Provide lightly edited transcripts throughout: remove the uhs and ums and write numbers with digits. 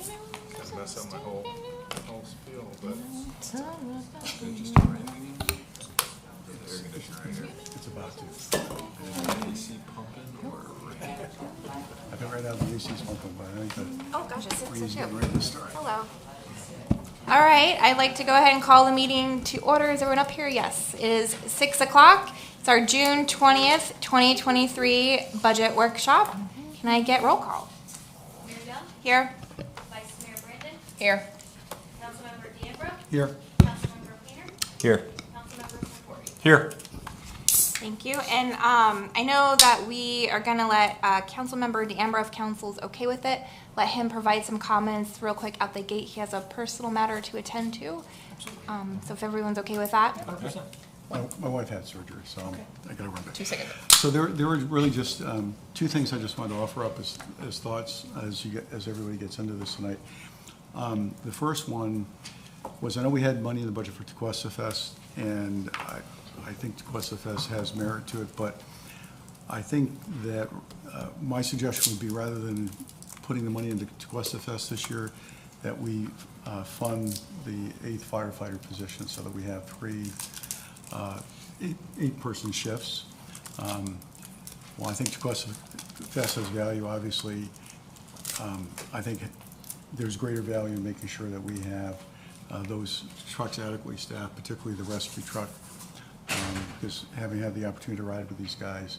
That mess up my whole spiel, but air conditioner right here. It's about to. AC pumping or I think right now the AC's pumping, but I think that Oh gosh, it's 6 breeze to getting 2. ready to start. Hello. All right, I'd like to go ahead and call the meeting to order. Is everyone up here? Yes. It is 6 o'clock. It's our June 20th, 2023 budget workshop. Can I get roll call? Mayor Young? Here. Vice Mayor Brandon? Here. Councilmember D'Ambro? Here. Councilmember Painter? here. Councilmember Conforti? Here. Thank you. And I know that we are going to let Councilmember D'Ambro, if council's okay with it, let him provide some comments real quick out the gate. He has a personal matter to attend to. So if everyone's okay with that. 100%. My wife had surgery, so I got to run back. 2 seconds. So there were really just two things I just wanted to offer up as thoughts as everybody gets into this tonight. The first one was, I know we had money in the budget for Tequesta Fest, and I think Tequesta Fest has merit to it, but I think that my suggestion would be, rather than putting the money into Tequesta Fest this year, that we fund the 8th firefighter position so that we have 3 eight-person shifts. Well, I think Tequesta Fest has value, obviously. I think there's greater value in making sure that we have those trucks adequately staffed, particularly the rescue truck, because having had the opportunity to ride with these guys,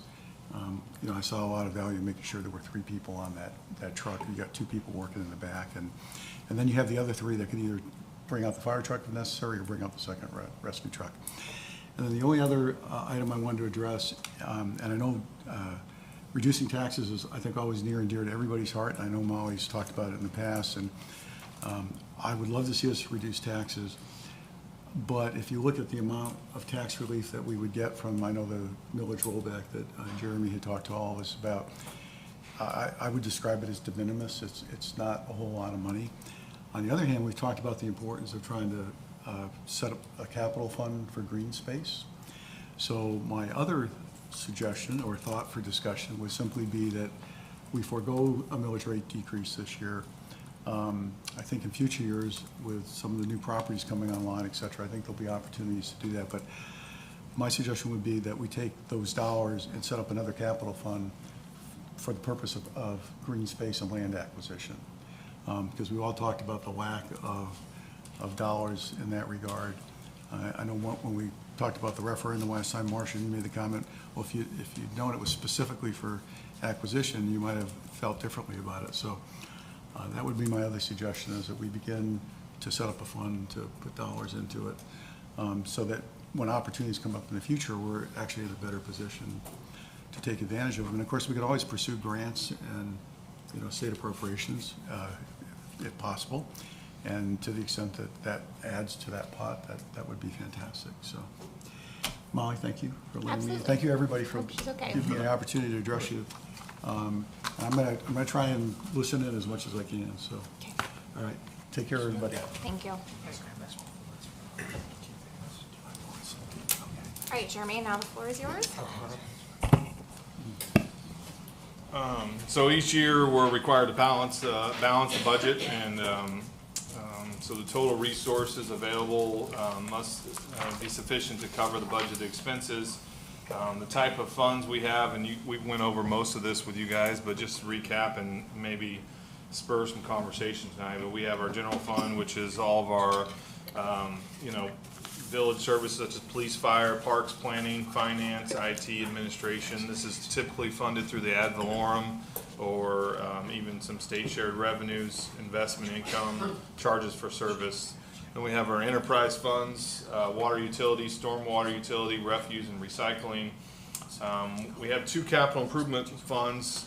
you know, I saw a lot of value in making sure there were 3 people on that truck. You got 2 people working in the back, and then you have the other 3 that can either bring out the fire truck if necessary or bring out the second rescue truck. And then the only other item I wanted to address, and I know reducing taxes is, I think, always near and dear to everybody's heart. I know Molly's talked about it in the past, and I would love to see us reduce taxes. But if you look at the amount of tax relief that we would get from, I know, the millage rollback that Jeremy had talked to all of us about, I would describe it as de minimis. It's not a whole lot of money. On the other hand, we've talked about the importance of trying to set up a capital fund for green space. So my other suggestion or thought for discussion would simply be that we forego a millage rate decrease this year. I think in future years, with some of the new properties coming online, et cetera, I think there'll be opportunities to do that. But my suggestion would be that we take those dollars and set up another capital fund for the purpose of green space and land acquisition. Because we all talked about the lack of dollars in that regard. I know when we talked about the referendum last time, Marcia, you made the comment, well, if you'd known it was specifically for acquisition, you might have felt differently about it. So that would be my other suggestion, is that we begin to set up a fund to put dollars into it, so that when opportunities come up in the future, we're actually in a better position to take advantage of them. And of course, we could always pursue grants and, you know, state appropriations if possible. And to the extent that that adds to that pot, that would be fantastic. So, Molly, thank you for letting Absolutely. me. Thank you, everybody, for Okay. giving me the opportunity to address you. I'm gonna try and listen in as much as I can. So, Okay. all right, take care, everybody. Thank you. All right, Jeremy, now the floor is yours. So each year we're required to balance the budget, and so the total resources available must be sufficient to cover the budget expenses. The type of funds we have, and we went over most of this with you guys, but just to recap and maybe spur some conversation tonight. But we have our general fund, which is all of our, you know, village services such as police, fire, parks, planning, finance, IT, administration. This is typically funded through the ad valorem or even some state shared revenues, investment income, charges for service. Then we have our enterprise funds, water utility, stormwater utility, refuse and recycling. We have 2 capital improvement funds.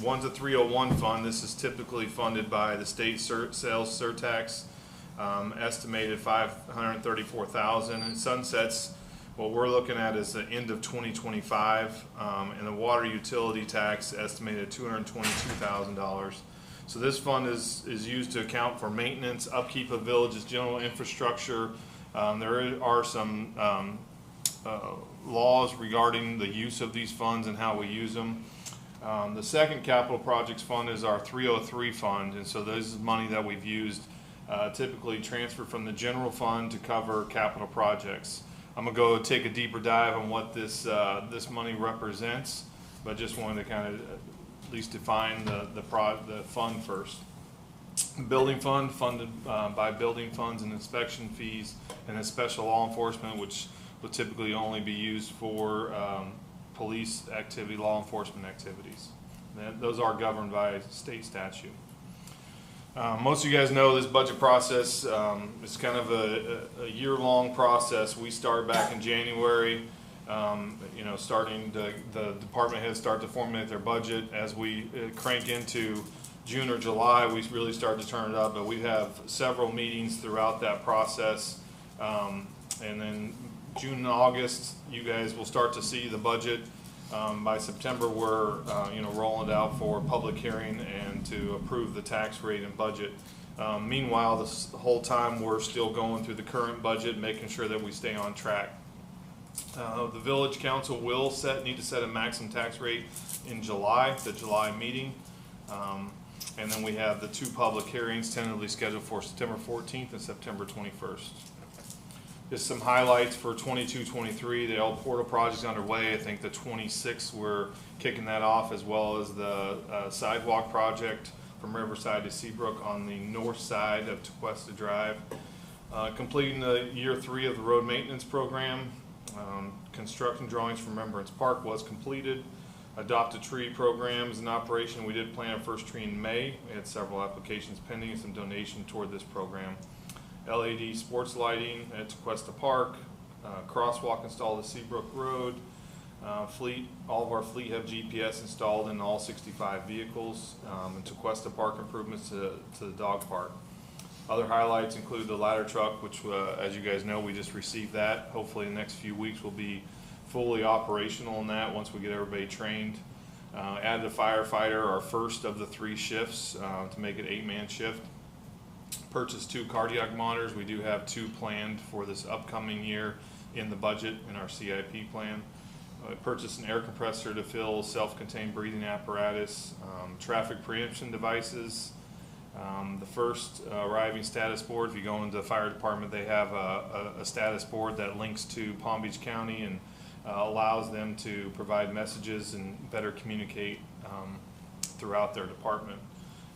One's a 301 fund. This is typically funded by the state sales surtax, estimated $534,000. And sunsets, what we're looking at is the end of 2025, and the water utility tax estimated $222,000. So this fund is used to account for maintenance, upkeep of villages, general infrastructure. There are some laws regarding the use of these funds and how we use them. The second capital projects fund is our 303 fund, and so this is money that we've used typically transferred from the general fund to cover capital projects. I'm gonna go take a deeper dive on what this money represents, but just wanted to kind of at least define the fund first. Building fund, funded by building funds and inspection fees, and then special law enforcement, which would typically only be used for police activity, law enforcement activities. Those are governed by state statute. Most of you guys know this budget process is kind of a year-long process. We start back in January, you know, starting the department heads start to formulate their budget. As we crank into June or July, we really start to turn it up, but we have several meetings throughout that process. And then June and August, you guys will start to see the budget. By September, we're you know, rolling it out for public hearing and to approve the tax rate and budget. Meanwhile, the whole time we're still going through the current budget, making sure that we stay on track. The village council will need to set a maximum tax rate in July, the July meeting. And then we have the 2 public hearings tentatively scheduled for September 14th and September 21st. Just some highlights for 22-23. The El Portal project's underway. I think the 26th we're kicking that off, as well as the sidewalk project from Riverside to Seabrook on the north side of Tequesta Drive. Completing the year 3 of the road maintenance program. Construction drawings for Remembrance Park was completed. Adopt a Tree program is in operation. We did plant our first tree in May. We had several applications pending and some donation toward this program. LED sports lighting at Tequesta Park, crosswalk installed at Seabrook Road, all of our fleet have GPS installed in all 65 vehicles, and Tequesta Park improvements to the dog park. Other highlights include the ladder truck, which as you guys know, we just received that. Hopefully in the next few weeks we'll be fully operational in that once we get everybody trained. Added a firefighter, our first of the 3 shifts to make it 8-man shift. Purchased 2 cardiac monitors. We do have 2 planned for this upcoming year in the budget in our CIP plan. Purchased an air compressor to fill self-contained breathing apparatus, traffic preemption devices. The first arriving status board, if you go into the fire department, they have a status board that links to Palm Beach County and allows them to provide messages and better communicate throughout their department.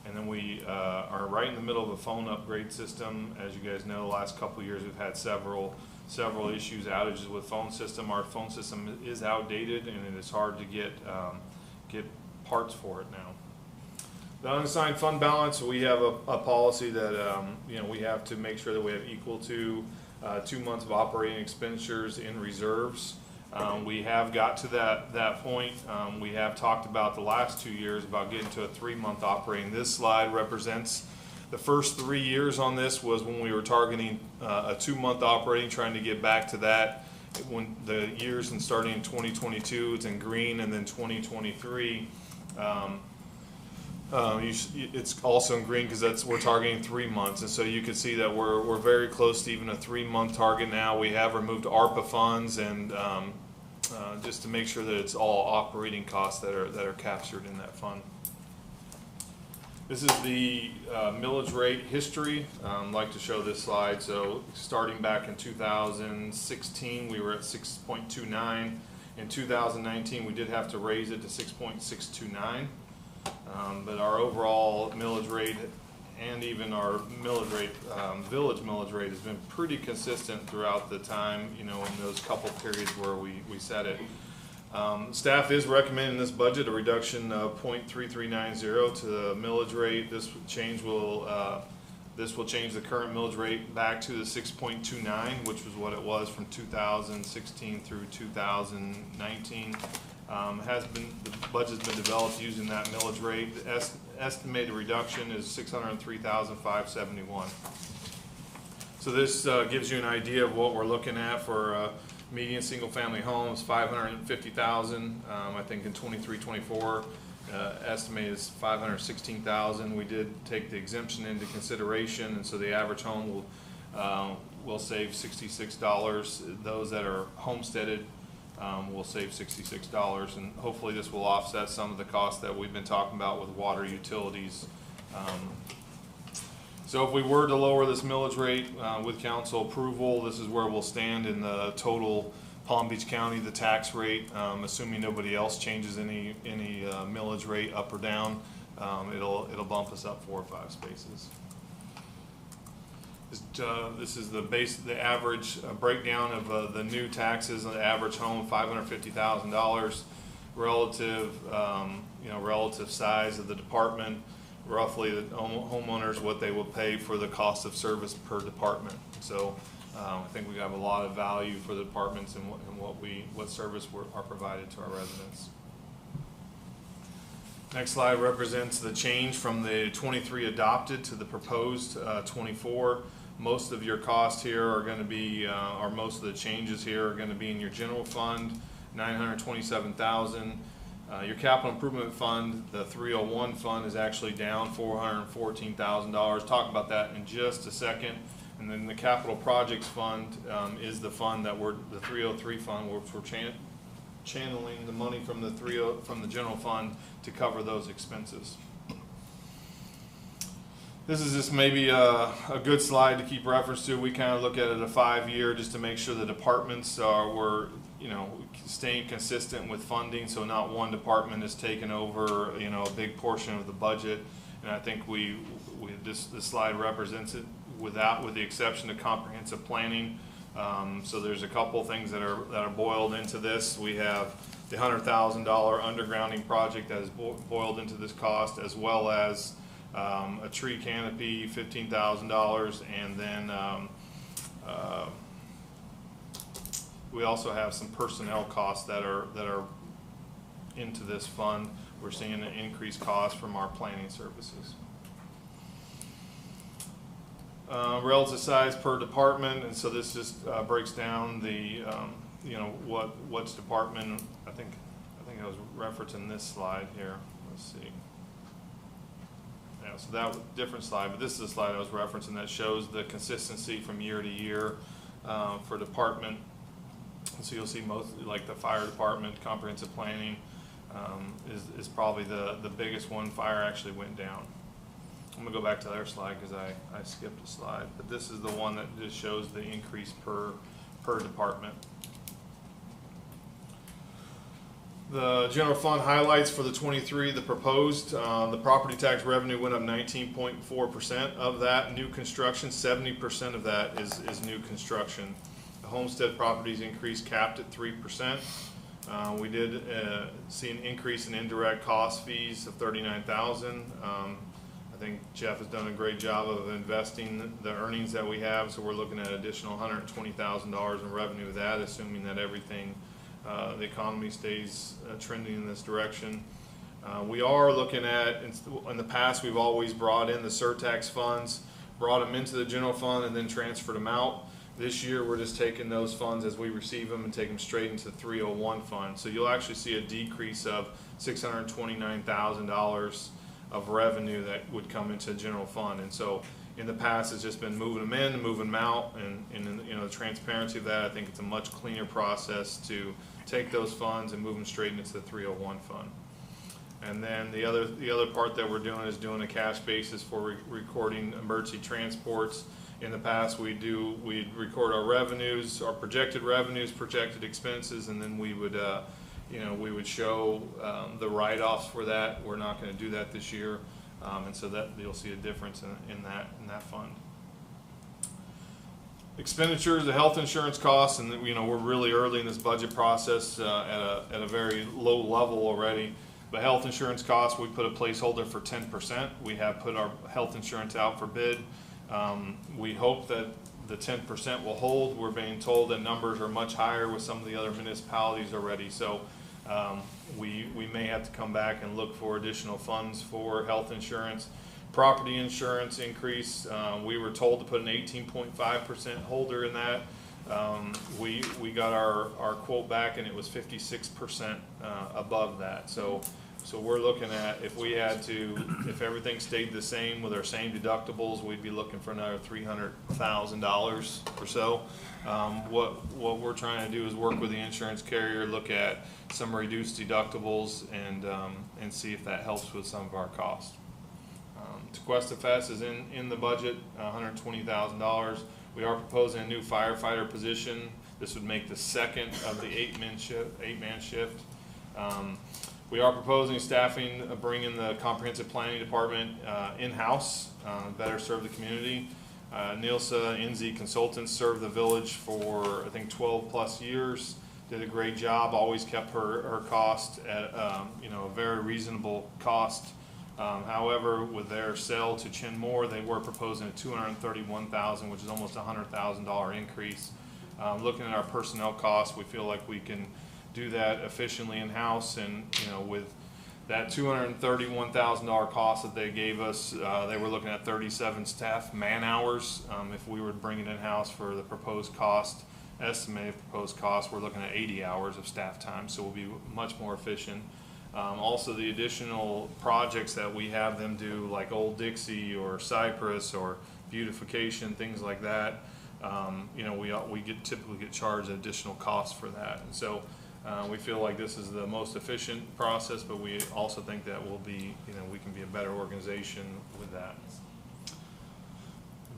And then we are right in the middle of a phone upgrade system. As you guys know, the last couple of years we've had several issues, outages with phone system. Our phone system is outdated and it is hard to get parts for it now. The unassigned fund balance, we have a policy that you know, we have to make sure that we have equal to 2 months of operating expenditures in reserves. We have got to that point. We have talked about the last 2 years about getting to a 3-month operating. This slide represents the first 3 years on this was when we were targeting a 2-month operating, trying to get back to that. When the years and starting in 2022, it's in green, and then 2023. It's also in green because we're targeting 3 months, and so you can see that we're very close to even a 3-month target now. We have removed ARPA funds and just to make sure that it's all operating costs that are captured in that fund. This is the millage rate history. I'd like to show this slide. So starting back in 2016, we were at 6.29. In 2019, we did have to raise it to 6.629. But our overall millage rate and even our millage rate, village millage rate has been pretty consistent throughout the time, you know, in those couple periods where we set it. Staff is recommending this budget a reduction of 0.3390 to the millage rate. This change will change the current millage rate back to the 6.29, which was what it was from 2016 through 2019. The budget's been developed using that millage rate. The estimated reduction is $603,571. So this gives you an idea of what we're looking at for median single-family homes, $550,000. I think in 23-24, estimate is $516,000. We did take the exemption into consideration, and so the average home will save $66. Those that are homesteaded we'll save $66, and hopefully this will offset some of the costs that we've been talking about with water utilities. So if we were to lower this millage rate with council approval, this is where we'll stand in the total Palm Beach County, the tax rate, assuming nobody else changes any millage rate up or down. It'll bump us up 4 or 5 spaces. This is the average breakdown of the new taxes. The average home, $550,000, relative relative size of the department, roughly the homeowners what they will pay for the cost of service per department. So I think we have a lot of value for the departments and what service are provided to our residents. Next slide represents the change from the 23 adopted to the proposed 24. Most of your costs here are going to be, or most of the changes here are going to be in your general fund, $927,000. Your capital improvement fund, the 301 fund, is actually down $414,000. Talk about that in just a second. And then the capital projects fund is the fund that the 303 fund, which we're channeling the money from the general fund to cover those expenses. This is just maybe a good slide to keep reference to. We kind of look at it a 5-year just to make sure the departments were staying consistent with funding, so not one department is taking over a big portion of the budget. And I think this slide represents it with the exception of comprehensive planning. So there's a couple things that are boiled into this. We have the $100,000 undergrounding project that is boiled into this cost, as well as a tree canopy, $15,000, and then we also have some personnel costs that are into this fund. We're seeing an increased cost from our planning services. Relative size per department, and so this just breaks down the what's department. I think I was referencing this slide here. Let's see. Yeah, so that was a different slide, but this is the slide I was referencing that shows the consistency from year to year for department. So you'll see most, like the fire department, comprehensive planning is probably the biggest one. Fire actually went down. I'm gonna go back to their slide because I skipped a slide, but this is the one that just shows the increase per department. The general fund highlights for the 23, the proposed, the property tax revenue went up 19.4%. Of that, new construction, 70% of that is new construction. The homestead properties increased, capped at 3%. We did see an increase in indirect cost fees of $39,000. I think Jeff has done a great job of investing the earnings that we have, so we're looking at additional $120,000 in revenue with that, assuming that everything, the economy stays trending in this direction. We are looking at, in the past, we've always brought in the surtax funds, brought them into the general fund, and then transferred them out. This year, we're just taking those funds as we receive them and take them straight into the 301 fund. So you'll actually see a decrease of $629,000 of revenue that would come into the general fund. And so in the past, it's just been moving them in and moving them out, and the transparency of that, I think it's a much cleaner process to take those funds and move them straight into the 301 fund. And then the other part that we're doing is doing a cash basis for recording emergency transports. In the past, we'd record our revenues, our projected revenues, projected expenses, and then we would we would show the write-offs for that. We're not going to do that this year, and so that you'll see a difference in that fund. Expenditures, the health insurance costs, and we're really early in this budget process at a very low level already. But health insurance costs, we put a placeholder for 10%. We have put our health insurance out for bid. We hope that the 10% will hold. We're being told that numbers are much higher with some of the other municipalities already. So we may have to come back and look for additional funds for health insurance. Property insurance increase, we were told to put an 18.5% holder in that. We got our quote back and it was 56% above that. So So we're looking at, if everything stayed the same with our same deductibles, we'd be looking for another $300,000 or so. What we're trying to do is work with the insurance carrier, look at some reduced deductibles, and see if that helps with some of our costs. Tequesta Fest is in the budget, $120,000. We are proposing a new firefighter position. This would make the second of the eight-man shift. We are proposing staffing, bringing the comprehensive planning department in-house, better serve the community. Nilsa NZ Consultants served the village for, I think, 12 plus years. Did a great job, always kept her cost at a very reasonable cost. However, with their sale to Chinmore, they were proposing a $231,000, which is almost a $100,000 increase. Looking at our personnel costs, we feel like we can do that efficiently in-house, and with that $231,000 cost that they gave us, they were looking at 37 staff man hours. If we were to bring it in-house for the proposed cost, estimated proposed cost, we're looking at 80 hours of staff time, so we'll be much more efficient. Also, the additional projects that we have them do, like Old Dixie or Cypress or beautification, things like that, we typically get charged additional costs for that. And so we feel like this is the most efficient process, but we also think that we'll be, we can be a better organization with that.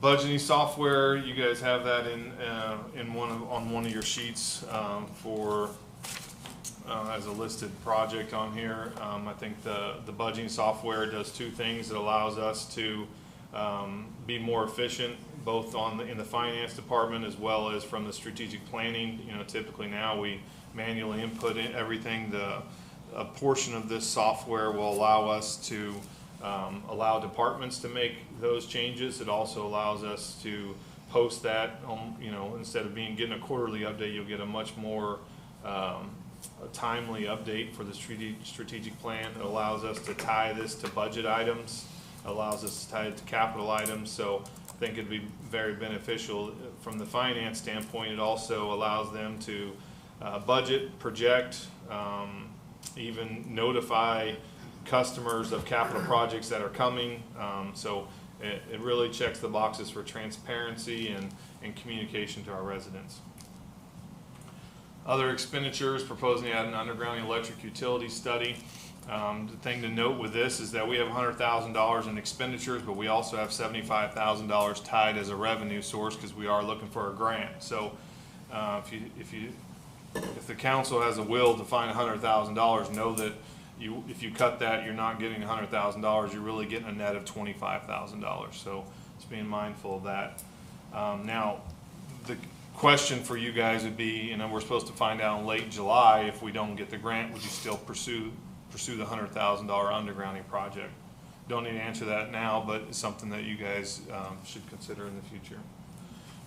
Budgeting software, you guys have that on one of your sheets as a listed project on here. I think the budgeting software does two things. It allows us to be more efficient, both in the finance department as well as from the strategic planning. Typically now we manually input in everything. A portion of this software will allow us to allow departments to make those changes. It also allows us to post that, instead of getting a quarterly update, you'll get a much more timely update for the strategic plan. It allows us to tie this to budget items, allows us to tie it to capital items. So I think it'd be very beneficial from the finance standpoint. It also allows them to budget, project, even notify customers of capital projects that are coming. So it really checks the boxes for transparency and communication to our residents. Other expenditures, proposing to add an underground electric utility study. The thing to note with this is that we have $100,000 in expenditures, but we also have $75,000 tied as a revenue source because we are looking for a grant. So if the council has a will to find $100,000, know that if you cut that, you're not getting $100,000. You're really getting a net of $25,000. So just being mindful of that. Now, the question for you guys would be, we're supposed to find out in late July, if we don't get the grant, would you still pursue the $100,000 undergrounding project? Don't need to answer that now, but it's something that you guys should consider in the future.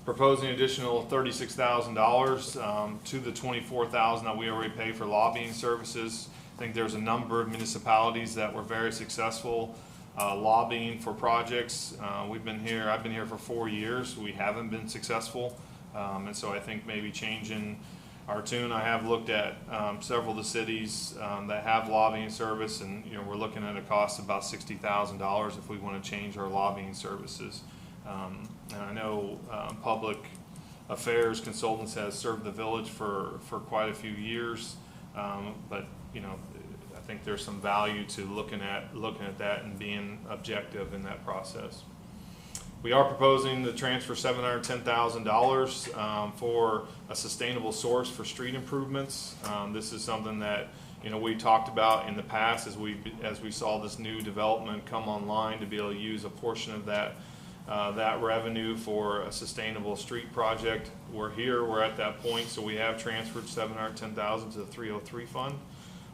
Proposing additional $36,000 to the $24,000 that we already pay for lobbying services. I think there's a number of municipalities that were very successful lobbying for projects. I've been here for 4 years. We haven't been successful. And so I think maybe changing our tune. I have looked at several of the cities that have lobbying service, and we're looking at a cost of about $60,000 if we want to change our lobbying services. And I know Public Affairs Consultants has served the village for quite a few years, but I think there's some value to looking at that and being objective in that process. We are proposing to transfer $710,000 for a sustainable source for street improvements. This is something that we talked about in the past as we saw this new development come online, to be able to use a portion of that revenue for a sustainable street project. We're at that point, so we have transferred $710,000 to the 303 fund.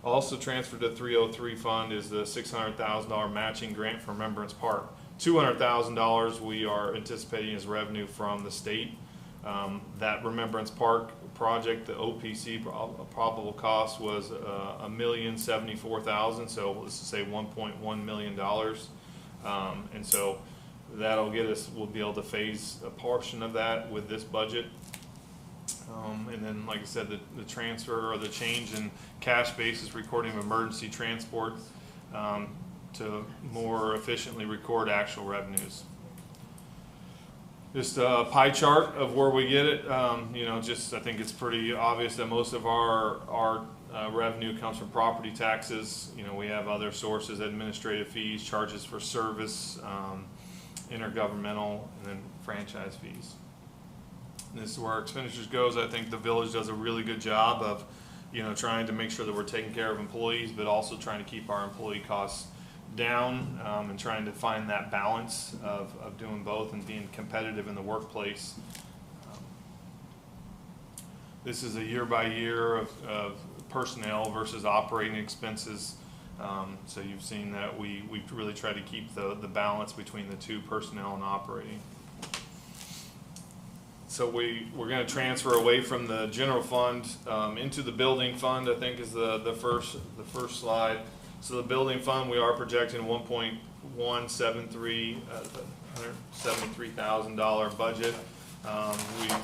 Also transferred to the 303 fund is the $600,000 matching grant for Remembrance Park. $200,000 we are anticipating as revenue from the state. That Remembrance Park project, the OPC probable cost was $1,074,000, so let's just say $1.1 million. And so that'll get us, we'll be able to phase a portion of that with this budget. And then, like I said, the transfer or the change in cash basis recording of emergency transport, to more efficiently record actual revenues. Just a pie chart of where we get it. You know, just I think it's pretty obvious that most of our revenue comes from property taxes. You know, we have other sources, administrative fees, charges for service, intergovernmental, and then franchise fees. And this is where our expenditures goes. I think the village does a really good job of, you know, trying to make sure that we're taking care of employees, but also trying to keep our employee costs down, and trying to find that balance of doing both and being competitive in the workplace. This is a year by year of personnel versus operating expenses. So you've seen that we really try to keep the balance between the two, personnel and operating. So we're going to transfer away from the general fund into the building fund, I think is the first slide. So the building fund, we are projecting $1.173,000 budget.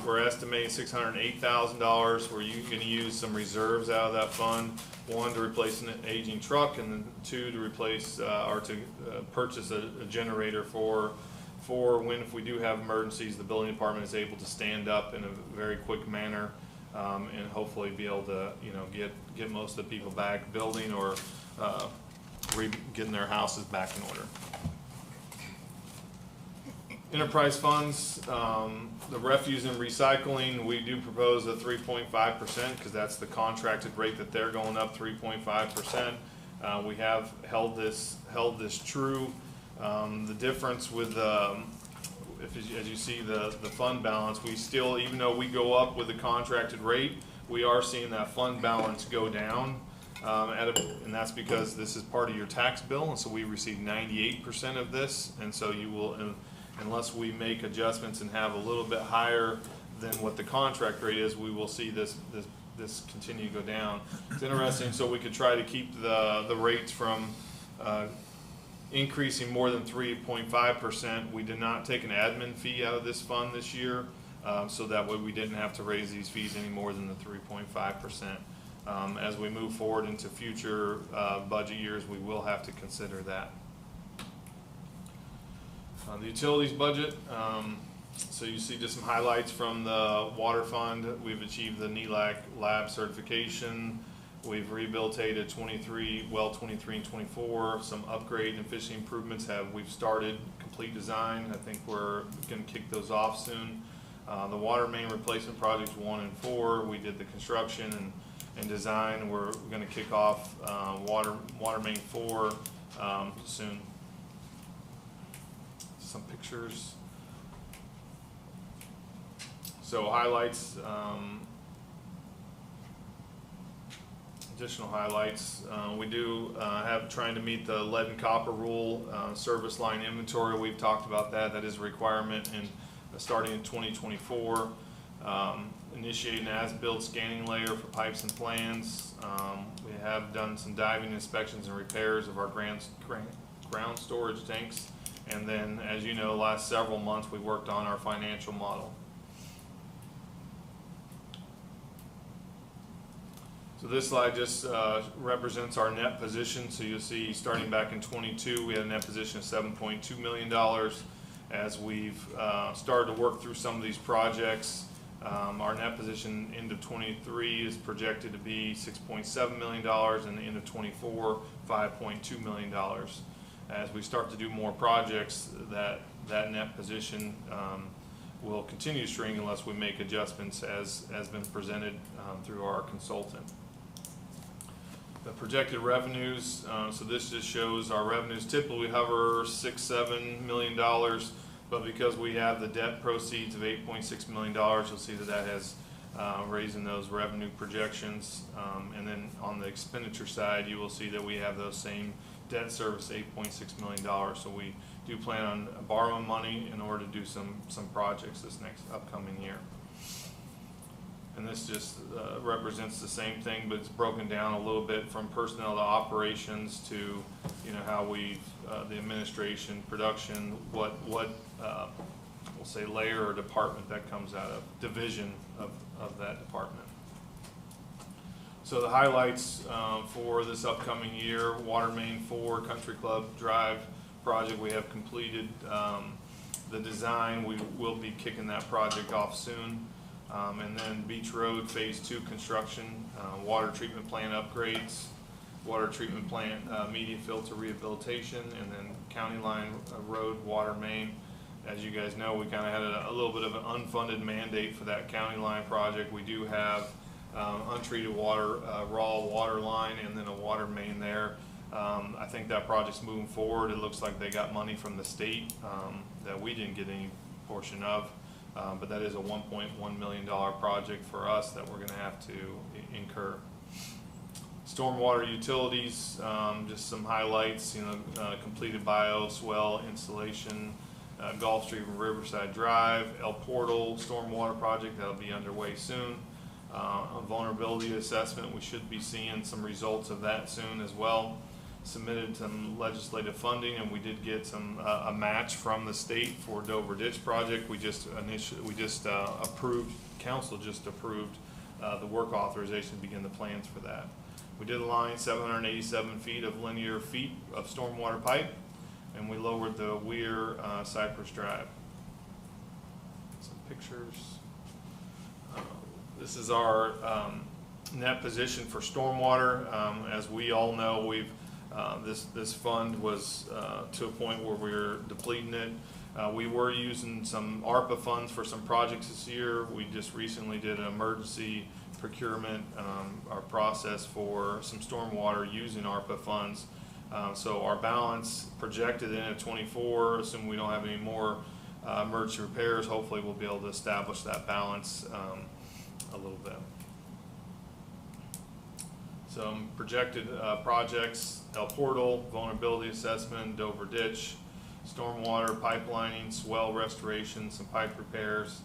We're estimating $608,000. We're going to use some reserves out of that fund. One, to replace an aging truck, and then two, to replace or to purchase a generator for when, if we do have emergencies, the building department is able to stand up in a very quick manner, and hopefully be able to, you know, get most of the people back building or getting their houses back in order. Enterprise funds, the refuse and recycling, we do propose a 3.5% because that's the contracted rate that they're going up 3.5%. We have held this true. The difference with as you see the fund balance, we still, even though we go up with the contracted rate, we are seeing that fund balance go down. And that's because this is part of your tax bill, and so we receive 98% of this, and so you will, unless we make adjustments and have a little bit higher than what the contract rate is, we will see this continue to go down. It's interesting, so we could try to keep the rates from increasing more than 3.5%. We did not take an admin fee out of this fund this year, so that way we didn't have to raise these fees any more than the 3.5%. As we move forward into future budget years, we will have to consider that. The utilities budget, so you see just some highlights from the water fund. We've achieved the NELAC lab certification. We've rehabilitated 23 and 24. Some upgrade and efficiency improvements we've started complete design. I think we're going to kick those off soon. The water main replacement projects 1 and 4, we did the construction and design. We're going to kick off water main 4 soon. Some pictures. So highlights, additional highlights. We do have trying to meet the lead and copper rule, service line inventory. We've talked about that. That is a requirement in starting in 2024. Initiating an as-built scanning layer for pipes and plans. We have done some diving inspections and repairs of our ground storage tanks. And then, as you know, last several months we worked on our financial model. So this slide just represents our net position. So you'll see starting back in 22, we had a net position of $7.2 million. As we've started to work through some of these projects, our net position end of 23 is projected to be $6.7 million, and the end of 24, $5.2 million. As we start to do more projects, that net position will continue to shrink unless we make adjustments as been presented through our consultant. The projected revenues, so this just shows our revenues typically hover $6-7 million, but because we have the debt proceeds of $8.6 million, you'll see that has raising those revenue projections. And then on the expenditure side, you will see that we have those same debt service, $8.6 million. So we do plan on borrowing money in order to do some projects this next upcoming year. And this just represents the same thing, but it's broken down a little bit from personnel to operations to, you know, how we, the administration, production, what we'll say layer or department that comes out of, division of that department. So the highlights for this upcoming year: Water Main 4 Country Club Drive project, we have completed the design. We will be kicking that project off soon. And then Beach Road Phase 2 construction, water treatment plant upgrades, water treatment plant media filter rehabilitation, and then County Line Road water main. As you guys know, we kind of had a little bit of an unfunded mandate for that county line project. We do have untreated water, raw water line, and then a water main there. I think that project's moving forward. It looks like they got money from the state that we didn't get any portion of, but that is a $1.1 million project for us that we're going to have to incur. Stormwater utilities, just some highlights, completed bioswale installation, Gulf Street and Riverside Drive, El Portal stormwater project that'll be underway soon. A vulnerability assessment, we should be seeing some results of that soon as well. Submitted some legislative funding, and we did get some a match from the state for Dover Ditch project. We just approved, council just approved the work authorization to begin the plans for that. We did align 787 feet of linear feet of stormwater pipe, and we lowered the Weir Cypress Drive. Some pictures. This is our net position for stormwater. As we all know, we've this fund was to a point where we were depleting it. We were using some ARPA funds for some projects this year. We just recently did an emergency procurement, our process for some stormwater using ARPA funds. So our balance projected in at 24, assuming we don't have any more emergency repairs, hopefully we'll be able to establish that balance a little bit. Some projected projects: El Portal, vulnerability assessment, Dover Ditch, stormwater pipelining, swell restoration, some pipe repairs,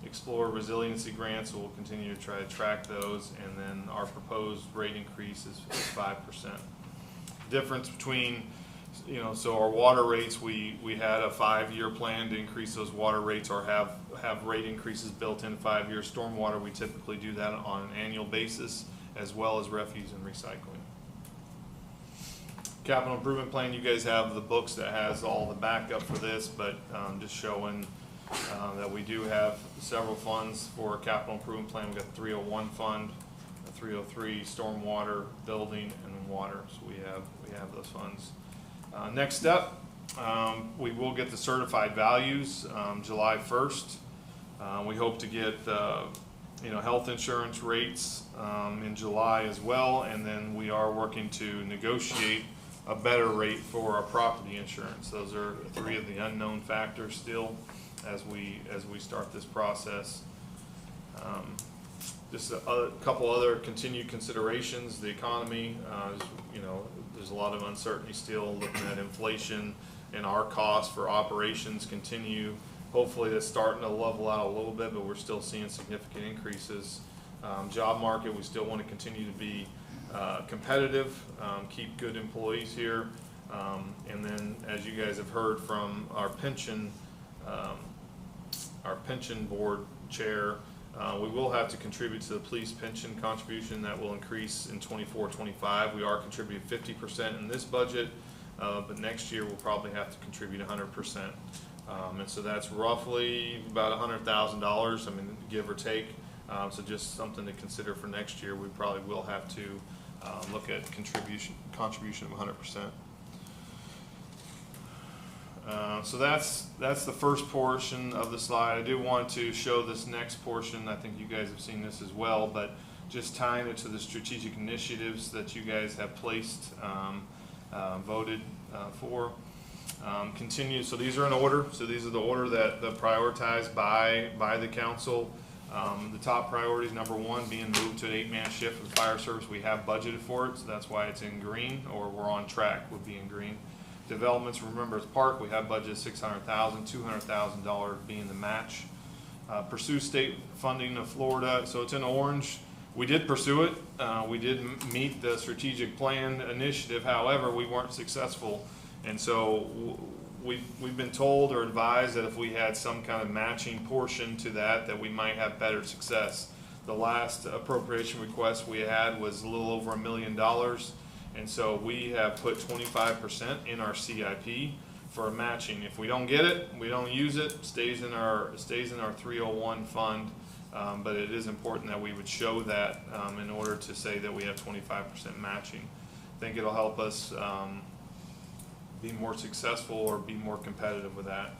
explore resiliency grants, so we'll continue to try to track those, and then our proposed rate increase is 5%. Difference between, so our water rates, we had a 5-year plan to increase those water rates or have rate increases built in 5 years. Stormwater, we typically do that on an annual basis, as well as refuse and recycling. Capital improvement plan, you guys have the books that has all the backup for this, but just showing that we do have several funds for a capital improvement plan. We've got the 301 fund, the 303 stormwater, building, and then water. So we have those funds. Next step, we will get the certified values July 1st. We hope to get health insurance rates in July as well, and then we are working to negotiate a better rate for our property insurance. Those are 3 of the unknown factors still as we start this process. Just a couple other continued considerations. The economy, there's a lot of uncertainty still, looking at inflation, and our costs for operations continue. Hopefully that's starting to level out a little bit, but we're still seeing significant increases. Job market, we still want to continue to be competitive, keep good employees here. And then, as you guys have heard from our pension board chair, we will have to contribute to the police pension contribution. That will increase in 24-25. We are contributing 50% in this budget, but next year we'll probably have to contribute 100%. And so that's roughly about $100,000, give or take. So just something to consider for next year. We probably will have to look at contribution of 100%. So that's the first portion of the slide. I do want to show this next portion. I think you guys have seen this as well, but just tying it to the strategic initiatives that you guys have placed, voted for. Continue. So these are in order. So these are the order that prioritized by the council. The top priorities: number 1, being moved to an 8-man shift for the fire service. We have budgeted for it, so that's why it's in green, or we're on track with being green. Developments, remember, it's park. We have budgeted $600,000, $200,000 being the match. Pursue state funding of Florida. So it's in orange. We did pursue it. We did meet the strategic plan initiative. However, we weren't successful. And so we've been told or advised that if we had some kind of matching portion to that we might have better success. The last appropriation request we had was a little over $1 million. And so we have put 25% in our CIP for matching. If we don't get it, we don't use it, stays in our 301 fund. But it is important that we would show that in order to say that we have 25% matching. I think it'll help us be more successful or be more competitive with that.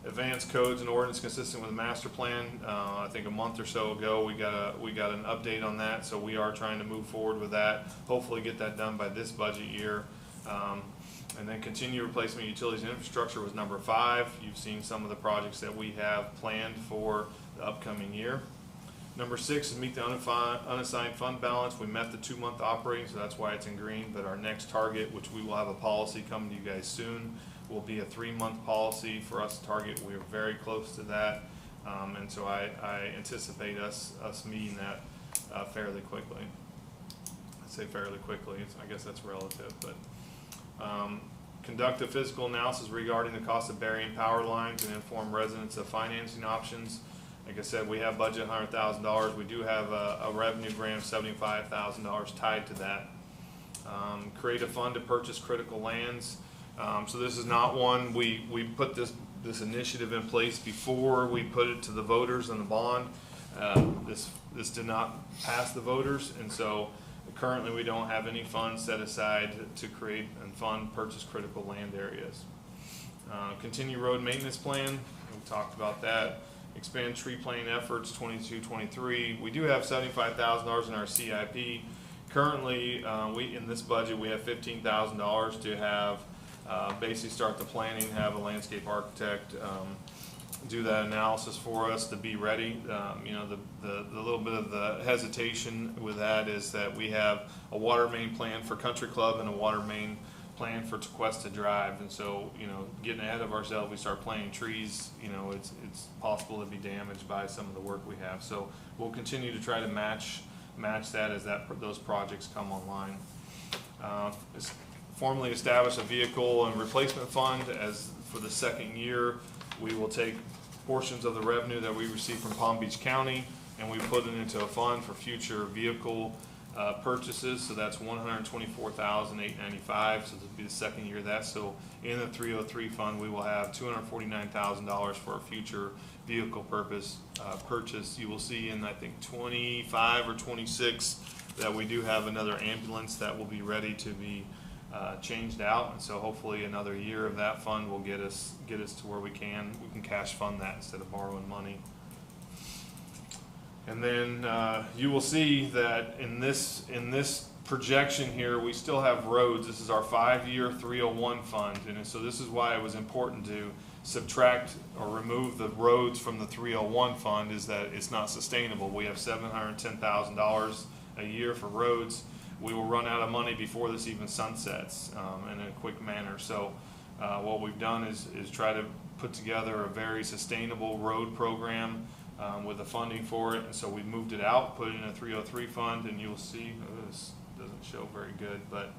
Advanced codes and ordinance consistent with the master plan. I think a month or so ago we got an update on that, so we are trying to move forward with that. Hopefully get that done by this budget year. And then continue replacement utilities and infrastructure was number 5. You've seen some of the projects that we have planned for the upcoming year. Number 6 is meet the unassigned fund balance. We met the 2-month operating, so that's why it's in green. But our next target, which we will have a policy coming to you guys soon, will be a 3-month policy for us to target. We are very close to that, and so I anticipate us meeting that fairly quickly. I say fairly quickly. I guess that's relative, but conduct a fiscal analysis regarding the cost of burying power lines and inform residents of financing options. Like I said, we have budget $100,000. We do have a revenue grant of $75,000 tied to that. Create a fund to purchase critical lands. So this is not one, we put this initiative in place before we put it to the voters on the bond. This did not pass the voters, and so currently we don't have any funds set aside to create and fund purchase critical land areas. Continue road maintenance plan. We talked about that. Expand tree planting efforts 22-23. We do have $75,000 in our CIP. Currently, in this budget we have $15,000 to have basically start the planning, have a landscape architect do that analysis for us to be ready. You know, the little bit of the hesitation with that is that we have a water main plan for Country Club and a water main plan for Tequesta Drive, and so, you know, getting ahead of ourselves, we start planting trees, you know, it's possible to be damaged by some of the work we have. So we'll continue to try to match that as those projects come online. Formally establish a vehicle and replacement fund. As for the second year, we will take portions of the revenue that we receive from Palm Beach County and we put it into a fund for future vehicle purchases. So that's $124,895. So this will be the second year of that. So in the 303 fund, we will have $249,000 for a future vehicle purchase. You will see in, I think, 25 or 26 that we do have another ambulance that will be ready to be changed out, and so hopefully another year of that fund will get us to where we can cash fund that instead of borrowing money. And then you will see that in this projection here, we still have roads. This is our 5-year 301 fund, and so this is why it was important to subtract or remove the roads from the 301 fund, is that it's not sustainable. We have $710,000 a year for roads. We will run out of money before this even sunsets in a quick manner. So what we've done is try to put together a very sustainable road program with the funding for it. And so we moved it out, put it in a 303 fund, and you'll see, this doesn't show very good, but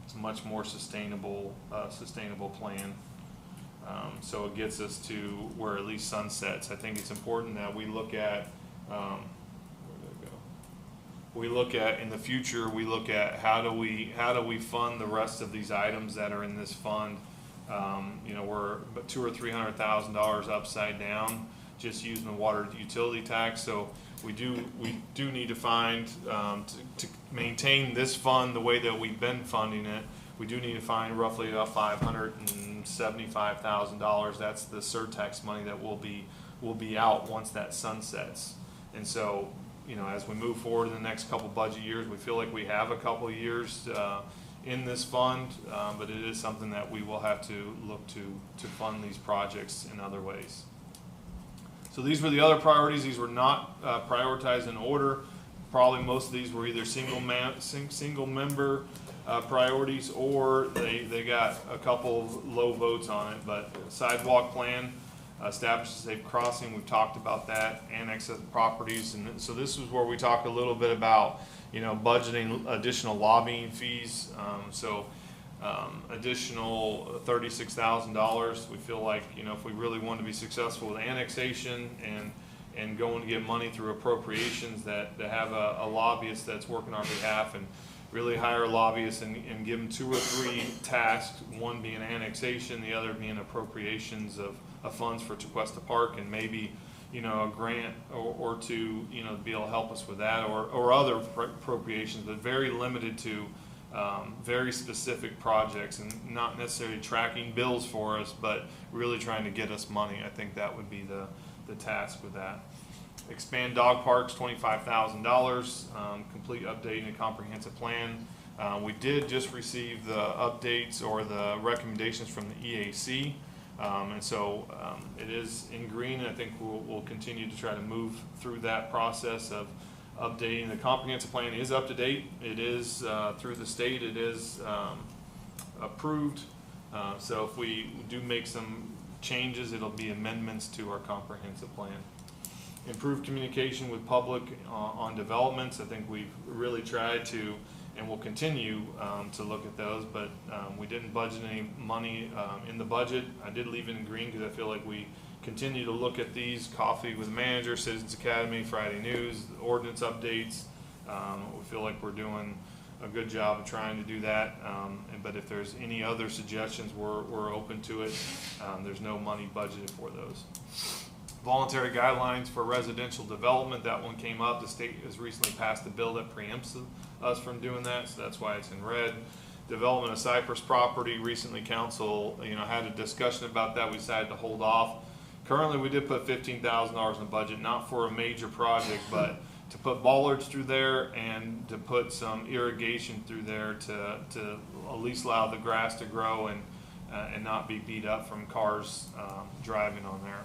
it's a much more sustainable plan. So it gets us to where at least sunsets. I think it's important that we look at in the future, we look at how do we fund the rest of these items that are in this fund. You know, we're about $200,000 or $300,000 upside down just using the water utility tax. So we do need to find to maintain this fund the way that we've been funding it. We do need to find roughly about $575,000. That's the surtax money that will be out once that sunsets. And so, you know, as we move forward in the next couple budget years, we feel like we have a couple years in this fund, but it is something that we will have to look to fund these projects in other ways. So these were the other priorities. These were not prioritized in order. Probably most of these were either single member priorities, or they got a couple low votes on it. But sidewalk plan, establish a safe crossing, we've talked about that, annex of properties. And so this is where we talk a little bit about, you know, budgeting additional lobbying fees. Additional $36,000. We feel like, you know, if we really want to be successful with annexation and going to get money through appropriations that have a lobbyist that's working on our behalf, and really hire a lobbyist and give them 2 or 3 tasks, one being annexation, the other being appropriations of funds for Tequesta Park, and maybe, you know, a grant or two, you know, to be able to help us with that, or other appropriations, but very limited to very specific projects, and not necessarily tracking bills for us, but really trying to get us money. I think that would be the task with that. Expand dog parks, $25,000, complete updating the comprehensive plan. We did just receive the updates or the recommendations from the EAC, and so it is in green, and I think we'll continue to try to move through that process of updating. The comprehensive plan is up to date. It is through the state. It is approved. So if we do make some changes, it'll be amendments to our comprehensive plan. Improved communication with public on developments. I think we've really tried to, and will continue to look at those, but we didn't budget any money in the budget. I did leave it in green because I feel like we continue to look at these: Coffee with the Manager, Citizens Academy, Friday News, ordinance updates. We feel like we're doing a good job of trying to do that, but if there's any other suggestions, we're open to it. There's no money budgeted for those. Voluntary guidelines for residential development, that one came up. The state has recently passed a bill that preempts us from doing that, so that's why it's in red. Development of Cypress property, recently council, you know, had a discussion about that. We decided to hold off. Currently, we did put $15,000 in the budget, not for a major project, but to put bollards through there and to put some irrigation through there to at least allow the grass to grow and not be beat up from cars driving on there.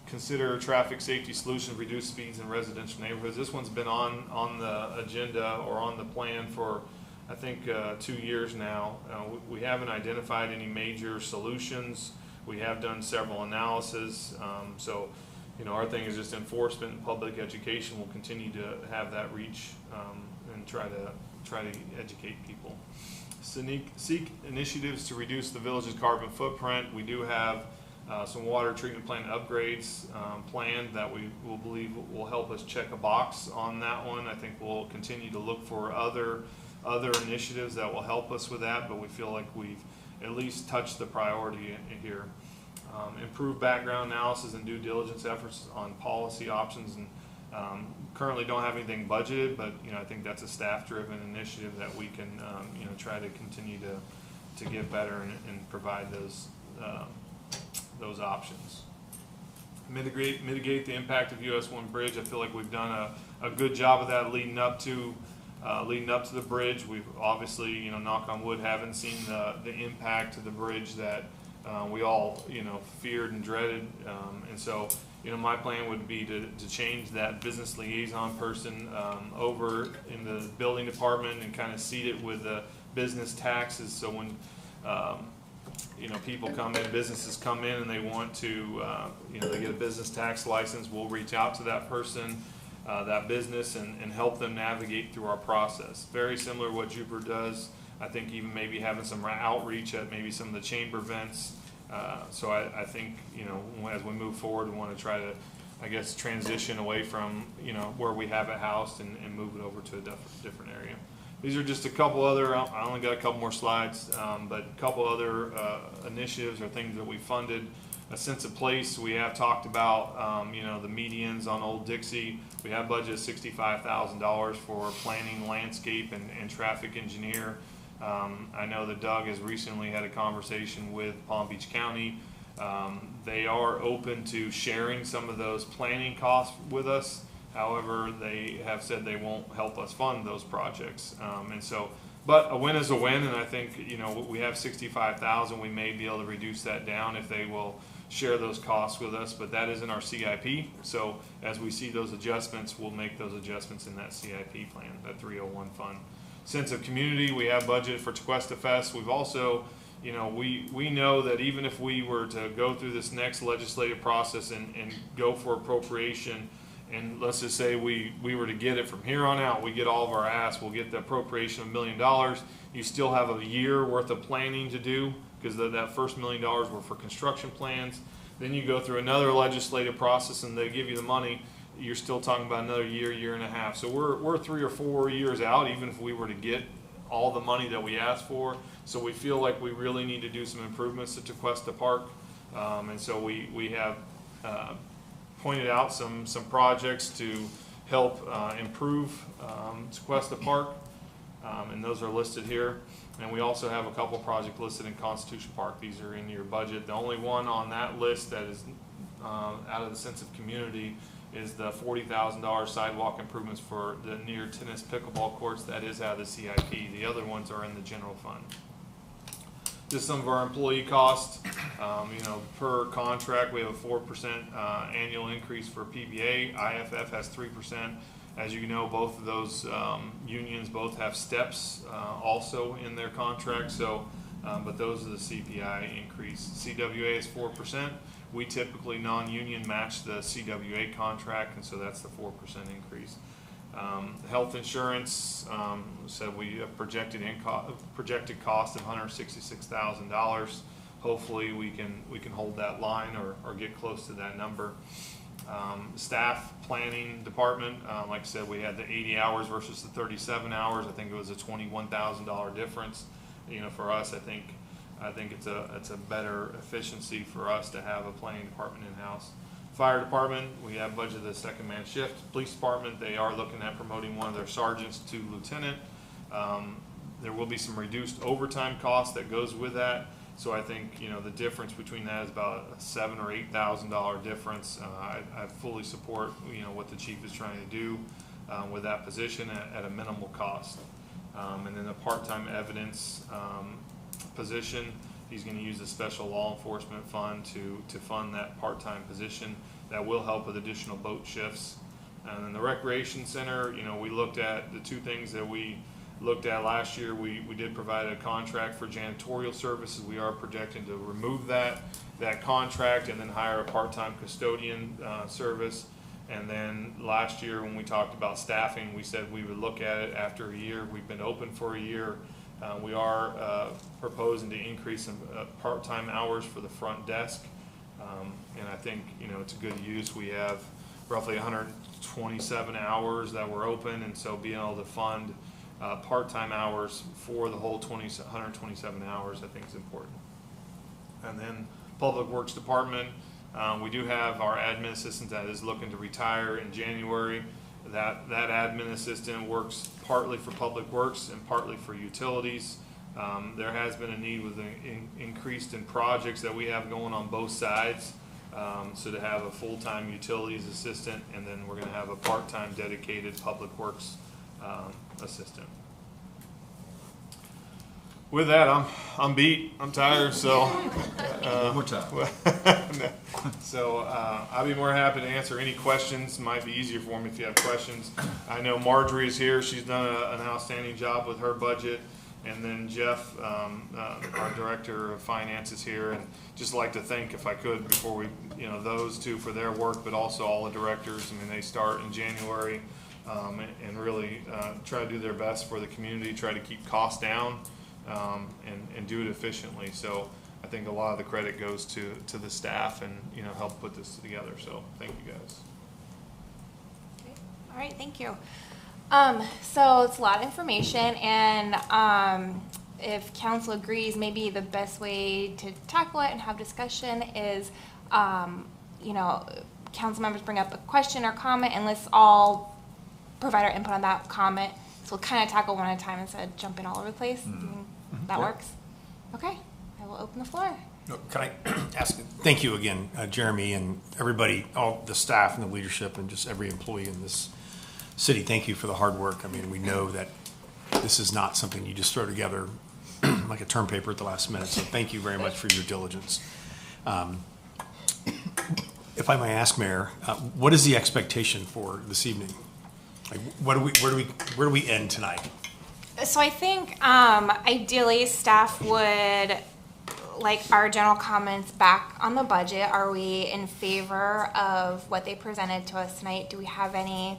Consider traffic safety solutions, reduce speeds in residential neighborhoods. This one's been on the agenda or on the plan for, I think, 2 years now. We haven't identified any major solutions. We have done several analyses. So, you know, our thing is just enforcement and public education. We'll continue to have that reach and try to educate people. Seek initiatives to reduce the village's carbon footprint. We do have some water treatment plant upgrades planned that we will believe will help us check a box on that one. I think we'll continue to look for other initiatives that will help us with that, but we feel like we've at least touched the priority here. Improve background analysis and due diligence efforts on policy options, and currently don't have anything budgeted, but you know, I think that's a staff-driven initiative that we can you know, try to continue to get better and provide those options. Mitigate the impact of US 1 bridge. I feel like we've done a good job of that leading up to the bridge. We've obviously, you know, knock on wood, haven't seen the impact to the bridge that we all, you know, feared and dreaded. And so, you know, my plan would be to change that business liaison person over in the building department and kind of seat it with the business taxes. So when you know, people come in, businesses come in and they want to, you know, they get a business tax license, we'll reach out to that person, that business, and help them navigate through our process. Very similar to what Jupiter does. I think even maybe having some outreach at maybe some of the chamber events. So I think, you know, as we move forward, we want to try to, I guess, transition away from, you know, where we have it housed and move it over to a different area. These are just a couple other, I only got a couple more slides, but a couple other initiatives or things that we funded. A Sense of Place, we have talked about, you know, the medians on Old Dixie. We have budgeted $65,000 for planning, landscape, and traffic engineer. I know that Doug has recently had a conversation with Palm Beach County. They are open to sharing some of those planning costs with us. However, they have said they won't help us fund those projects. And so, but a win is a win, and I think, you know, we have $65,000. We may be able to reduce that down if they will share those costs with us, but that is in our CIP. So as we see those adjustments, we'll make those adjustments in that CIP plan, that 301 fund. Sense of community, we have budgeted for Tequesta Fest. We've also, you know, we know that even if we were to go through this next legislative process and go for appropriation, and let's just say we were to get it from here on out, we get all of our ask, we'll get the appropriation of $1 million. You still have a year worth of planning to do, because that first $1 million were for construction plans. Then you go through another legislative process and they give you the money. You're still talking about another year, year and a half. So we're 3 or 4 years out, even if we were to get all the money that we asked for. So we feel like we really need to do some improvements to Tequesta Park. And so we have pointed out some projects to help improve Tequesta Park, and those are listed here. And we also have a couple projects listed in Constitution Park. These are in your budget. The only one on that list that is out of the sense of community is the $40,000 sidewalk improvements for the near tennis pickleball courts. That is out of the CIP. The other ones are in the general fund. Just some of our employee costs. Per contract, we have a 4% annual increase for PBA. IFF has 3%. As you know, both of those unions both have steps also in their contract. So, but those are the CPI increase. CWA is 4%. We typically non-union match the CWA contract, and so that's the 4% increase. Health insurance, so we have projected cost of $166,000. Hopefully we can hold that line or get close to that number. Staff planning department, like I said, we had the 80 hours versus the 37 hours. I think it was a $21,000 difference. For us, I think it's a better efficiency for us to have a planning department in-house. Fire department, we have budgeted a second man shift. Police department, they are looking at promoting one of their sergeants to lieutenant. There will be some reduced overtime cost that goes with that. So I think, the difference between that is about a $7,000 or $8,000 difference. I fully support, what the chief is trying to do with that position at a minimal cost. And then the part-time evidence position, he's going to use a special law enforcement fund to fund that part-time position. That will help with additional boat shifts. And then the recreation center, we looked at the two things that we looked at last year. We did provide a contract for janitorial services. We are projecting to remove that contract and then hire a part-time custodian service. And then last year when we talked about staffing, we said we would look at it after a year. We've been open for a year. We are proposing to increase some part-time hours for the front desk. And I think, it's a good use. We have roughly 127 hours that were open, and so being able to fund part-time hours for the whole 127 hours, I think is important. And then Public Works Department, we do have our admin assistant that is looking to retire in January. That admin assistant works partly for Public Works and partly for utilities. There has been a need with increased in projects that we have going on both sides. So to have a full-time utilities assistant, and then we're going to have a part-time dedicated Public Works assistant. With that, I'm beat. I'm tired. So One more time. so I'll be more happy to answer any questions. Might be easier for me if you have questions. I know Marjorie is here. She's done an outstanding job with her budget. And then Jeff, our Director of Finance, is here, and just like to thank, if I could, before we, those two for their work, but also all the directors. I mean, they start in January, and really try to do their best for the community, try to keep costs down, and do it efficiently. So I think a lot of the credit goes to the staff, and help put this together. So thank you guys. Okay. All right, thank you. So it's a lot of information, and if council agrees, maybe the best way to tackle it and have discussion is, council members bring up a question or comment, and let's all provide our input on that comment. So we'll kind of tackle one at a time instead of jumping all over the place. That works? Okay, I will open the floor. Can I ask, thank you again, Jeremy, and everybody, all the staff and the leadership and just every employee in this city. Thank you for the hard work. I mean, we know that this is not something you just throw together like a term paper at the last minute. So thank you very much for your diligence. If I may ask, Mayor, what is the expectation for this evening? Like, where do we end tonight? So I think ideally staff would like our general comments back on the budget. Are we in favor of what they presented to us tonight? Do we have any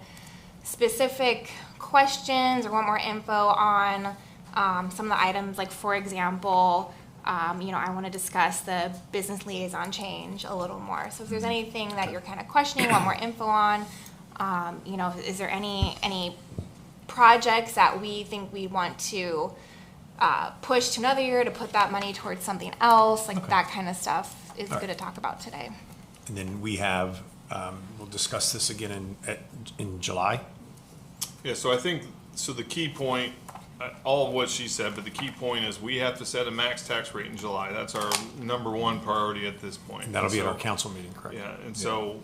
specific questions or want more info on some of the items? Like, for example, I want to discuss the business liaison change a little more. So if there's anything that you're kind of questioning, want more info on, is there any projects that we think we want to push to another year to put that money towards something else, like that kind of stuff is good to talk about today. And then we have, we'll discuss this again in July. Yeah, so I think, the key point, all of what she said, but the key point is we have to set a max tax rate in July. That's our number one priority at this point. And that'll be at our So- council meeting, correct? Yeah, and so,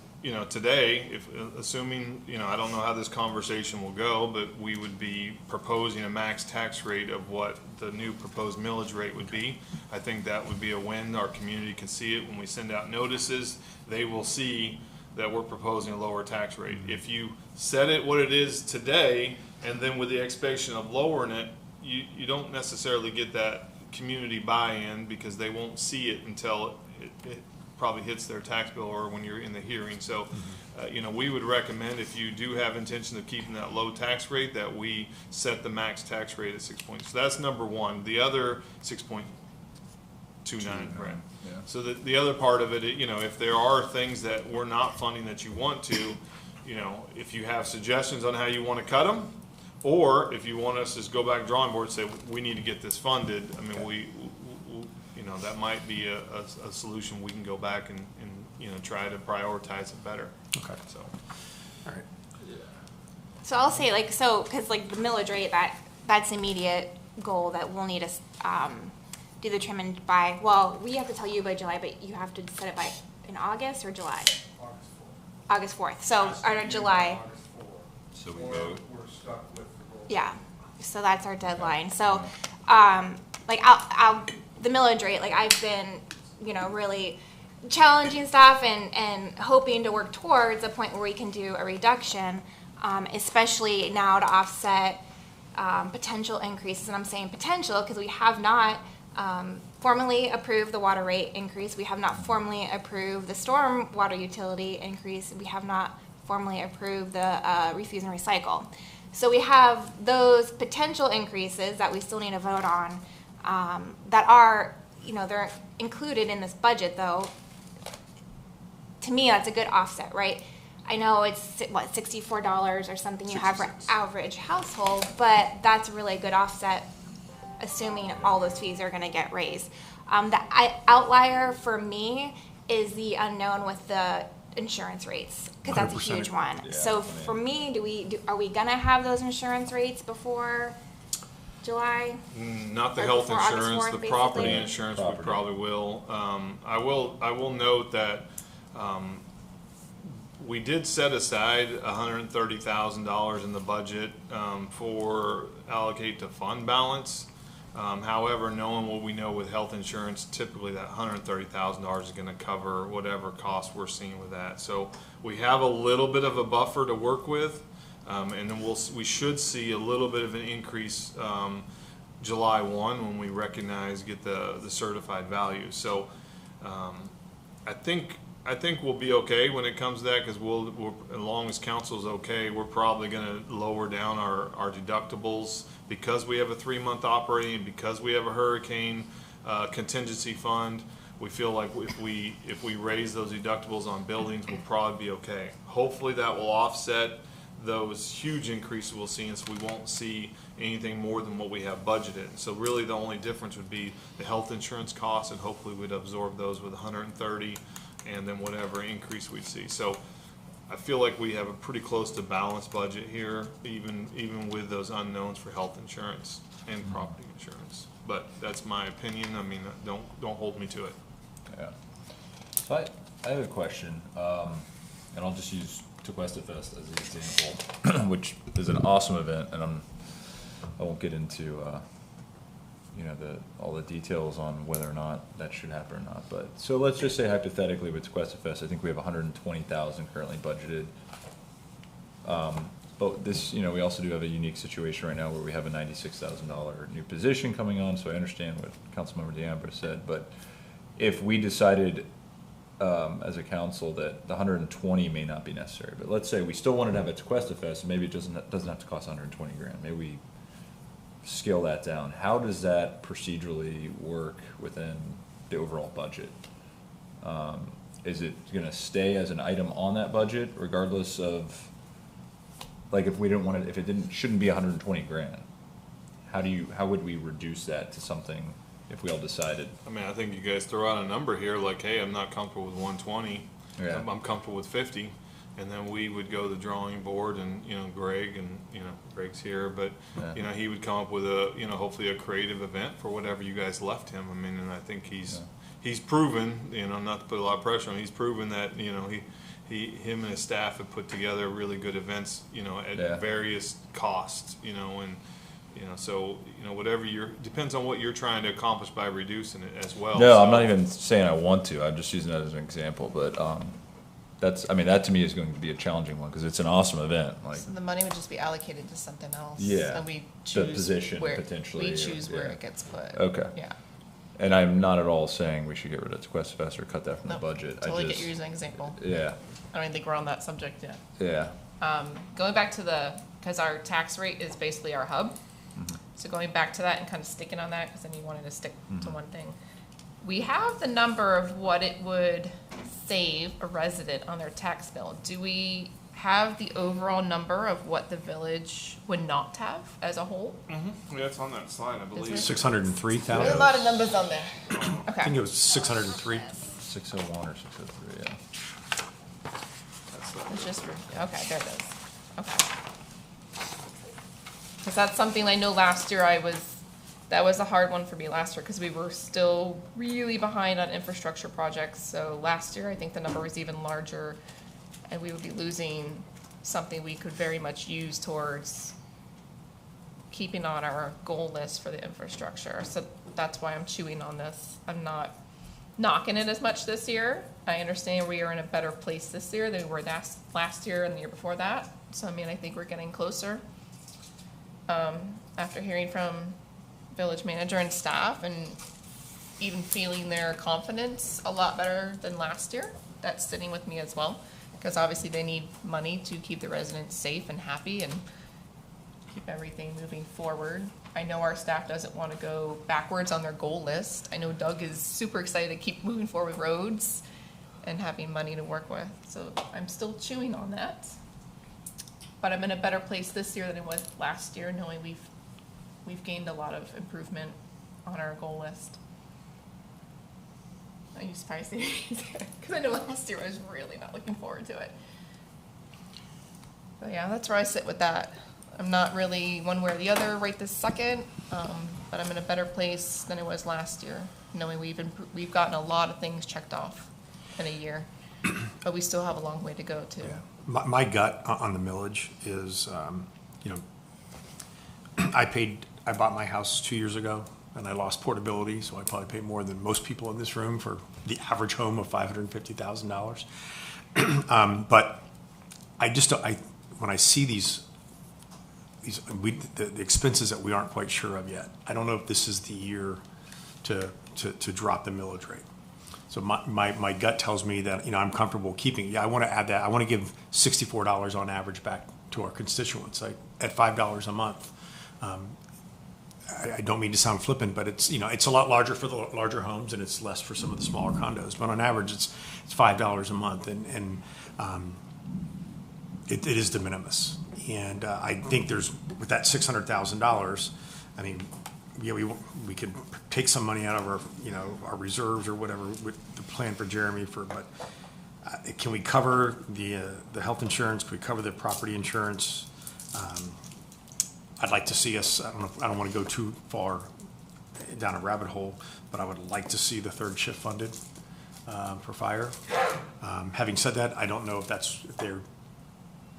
today, assuming, I don't know how this conversation will go, but we would be proposing a max tax rate of what the new proposed millage rate would be. I think that would be a win. Our community can see it when we send out notices. They will see that we're proposing a lower tax rate. If you set it what it is today, and then with the expectation of lowering it, you don't necessarily get that community buy-in because they won't see it until it probably hits their tax bill or when you're in the hearing. So, we would recommend if you do have intention of keeping that low tax rate, that we set the max tax rate at 6 points. So that's number one. The other 6.29, right? Yeah. So the other part of it, if there are things that we're not funding that you want to, if you have suggestions on how you want to cut them, or if you want us to just go back to drawing board and say, we need to get this funded, I mean, we that might be a solution. We can go back and try to prioritize it better. Okay. So, All right. So I'll say because the millage rate, that's immediate goal that we'll need to do the trimming by, well, we have to tell you by July, but you have to set it by in August or July? August 4th. So our July. So we vote. We're stuck with the goal. Yeah, so that's our deadline. So, the millage rate, I've been, really challenging stuff and hoping to work towards a point where we can do a reduction, especially now to offset potential increases. And I'm saying potential because we have not formally approved the water rate increase. We have not formally approved the storm water utility increase. We have not formally approved the refuse and recycle. So we have those potential increases that we still need to vote on that are, they're included in this budget though. To me, that's a good offset, right? I know it's, $64 or something you have for average household, but that's a really good offset assuming all those fees are gonna get raised. The outlier for me is the unknown with the insurance rates, because that's a 100%. huge one. Yeah, So for me, are we gonna have those insurance rates before July? not the Or health before August insurance, 4th, the property basically? insurance we Property. probably will. I will note that we did set aside $130,000 in the budget for allocate to fund balance. However, knowing what we know with health insurance, typically that $130,000 is going to cover whatever costs we're seeing with that. So we have a little bit of a buffer to work with, and then we should see a little bit of an increase July 1 when we get the certified value. So I think we'll be okay when it comes to that, because as long as council's okay, we're probably going to lower down our deductibles because we have a 3-month operating, and because we have a hurricane contingency fund. We feel like if we raise those deductibles on buildings, we'll probably be okay. Hopefully that will offset those huge increases we'll see, and so we won't see anything more than what we have budgeted. So really the only difference would be the health insurance costs, and hopefully we'd absorb those with 130 and then whatever increase we see. So I feel like we have a pretty close to balanced budget here, even with those unknowns for health insurance and property insurance. But that's my opinion. I mean, don't hold me to it. Yeah. So I have a question, and I'll just use Tequesta Fest as an example, which is an awesome event, and I won't get into all the details on whether or not that should happen or not. But so let's just say hypothetically with Tequesta Fest, I think we have 120,000 currently budgeted. But this, we also do have a unique situation right now where we have a $96,000 new position coming on. So I understand what Councilmember DeAmbra said, but if we decided as a council that the 120 may not be necessary, but let's say we still wanted to have a Tequesta Fest, maybe it doesn't have to cost 120 grand. Maybe we scale that down, how does that procedurally work within the overall budget? Is it gonna stay as an item on that budget regardless of, like, if we didn't want it, if it shouldn't be 120 grand? How would we reduce that to something if we all decided? I mean, I think you guys throw out a number here, like, hey, I'm not comfortable with 120. Yeah. I'm comfortable with 50. And then we would go to the drawing board and, Greg and, Greg's here, but, Yeah. he would come up with a, hopefully a creative event for whatever you guys left him. I mean, and I think he's proven, not to put a lot of pressure on him, he's proven that, him and his staff have put together really good events, at Yeah. various costs, and, so, whatever depends on what you're trying to accomplish by reducing it as well. No, So- I'm not even saying I want to, I'm just using that as an example, but, that to me is going to be a challenging one, because it's an awesome event, like, So the money would just be allocated to something else. Yeah, And we the choose position where, potentially, we choose where yeah. it gets put. Okay. Yeah. and I'm not at all saying we should get rid of Quest Fest or cut that from the No, budget. Totally I get just, you as an example. yeah, I don't even think we're on that subject yet. yeah, Going back to because our tax rate is basically our hub. So going back to that and kind of sticking on that, because then you wanted to stick to one thing. We have the number of what it would save a resident on their tax bill. Do we have the overall number of what the village would not have as a whole? Yeah, it's on that slide, I believe. 603,000. There's a lot of numbers on there. I think it Okay. was 603. 601 or 603, yeah. It's just, okay, there it is. Okay. Because that's something I know last year that was a hard one for me last year because we were still really behind on infrastructure projects. So last year, I think the number was even larger and we would be losing something we could very much use towards keeping on our goal list for the infrastructure. So that's why I'm chewing on this. I'm not knocking it as much this year. I understand we are in a better place this year than we were last year and the year before that. So, I mean, I think we're getting closer. After hearing from village manager and staff and even feeling their confidence a lot better than last year, that's sitting with me as well. Because obviously they need money to keep the residents safe and happy and keep everything moving forward. I know our staff doesn't want to go backwards on their goal list. I know Doug is super excited to keep moving forward with roads and having money to work with. So I'm still chewing on that. But I'm in a better place this year than I was last year, knowing we've gained a lot of improvement on our goal list. Are you surprised? Because I know last year I was really not looking forward to it. But yeah, that's where I sit with that. I'm not really one way or the other right this second, but I'm in a better place than I was last year, knowing we've gotten a lot of things checked off in a year, but we still have a long way to go too. Yeah. My gut on the millage is, I bought my house 2 years ago and I lost portability, so I probably pay more than most people in this room for the average home of $550,000. But when I see the expenses that we aren't quite sure of yet, I don't know if this is the year to drop the millage rate. So my gut tells me that, I'm comfortable keeping, I want to add that, I want to give $64 on average back to our constituents, at $5 a month. I don't mean to sound flippant, but it's a lot larger for the larger homes and it's less for some of the smaller condos. But on average, it's $5 a month, and it is de minimis. And I think with that $600,000, I mean, yeah, we could take some money out of our reserves or whatever with the plan for Jeremy but can we cover the health insurance? Can we cover the property insurance? I'd like to see us, I don't want to go too far down a rabbit hole, but I would like to see the third shift funded for fire. Having said that, I don't know if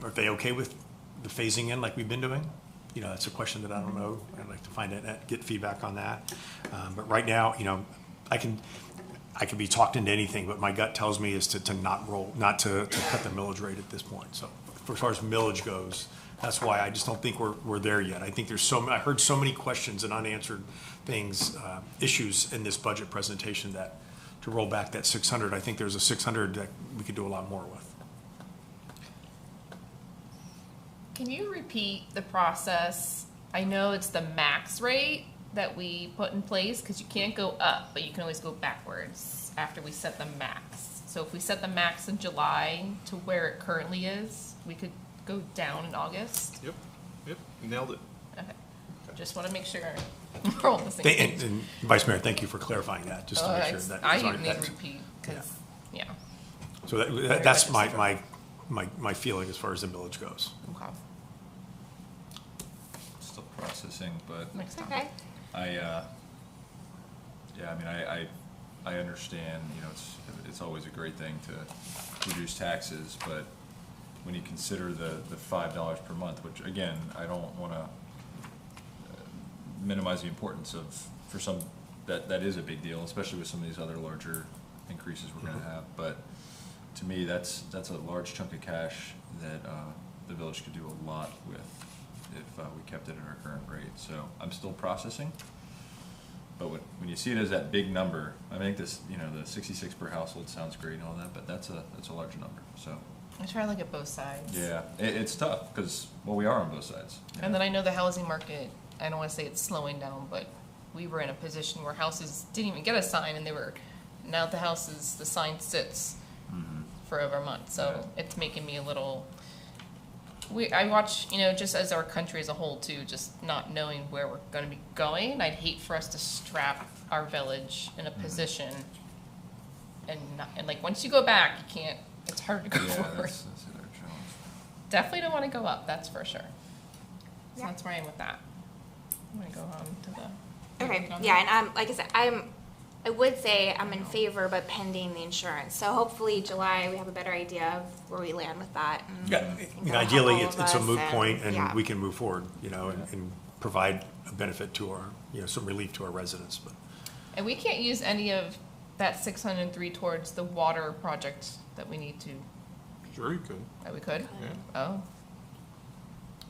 are they okay with the phasing in like we've been doing? That's a question that I don't know. I'd like to find it, get feedback on that. But right now, I can be talked into anything, but my gut tells me is to not to cut the millage rate at this point. So as far as millage goes, that's why I just don't think we're there yet. I think I heard so many questions and unanswered issues in this budget presentation that to roll back that 600, I think there's a 600 that we could do a lot more with. Can you repeat the process I know it's the max rate that we put in place, because you can't go up, but you can always go backwards after we set the max. So if we set the max in July to where it currently is, we could go down in August. Yep, yep, nailed it. Okay, just want to make sure we're all on the same page. And Vice Mayor, thank you for clarifying that, just to make sure that. I sorry, need to that- repeat, because, yeah, So that's my feeling as far as the millage goes. okay, Still processing, but next time. Okay. yeah, I mean, I understand, you know, it's always a great thing to reduce taxes, but when you consider the $5 per month, which again, I don't wanna minimize the importance of, for some, that is a big deal, especially with some of these other larger increases we're gonna have, but to me, that's a large chunk of cash that, the village could do a lot with if, we kept it at our current rate, so I'm still processing. But when you see it as that big number, I think this, you know, the 66 per household sounds great and all that, but that's a large number, so. I try to look at both sides. Yeah, it's tough, because, well, we are on both sides. you And know. then I know the housing market, I don't want to say it's slowing down, but we were in a position where houses didn't even get a sign, and now the sign sits for over a month, so it's making me a little, I watch, you know, just as our country as a whole too, just not knowing where we're gonna be going. I'd hate for us to strap our village in a position and like, once you go back, you can't, it's hard to go Yeah, forward. that's another challenge. Definitely don't want to go up, that's for sure. So Yeah. that's where I am with that. I'm gonna go on to the. Okay, yeah, and like I said, I would say I'm in favor, but pending the insurance. So hopefully July, we have a better idea of where we land with that. And Yeah, I think you know, that'll ideally, help all it's of a us, moot and- point, yeah. and we can move forward, you know, and provide a benefit to our, you know, some relief to our residents, but. And we can't use any of that 603 towards the water project that we need to, Sure you could, that we could? yeah. Oh.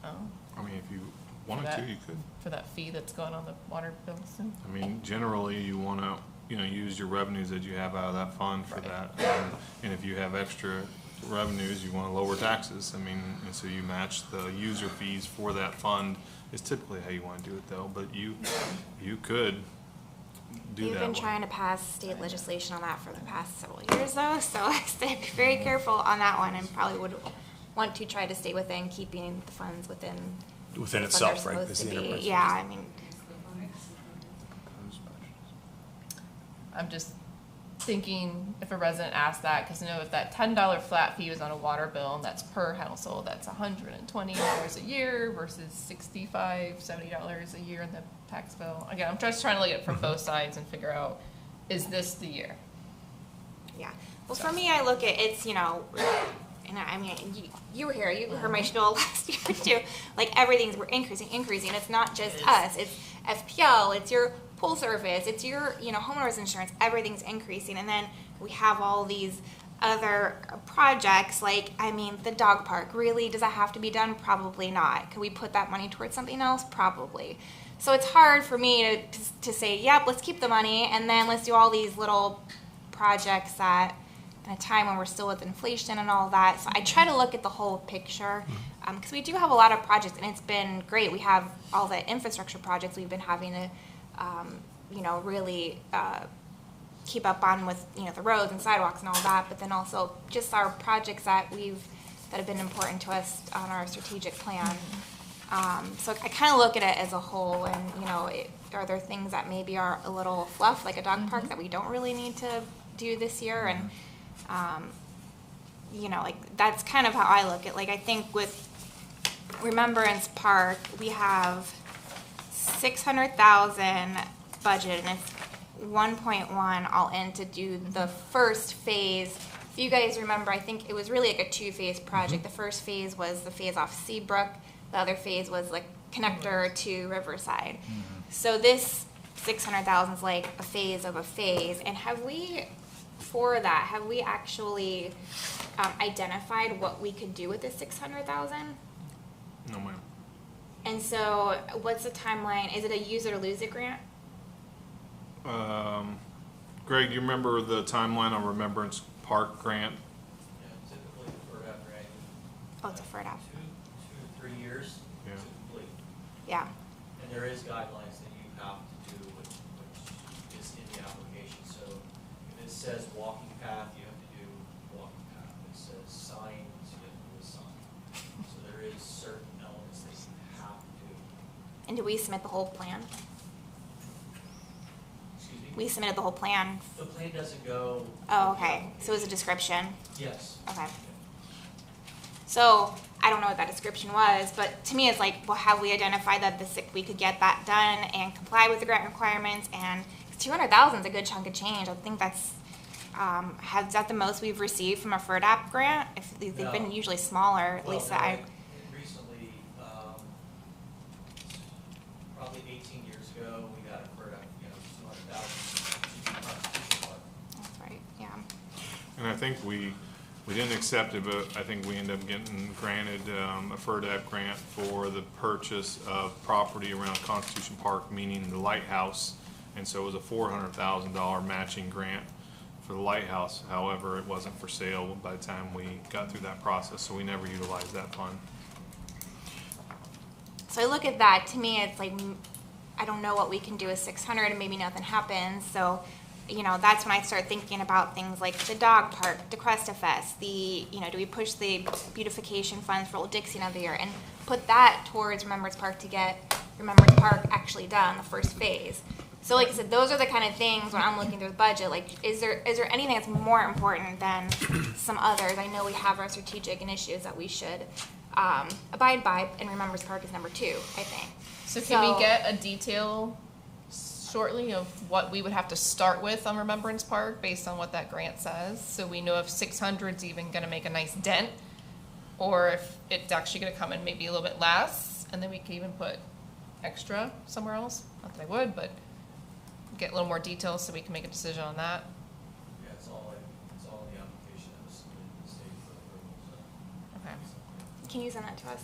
Oh, I mean, if you wanted That- to, you could. for that fee that's going on the water bill soon. I mean, generally, you wanna, you know, use your revenues that you have out of that fund for Right. that. And if you have extra revenues, you wanna lower taxes. I mean, and so you match the user fees for that fund is typically how you wanna do it though, but you could do We've that been one. trying to pass state legislation on that for the past several years though, so I stay very careful on that one and probably would want to try to stay within keeping the funds within. Within what they're itself, right? supposed is to the be. enterprise. Yeah, I mean, I'm just thinking if a resident asks that, because you know, if that $10 flat fee was on a water bill, and that's per household, that's $120 a year versus $65, $70 a year in the tax bill. Again, I'm just trying to look at it from both sides and figure out, is this the year? yeah. Well, for me, I look at, it's, you know, and I mean, you were here, you heard my spiel last year too. Like, we're increasing. It's not just us, it's FPL, it's your pool service, it's your, you know, homeowners insurance, everything's increasing. And then we have all these other projects, like, I mean, the dog park, really, does that have to be done? Probably not. Could we put that money towards something else? Probably. So it's hard for me to say, yep, let's keep the money, and then let's do all these little projects that, in a time when we're still with inflation and all that. So I try to look at the whole picture, because we do have a lot of projects, and it's been great. We have all the infrastructure projects we've been having to, you know, really keep up on with, you know, the roads and sidewalks and all that, but then also just our projects that have been important to us on our strategic plan. So I kind of look at it as a whole, and, you know, are there things that maybe are a little fluff, like a dog park, that we don't really need to do this year? And, you know, like, that's kind of how I look at, like, I think with Remembrance Park, we have 600,000 budget, and it's 1.1 all in to do the first phase. If you guys remember, I think it was really like a 2-phase project. The first phase was the phase off Seabrook. The other phase was like connector to Riverside. So this 600,000 is like a phase of a phase. And have we actually identified what we could do with this 600,000? No, ma'am. And so what's the timeline? Is it a use it or lose it grant? Greg, you remember the timeline on Remembrance Park grant? Yeah, typically deferred after Oh, it's a FERDAP. 2 to 3 years Yeah. to complete. Yeah. And there is guidelines that you have to do, which is in the application. So if it says walking path, you have to do walking path. If it says signs, you have to do a sign. So there is certain elements that you have to do. And do we submit the whole plan? Excuse me? We submitted the whole plan. The plan doesn't go. Oh, okay. So it was a description. Yes. Okay. So I don't know what that description was, but to me, it's like, well, have we identified that we could get that done and comply with the grant requirements? And 200,000 is a good chunk of change. I think that's has that the most we've received from a FERDAP grant? If they've been No. usually smaller, at Well, least no, I. recently, probably 18 years ago, we got it for, 200,000 to Constitution Park. That's right. Yeah. And I think we didn't accept it, but I think we ended up getting granted a FERDAP grant for the purchase of property around Constitution Park, meaning the lighthouse. And so it was a $400,000 matching grant for the lighthouse. However, it wasn't for sale by the time we got through that process, so we never utilized that fund. So I look at that, to me, it's like, I don't know what we can do with 600 and maybe nothing happens. So, you know, that's when I start thinking about things like the dog park, the Cresta Fest, do we push the beautification funds for Old Dixie another year and put that towards Remembrance Park to get Remembrance Park actually done, the first phase. So like I said, those are the kind of things when I'm looking through the budget, like, is there anything that's more important than some others? I know we have our strategic initiatives that we should abide by, and Remembrance Park is number 2, I think. So can we get a detail shortly of what we would have to start with on Remembrance Park based on what that grant says? So we know if 600's even gonna make a nice dent, or if it's actually gonna come in maybe a little bit less, and then we can even put extra somewhere else. Not that I would, but get a little more details so we can make a decision on that. Yeah, it's all in the application that was submitted to the state for approval, so. Okay. Can you send that to us?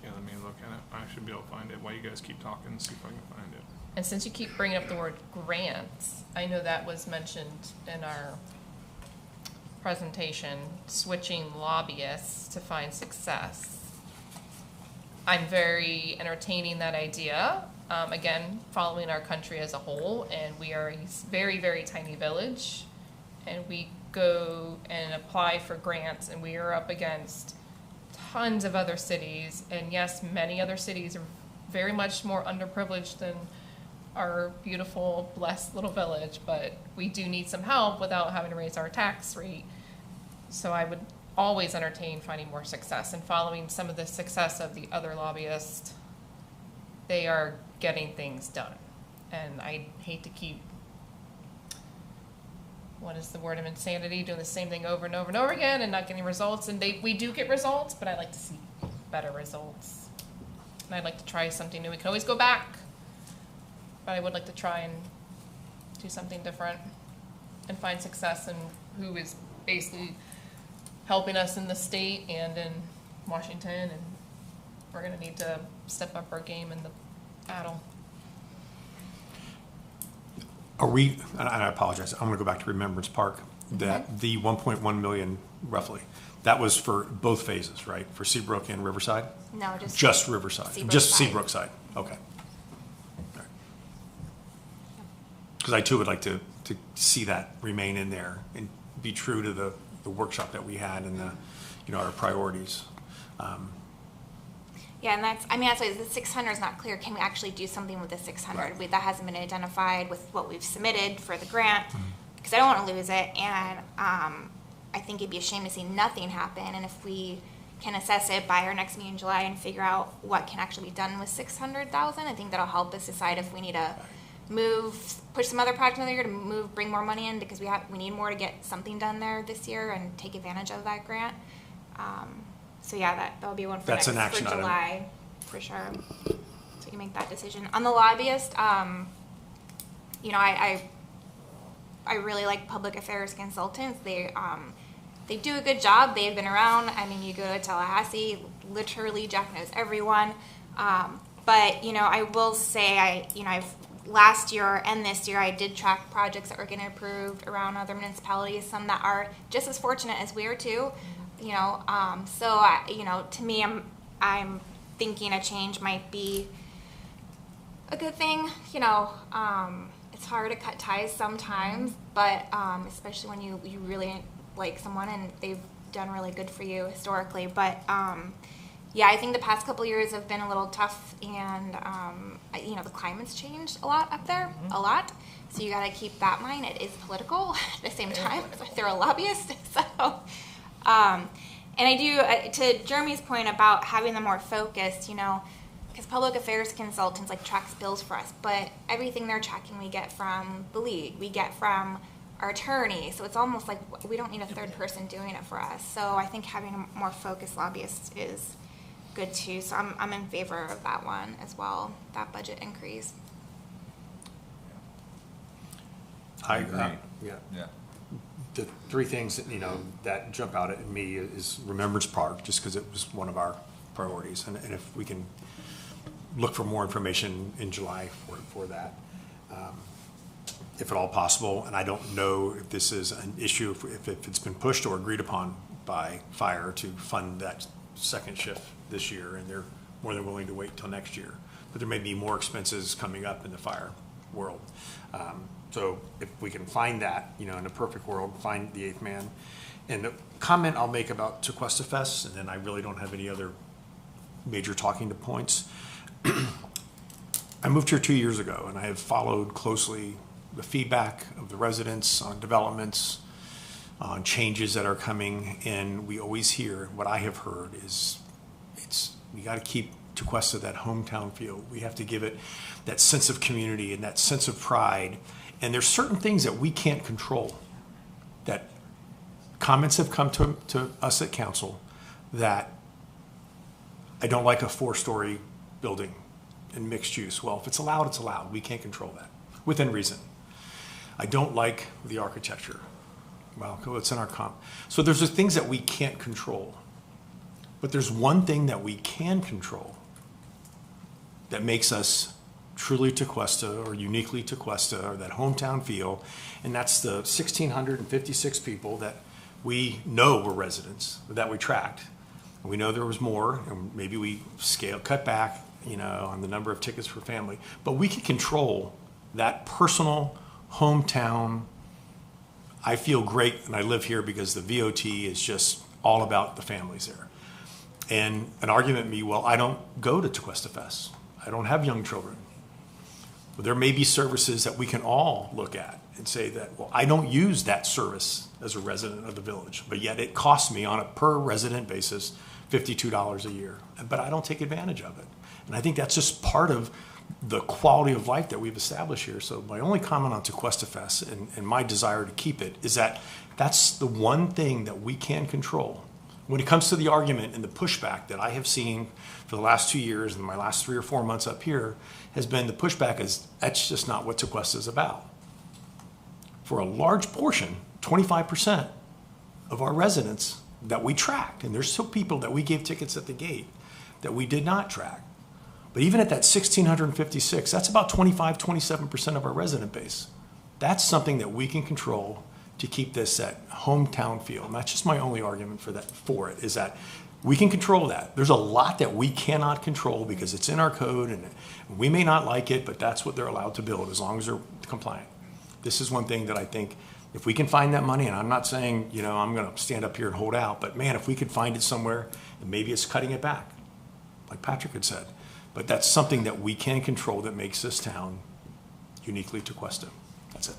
Yeah, let me look at it. I should be able to find it while you guys keep talking and see if I can find it. And since you keep bringing up the word grants, I know that was mentioned in our presentation, switching lobbyists to find success. I'm very entertaining that idea. Again, following our country as a whole, and we are a very, very tiny village, and we go and apply for grants, and we are up against tons of other cities, and yes, many other cities are very much more underprivileged than our beautiful, blessed little village, but we do need some help without having to raise our tax rate. So I would always entertain finding more success and following some of the success of the other lobbyists. They are getting things done. And I hate to keep, what is the word of insanity, doing the same thing over and over and over again and not getting results. And we do get results, but I like to see better results. And I'd like to try something new. We can always go back, but I would like to try and do something different and find success in who is basically helping us in the state and in Washington, and we're gonna need to step up our game in the battle. Are we, and I apologize, I'm gonna go back to Remembrance Park, that the 1.1 million roughly, that was for both phases, right? For Seabrook and Riverside? No, Just Riverside, Seabrook just side. Seabrook side, okay. Because I too would like to see that remain in there and be true to the workshop that we had and our priorities. Yeah, and that's why the 600 is not clear. Can we actually do something with the 600? Right. That hasn't been identified with what we've submitted for the grant, because I don't want to lose it, and I think it'd be a shame to see nothing happen. And if we can assess it by our next meeting in July and figure out what can actually be done with 600,000, I think that'll help us decide if we need to push some other projects another year to bring more money in, because we need more to get something done there this year and take advantage of that grant. So yeah, that'll be one for That's an next action for item. July, for sure. So you can make that decision. On the lobbyist, I really like public affairs consultants. They do a good job. They've been around. I mean, you go to Tallahassee, literally Jack knows everyone. But I will say last year and this year I did track projects that were getting approved around other municipalities, some that are just as fortunate as we are too. To me, I'm thinking a change might be a good thing. You know, it's hard to cut ties sometimes, but especially when you really like someone and they've done really good for you historically. But yeah, I think the past couple years have been a little tough, and you know, the climate's changed a lot up there, a lot. So you got to keep that in mind. It is political at the same time. They're a lobbyist, so. And I do, to Jeremy's point about having them more focused, you know, because public affairs consultants like tracks bills for us, but everything they're tracking we get from the league, we get from our attorney, so it's almost like we don't need a third person doing it for us. So I think having a more focused lobbyist is good too. So I'm in favor of that one as well, that budget increase. I Agreed. yeah. Yeah. The three things that, you know, that jump out at me is Remembrance Park, just because it was one of our priorities. And if we can look for more information in July for that, if at all possible. And I don't know if this is an issue, if it's been pushed or agreed upon by fire to fund that second shift this year, and they're more than willing to wait till next year. But there may be more expenses coming up in the fire world. So if we can find that, you know, in a perfect world, find the eighth man. And the comment I'll make about Tequesta Fest, and then I really don't have any other major talking to points. I moved here 2 years ago, and I have followed closely the feedback of the residents on developments, on changes that are coming, and we always hear, what I have heard is, we got to keep Tequesta that hometown feel. We have to give it that sense of community and that sense of pride. And there's certain things that we can't control, that comments have come to us at council that I don't like a 4-story building and mixed use. Well, if it's allowed, it's allowed. We can't control that, within reason. I don't like the architecture. Well, it's in our comp. So there's the things that we can't control. But there's one thing that we can control that makes us truly Tequesta, or uniquely Tequesta, or that hometown feel, and that's the 1,656 people that we know were residents, that we tracked. We know there was more, and maybe we cut back, you know, on the number of tickets per family, but we can control that personal hometown. I feel great, and I live here because the VOT is just all about the families there. And an argument may be, well, I don't go to Tequesta Fest. I don't have young children. Well, there may be services that we can all look at and say that, well, I don't use that service as a resident of the village, but yet it costs me on a per resident basis $52 a year, but I don't take advantage of it. And I think that's just part of the quality of life that we've established here. So my only comment on Tequesta Fest and my desire to keep it is that that's the one thing that we can control. When it comes to the argument and the pushback that I have seen for the last 2 years and my last 3 or 4 months up here has been, the pushback is, that's just not what Tequesta is about. For a large portion, 25% of our residents that we tracked, and there's still people that we gave tickets at the gate that we did not track. But even at that 1,656, that's about 27% of our resident base. That's something that we can control to keep this at hometown feel. And that's just my only argument for it, is that we can control that. There's a lot that we cannot control because it's in our code, and we may not like it, but that's what they're allowed to build as long as they're compliant. This is one thing that I think, if we can find that money, and I'm not saying, you know, I'm gonna stand up here and hold out, but man, if we could find it somewhere, and maybe it's cutting it back, like Patrick had said. But that's something that we can control that makes this town uniquely Tequesta. That's it.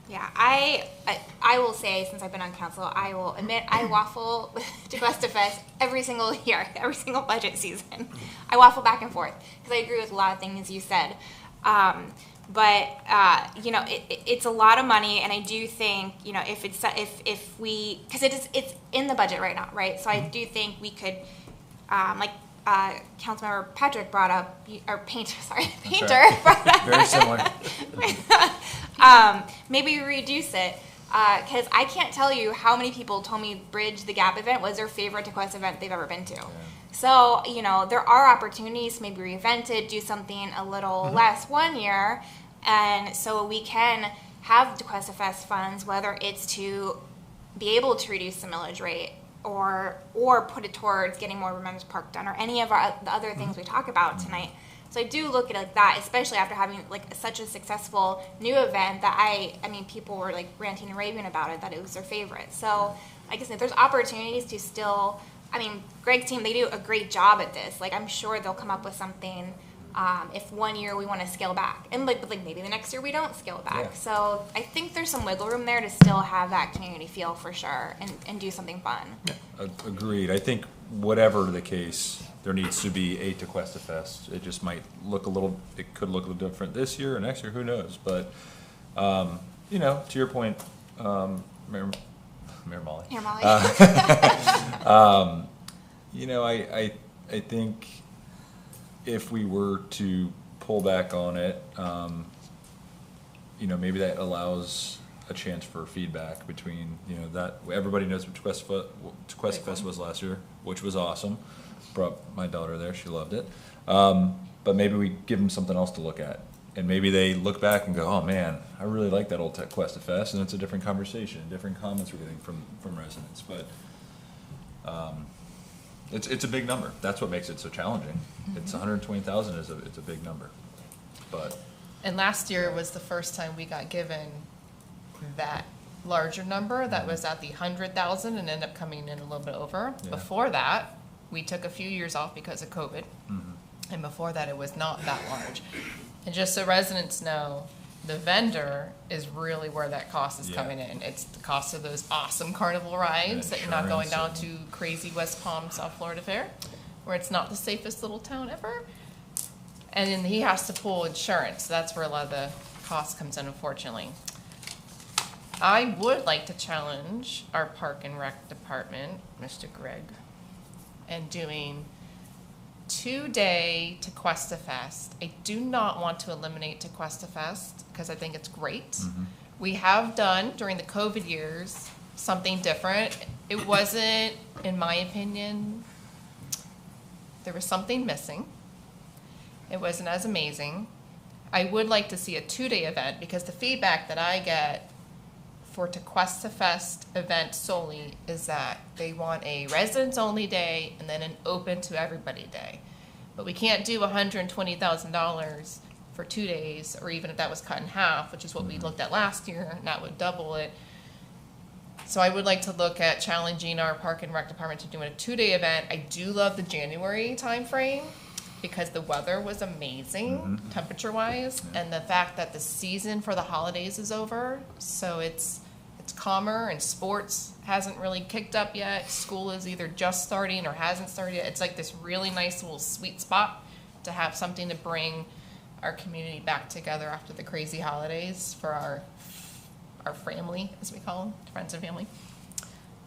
Yeah, I will say, since I've been on council, I will admit I waffle Tequesta Fest every single year, every single budget season. I waffle back and forth because I agree with a lot of things you said. But you know, it's a lot of money, and I do think, you know, if we, because it's in the budget right now, right? So I do think we could, like Councilmember Patrick brought up, or Painter brought up. Very similar. Maybe reduce it, because I can't tell you how many people told me Bridge the Gap event was their favorite Tequesta event they've ever been to. Yeah. So, you know, there are opportunities to maybe reinvent it, do something a little less one year, and so we can have Tequesta Fest funds, whether it's to be able to reduce the millage rate or put it towards getting more Remembrance Park done, or any of the other things we talk about tonight. So I do look at it like that, especially after having like such a successful new event that I mean, people were like ranting and raving about it, that it was their favorite. So like I said, there's opportunities to still, I mean, Greg's team, they do a great job at this. Like, I'm sure they'll come up with something, if one year we want to scale back. And like maybe the next year we don't scale back. Yeah. So I think there's some wiggle room there to still have that community feel for sure and do something fun. Agreed. I think whatever the case, there needs to be a Tequesta Fest. It just might look it could look a little different this year or next year, who knows? But, you know, to your point, Mayor Molly. Here, Molly. You know, I think if we were to pull back on it, you know, maybe that allows a chance for feedback between, you know, that, everybody knows what Tequesta Fest was last year, which was awesome. Brought my daughter there, she loved it. But maybe we give them something else to look at. And maybe they look back and go, oh man, I really like that old Tequesta Fest, and it's a different conversation, different comments we're getting from residents. But it's a big number. That's what makes it so challenging. It's 120,000 it's a big number. But And last year was the first time we got given that larger number that was at the 100,000 and ended up coming in a little bit over. Yeah. Before that, we took a few years off because of COVID. And before that, it was not that large. And just so residents know, the vendor is really where that cost is Yeah. coming in. It's the cost of those awesome carnival rides that you're not going down Insurance to crazy West Palm, South Florida Fair, where it's not the safest little town ever. And then he has to pull insurance. That's where a lot of the cost comes in, unfortunately. I would like to challenge our Park and Rec department, Mr. Greg, and doing 2-day Tequesta Fest. I do not want to eliminate Tequesta Fest because I think it's great. We have done, during the COVID years, something different. It wasn't, in my opinion, there was something missing. It wasn't as amazing. I would like to see a 2-day event because the feedback that I get for Tequesta Fest event solely is that they want a residents only day and then an open to everybody day. But we can't do $120,000 for 2 days, or even if that was cut in half, which is what we looked at last year, and that would double it. So I would like to look at challenging our Park and Rec department to do a 2-day event. I do love the January timeframe because the weather was amazing, temperature-wise, and the fact that the season for the holidays is over, so it's calmer, and sports hasn't really kicked up yet. School is either just starting or hasn't started yet. It's like this really nice little sweet spot to have something to bring our community back together after the crazy holidays for our family, as we call them, friends and family.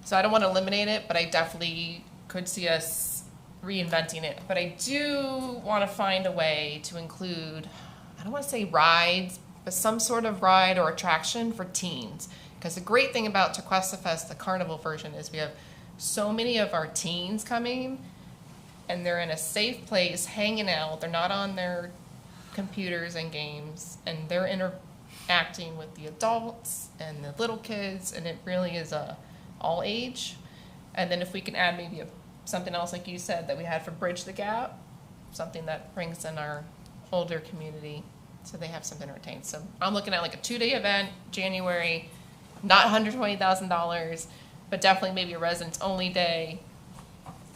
So I don't want to eliminate it, but I definitely could see us reinventing it. But I do want to find a way to include, I don't want to say rides, but some sort of ride or attraction for teens. Because the great thing about Tequesta Fest, the carnival version, is we have so many of our teens coming, and they're in a safe place, hanging out. They're not on their computers and games, and they're interacting with the adults and the little kids, and it really is all age. And then if we can add maybe something else, like you said, that we had for Bridge the Gap, something that brings in our older community so they have something to retain. So I'm looking at like a 2-day event, January, not $120,000, but definitely maybe a residents only day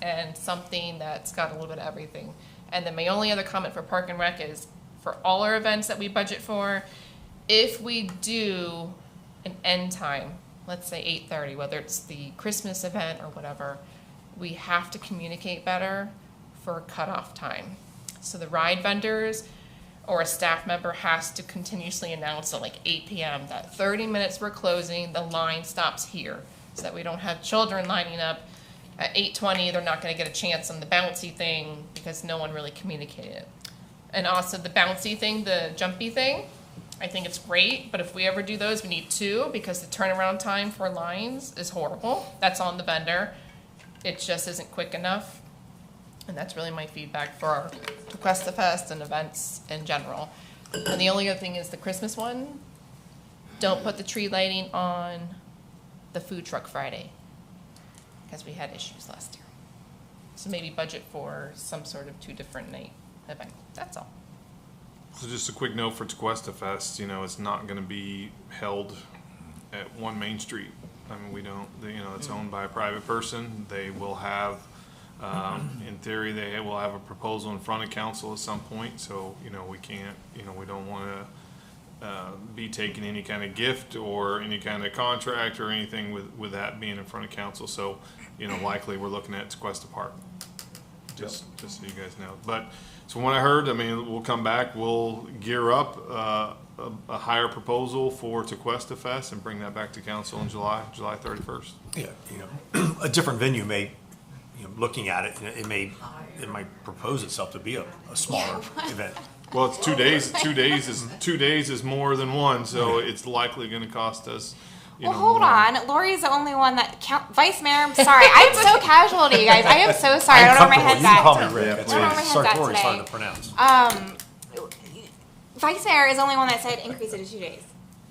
and something that's got a little bit of everything. And then my only other comment for Park and Rec is for all our events that we budget for, if we do an end time, let's say 8:30, whether it's the Christmas event or whatever, we have to communicate better for a cutoff time. So the ride vendors or a staff member has to continuously announce at like 8 p.m. that 30 minutes we're closing, the line stops here, so that we don't have children lining up at 8:20. They're not going to get a chance on the bouncy thing because no one really communicated. And also the bouncy thing, the jumpy thing, I think it's great, but if we ever do those, we need 2 because the turnaround time for lines is horrible. That's on the vendor. It just isn't quick enough. And that's really my feedback for our Tequesta Fest and events in general. And the only other thing is the Christmas one. Don't put the tree lighting on the food truck Friday because we had issues last year. So maybe budget for some sort of 2 different night event. That's all. So just a quick note for Tequesta Fest, it's not gonna be held at One Main Street. I mean, we don't, it's owned by a private person. They will have, in theory, they will have a proposal in front of council at some point, so, we can't, we don't wanna, be taking any kind of gift or any kind of contract or anything with that being in front of council, so, likely we're looking at Tequesta Park. Just so you guys know. But, so when I heard, I mean, we'll come back, we'll gear up, a higher proposal for Tequesta Fest and bring that back to council in July 31st. Yeah, a different venue may, looking at it, it might propose itself to be a smaller event. Well, it's 2 days. 2 days is more than one, so it's likely going to cost us. Well, hold on. Lori's the only one that Vice Mayor, I'm sorry. I'm so casual to you guys. I am so sorry. I don't know where my head's You can call at. me Rick. It's I don't know where my head's at Sartori's hard today. to pronounce. Vice Mayor is the only one that said increase it to 2 days.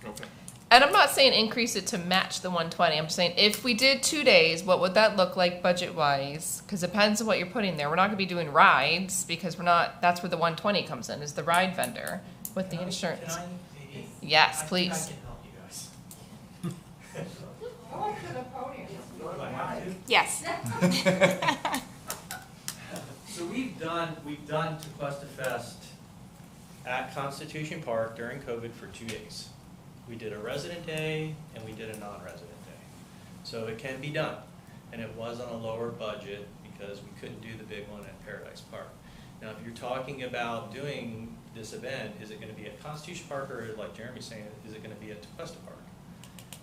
Okay. And I'm not saying increase it to match the 120. I'm just saying if we did 2 days, what would that look like budget wise? Because it depends on what you're putting there. We're not going to be doing rides because we're not. That's where the 120 comes in. Is the ride vendor with the insurance? Can I, Yes, I please. think I can help you guys. Do I have to? Yes. So we've done Tequesta Fest at Constitution Park during COVID for 2 days. We did a resident day and we did a non-resident day. So it can be done. And it was on a lower budget because we couldn't do the big one at Paradise Park. Now, if you're talking about doing this event, is it gonna be at Constitution Park or, like Jeremy's saying, is it gonna be at Tequesta Park?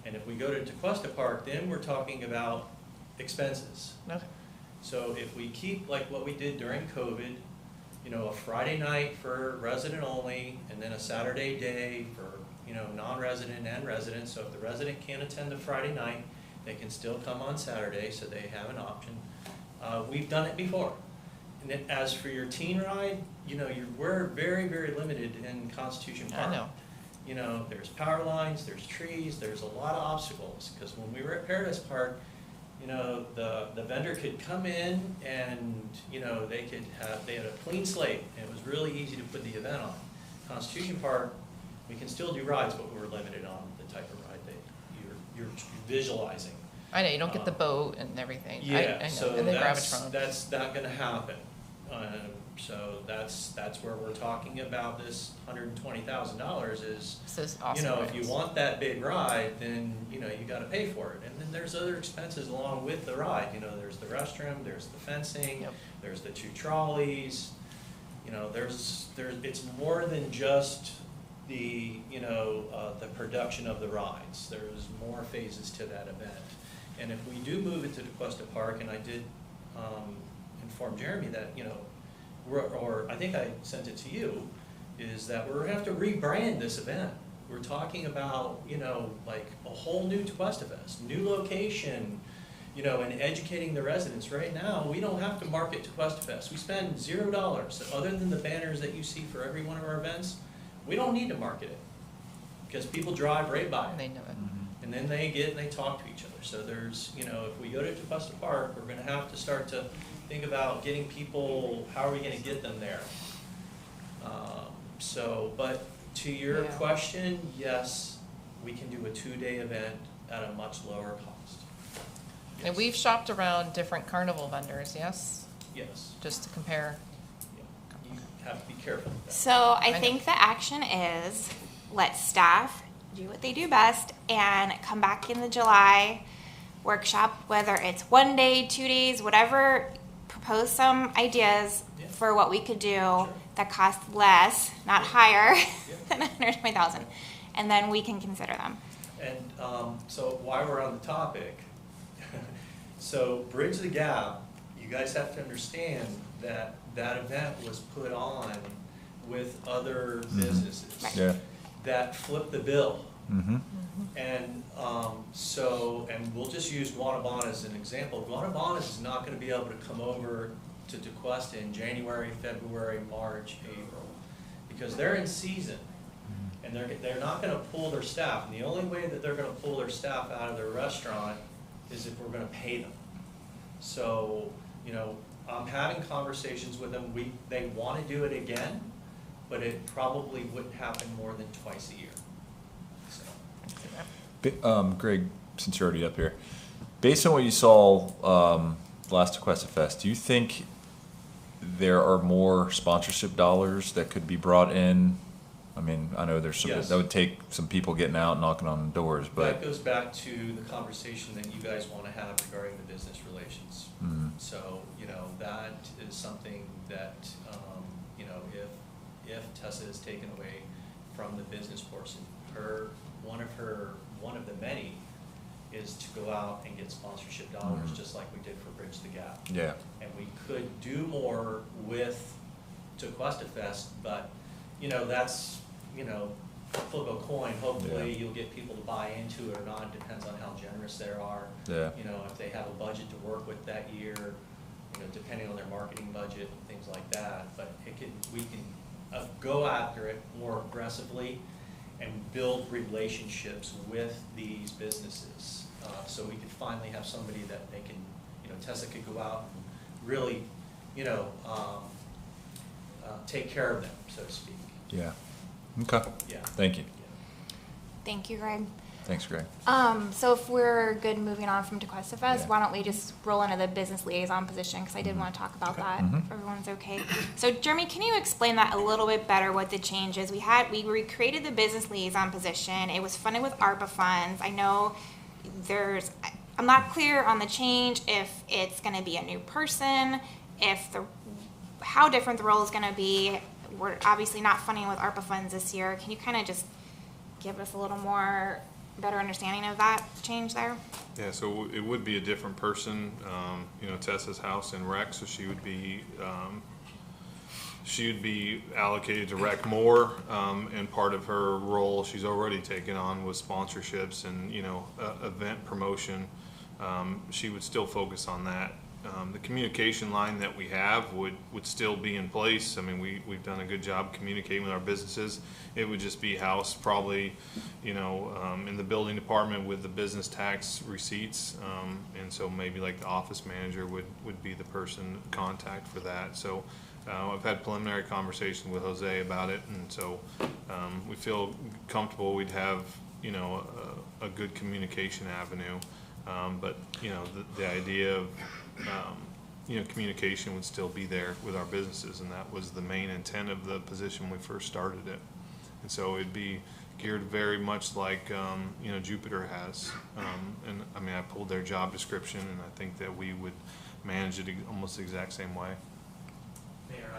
And if we go to Tequesta Park, then we're talking about expenses. Okay. So if we keep like what we did during COVID, a Friday night for resident only, and then a Saturday day for, non-resident and resident. So if the resident can't attend the Friday night, they can still come on Saturday, so they have an option. We've done it before. And then as for your teen ride, we're very, very limited in Constitution Park. I know. There's power lines, there's trees, there's a lot of obstacles. Because when we were at Paradise Park, the vendor could come in and, they had a clean slate. And it was really easy to put the event on. Constitution Park, we can still do rides, but we're limited on the type of ride that you're visualizing. I know you don't get the boat and everything. Yeah, I know. so And the that's Gravitron. not gonna happen. So that's where we're talking about this $120,000 is, This is awesome. if you want that big ride, then, you gotta pay for it. And then there's other expenses along with the ride, there's the restroom, there's the fencing, Yep. there's the 2 trolleys, it's more than just the production of the rides. There's more phases to that event. And if we do move it to Tequesta Park, and I did inform Jeremy that, or I think I sent it to you, is that we're gonna have to rebrand this event. We're talking about, like a whole new Tequesta Fest, new location, and educating the residents. Right now, we don't have to market Tequesta Fest. We spend $0. Other than the banners that you see for every one of our events, we don't need to market it. Because people drive right by And it. they know it. And then they talk to each other. So there's, if we go to Tequesta Park, we're gonna have to start to think about getting people, how are we gonna get them there? But to your Yeah. question, yes, we can do a 2-day event at a much lower cost. And Yes. we've shopped around different carnival vendors, yes? Yes, Just to compare. yeah. You have to be careful with that. So I know. think the action is let staff do what they do best and come back in the July workshop, whether it's 1 day, 2 days, whatever, propose some ideas Yeah. for what we could do Sure. that cost less, not higher Yeah. than 120,000, and then we can consider them. And so while we're on the topic, so Bridge the Gap, you guys have to understand that that event was put on with other businesses Right. Yeah. that flipped the bill. Mm-hmm. And and we'll just use Guanabana as an example. Guanabana is not gonna be able to come over to Tequesta in January, February, March, April, because they're in season. And they're not gonna pull their staff. And the only way that they're gonna pull their staff out of their restaurant is if we're gonna pay them. So, I'm having conversations with them. They want to do it again, but it probably wouldn't happen more than twice a year. So, Greg, since you're already up here, based on what you saw last Tequesta Fest, do you think there are more sponsorship dollars that could be brought in? I mean, I know there's some, Yes. that would take some people getting out, knocking on doors, that but goes back to the conversation that you guys want to have regarding the business relations. Mhm. So, that is something that, if Tessa is taken away from the business portion, one of the many is to go out and get sponsorship dollars, Mhm. just like we did for Bridge the Gap. yeah, And we could do more with Tequesta Fest, but, that's, flip a coin. Hopefully Yeah. you'll get people to buy into it or not, depends on how generous they are. yeah. If they have a budget to work with that year, depending on their marketing budget and things like that. But we can go after it more aggressively and build relationships with these businesses. So we could finally have somebody that they can, Tessa could go out and really, take care of them, so to speak. Yeah. Okay. Yeah. Thank you. Thank you, Greg. Thanks, Greg. So if we're good moving on from Tequesta Fest, Yeah. why don't we just roll into the business liaison position, because I did want to talk about that, Mhm. if everyone's okay. So Jeremy, can you explain that a little bit better, what the change is? We recreated the business liaison position. It was funded with ARPA funds. I know I'm not clear on the change, if it's gonna be a new person, how different the role is gonna be. We're obviously not funding with ARPA funds this year. Can you kind of just give us a little more better understanding of that change there? Yeah, so it would be a different person, Tessa's house in rec, so she would be allocated to rec more, and part of her role she's already taken on was sponsorships and, event promotion. She would still focus on that. The communication line that we have would still be in place. I mean, we've done a good job communicating with our businesses. It would just be housed probably, in the building department with the business tax receipts. And so maybe like the office manager would be the person contact for that. So I've had preliminary conversation with Jose about it, and so we feel comfortable we'd have, a good communication avenue. But, the idea of, communication would still be there with our businesses, and that was the main intent of the position when we first started it. And so it'd be geared very much like, Jupiter has. And I mean, I pulled their job description, and I think that we would manage it almost the exact same way. Mayor,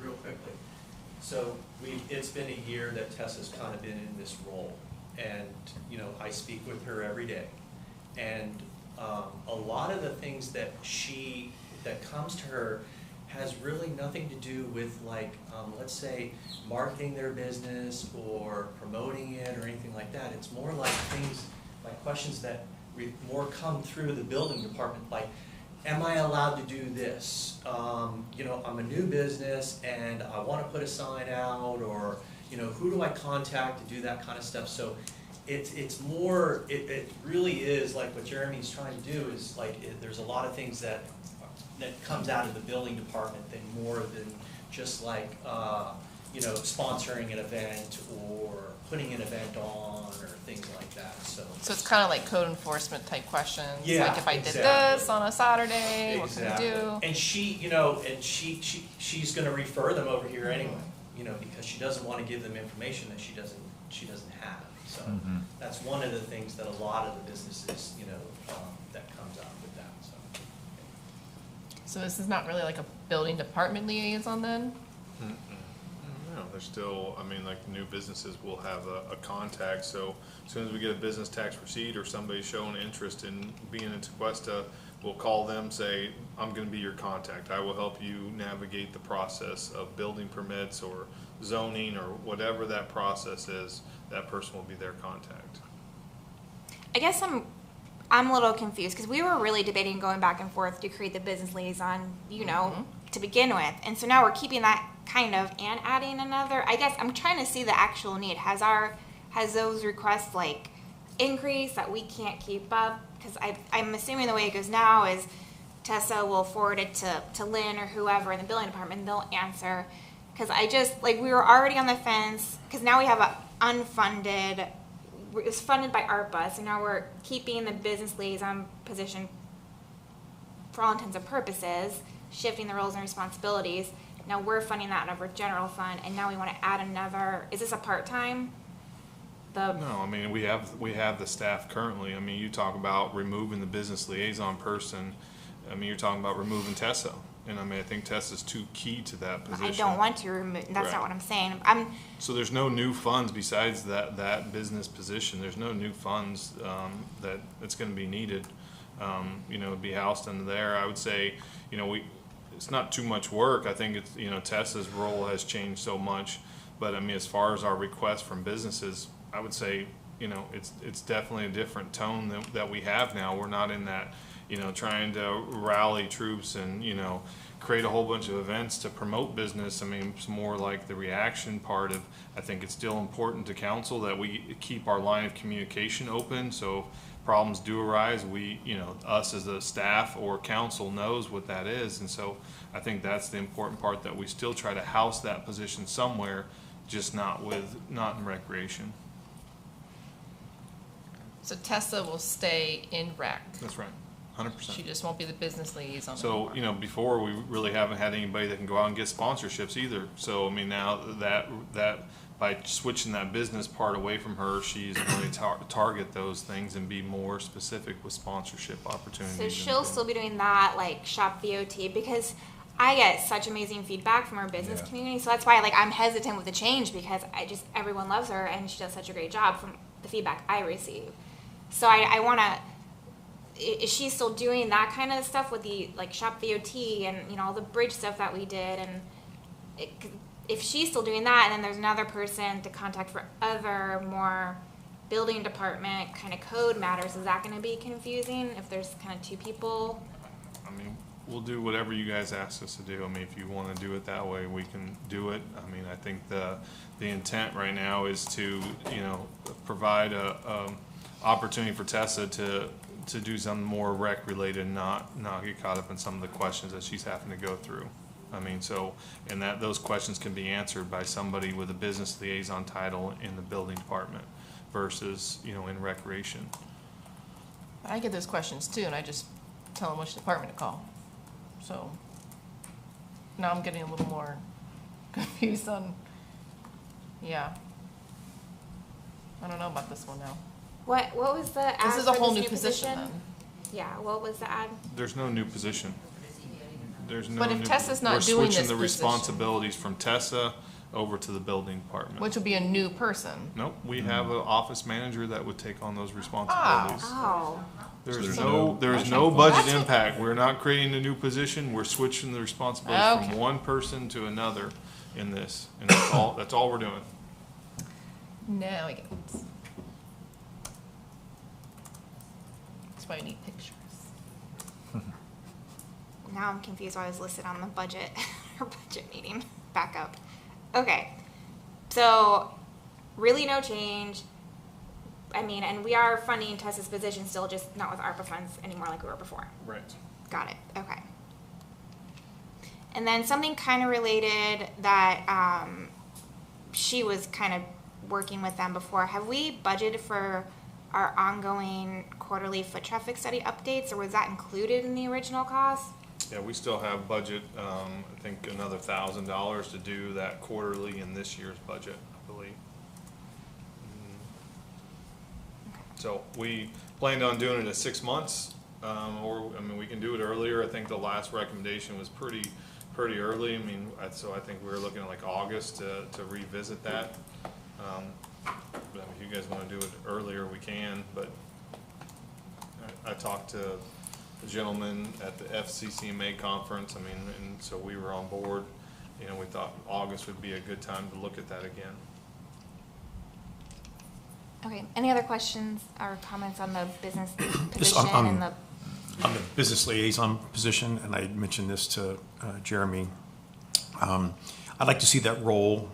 real quickly, so it's been a year that Tessa's kind of been in this role, and, I speak with her every day, and a lot of the things that comes to her has really nothing to do with, like, let's say, marketing their business or promoting it or anything like that. It's more like questions that more come through the building department, like, am I allowed to do this? I'm a new business and I want to put a sign out, or, who do I contact to do that kind of stuff? So it's more, it really is like what Jeremy's trying to do is like, there's a lot of things that comes out of the building department than more than just like, sponsoring an event or putting an event on or things like that, so. So it's kind of like code enforcement type questions. Yeah, Like if I did exactly. this on a Saturday, what can I Exactly. do? And she's gonna refer them over here anyway, because she doesn't wanna give them information that she doesn't have. So Mhm. that's one of the things that a lot of the businesses, that comes out with that, so. So this is not really like a building department liaison then? No, there's still, like new businesses will have a contact, so as soon as we get a business tax receipt or somebody showing interest in being in Tequesta, we'll call them, say, I'm gonna be your contact. I will help you navigate the process of building permits or zoning or whatever that process is, that person will be their contact. I guess I'm a little confused, because we were really debating going back and forth to create the business liaison, to begin with. And so now we're keeping that kind of and adding another. I guess I'm trying to see the actual need. Has those requests like increased that we can't keep up? Because I'm assuming the way it goes now is Tessa will forward it to Lynn or whoever in the building department, and they'll answer. Because I just, like, we were already on the fence, because now we have a unfunded, it's funded by ARPA, so now we're keeping the business liaison position for all intents and purposes, shifting the roles and responsibilities. Now we're funding that out of our general fund, and now we want to add another, is this a part-time? No, I mean, we have the staff currently. I mean, you talk about removing the business liaison person. I mean, you're talking about removing Tessa. And I mean, I think Tessa's too key to that position. I don't want to remove, that's Right. not what I'm saying. So there's no new funds besides that business position. There's no new funds that's going to be needed. You know, be housed under there. I would say, you know, it's not too much work. I think it's, you know, Tessa's role has changed so much. But I mean, as far as our requests from businesses, I would say, you know, it's definitely a different tone that we have now. We're not in that, you know, trying to rally troops and, you know, create a whole bunch of events to promote business. I mean, it's more like the reaction part of, I think it's still important to council that we keep our line of communication open. So if problems do arise, we, you know, us as a staff or council knows what that is. And so I think that's the important part, that we still try to house that position somewhere, just not in recreation. So Tessa will stay in rec. That's right, 100%. She just won't be the business liaison So, anymore. you know, before we really haven't had anybody that can go out and get sponsorships either. So, I mean, now that by switching that business part away from her, she's going to target those things and be more specific with sponsorship opportunities. So and she'll things. still be doing that, like shop VOT, because I get such amazing feedback from our business Yeah. community. So that's why, like, I'm hesitant with the change, because everyone loves her and she does such a great job from the feedback I receive. So I want to, is she still doing that kind of stuff with the, like, shop VOT and, you know, all the bridge stuff that we did? And if she's still doing that, and then there's another person to contact for other more building department kind of code matters, is that going to be confusing if there's kind of two people? I mean, we'll do whatever you guys ask us to do. I mean, if you want to do it that way, we can do it. I mean, I think the intent right now is to, you know, provide a opportunity for Tessa to do something more rec related and not get caught up in some of the questions that she's having to go through. I mean, so, and that those questions can be answered by somebody with a business liaison title in the building department versus, you know, in recreation. I get those questions too, and I just tell them which department to call. So now I'm getting a little more confused on, yeah. I don't know about this one now. What was the ad? This is a for whole this new position then. Yeah, what was the ad? There's no new position. There's no But if new- Tessa's not we're doing this switching the position- responsibilities from Tessa over to the building department. Which will be a new person. Nope, we have an office manager that would take on those responsibilities. Oh, There's So there's no no- budget That's what- impact. We're not creating a new position. We're switching the responsibilities Okay. from one person to another in this. And that's all we're doing. Now I get it. That's why I need pictures. now I'm confused why I was listed on the budget, our budget meeting. Back up. Okay, so really no change. I mean, and we are funding Tessa's position still, just not with ARPA funds anymore like we were before. Right. Got it, okay. And then something kind of related that she was kind of working with them before. Have we budgeted for our ongoing quarterly foot traffic study updates, or was that included in the original cost? Yeah, we still have budget, I think another $1,000 to do that quarterly in this year's budget, I believe. So we planned on doing it at 6 months, or, I mean, we can do it earlier. I think the last recommendation was pretty early. I mean, so I think we were looking at like August to revisit that. But if you guys want to do it earlier, we can, but I talked to the gentleman at the FCCMA conference, I mean, and so we were on board. You know, we thought August would be a good time to look at that again. Okay, any other questions or comments on the business Just position on- and the, On the business liaison position, and I mentioned this to Jeremy, I'd like to see that role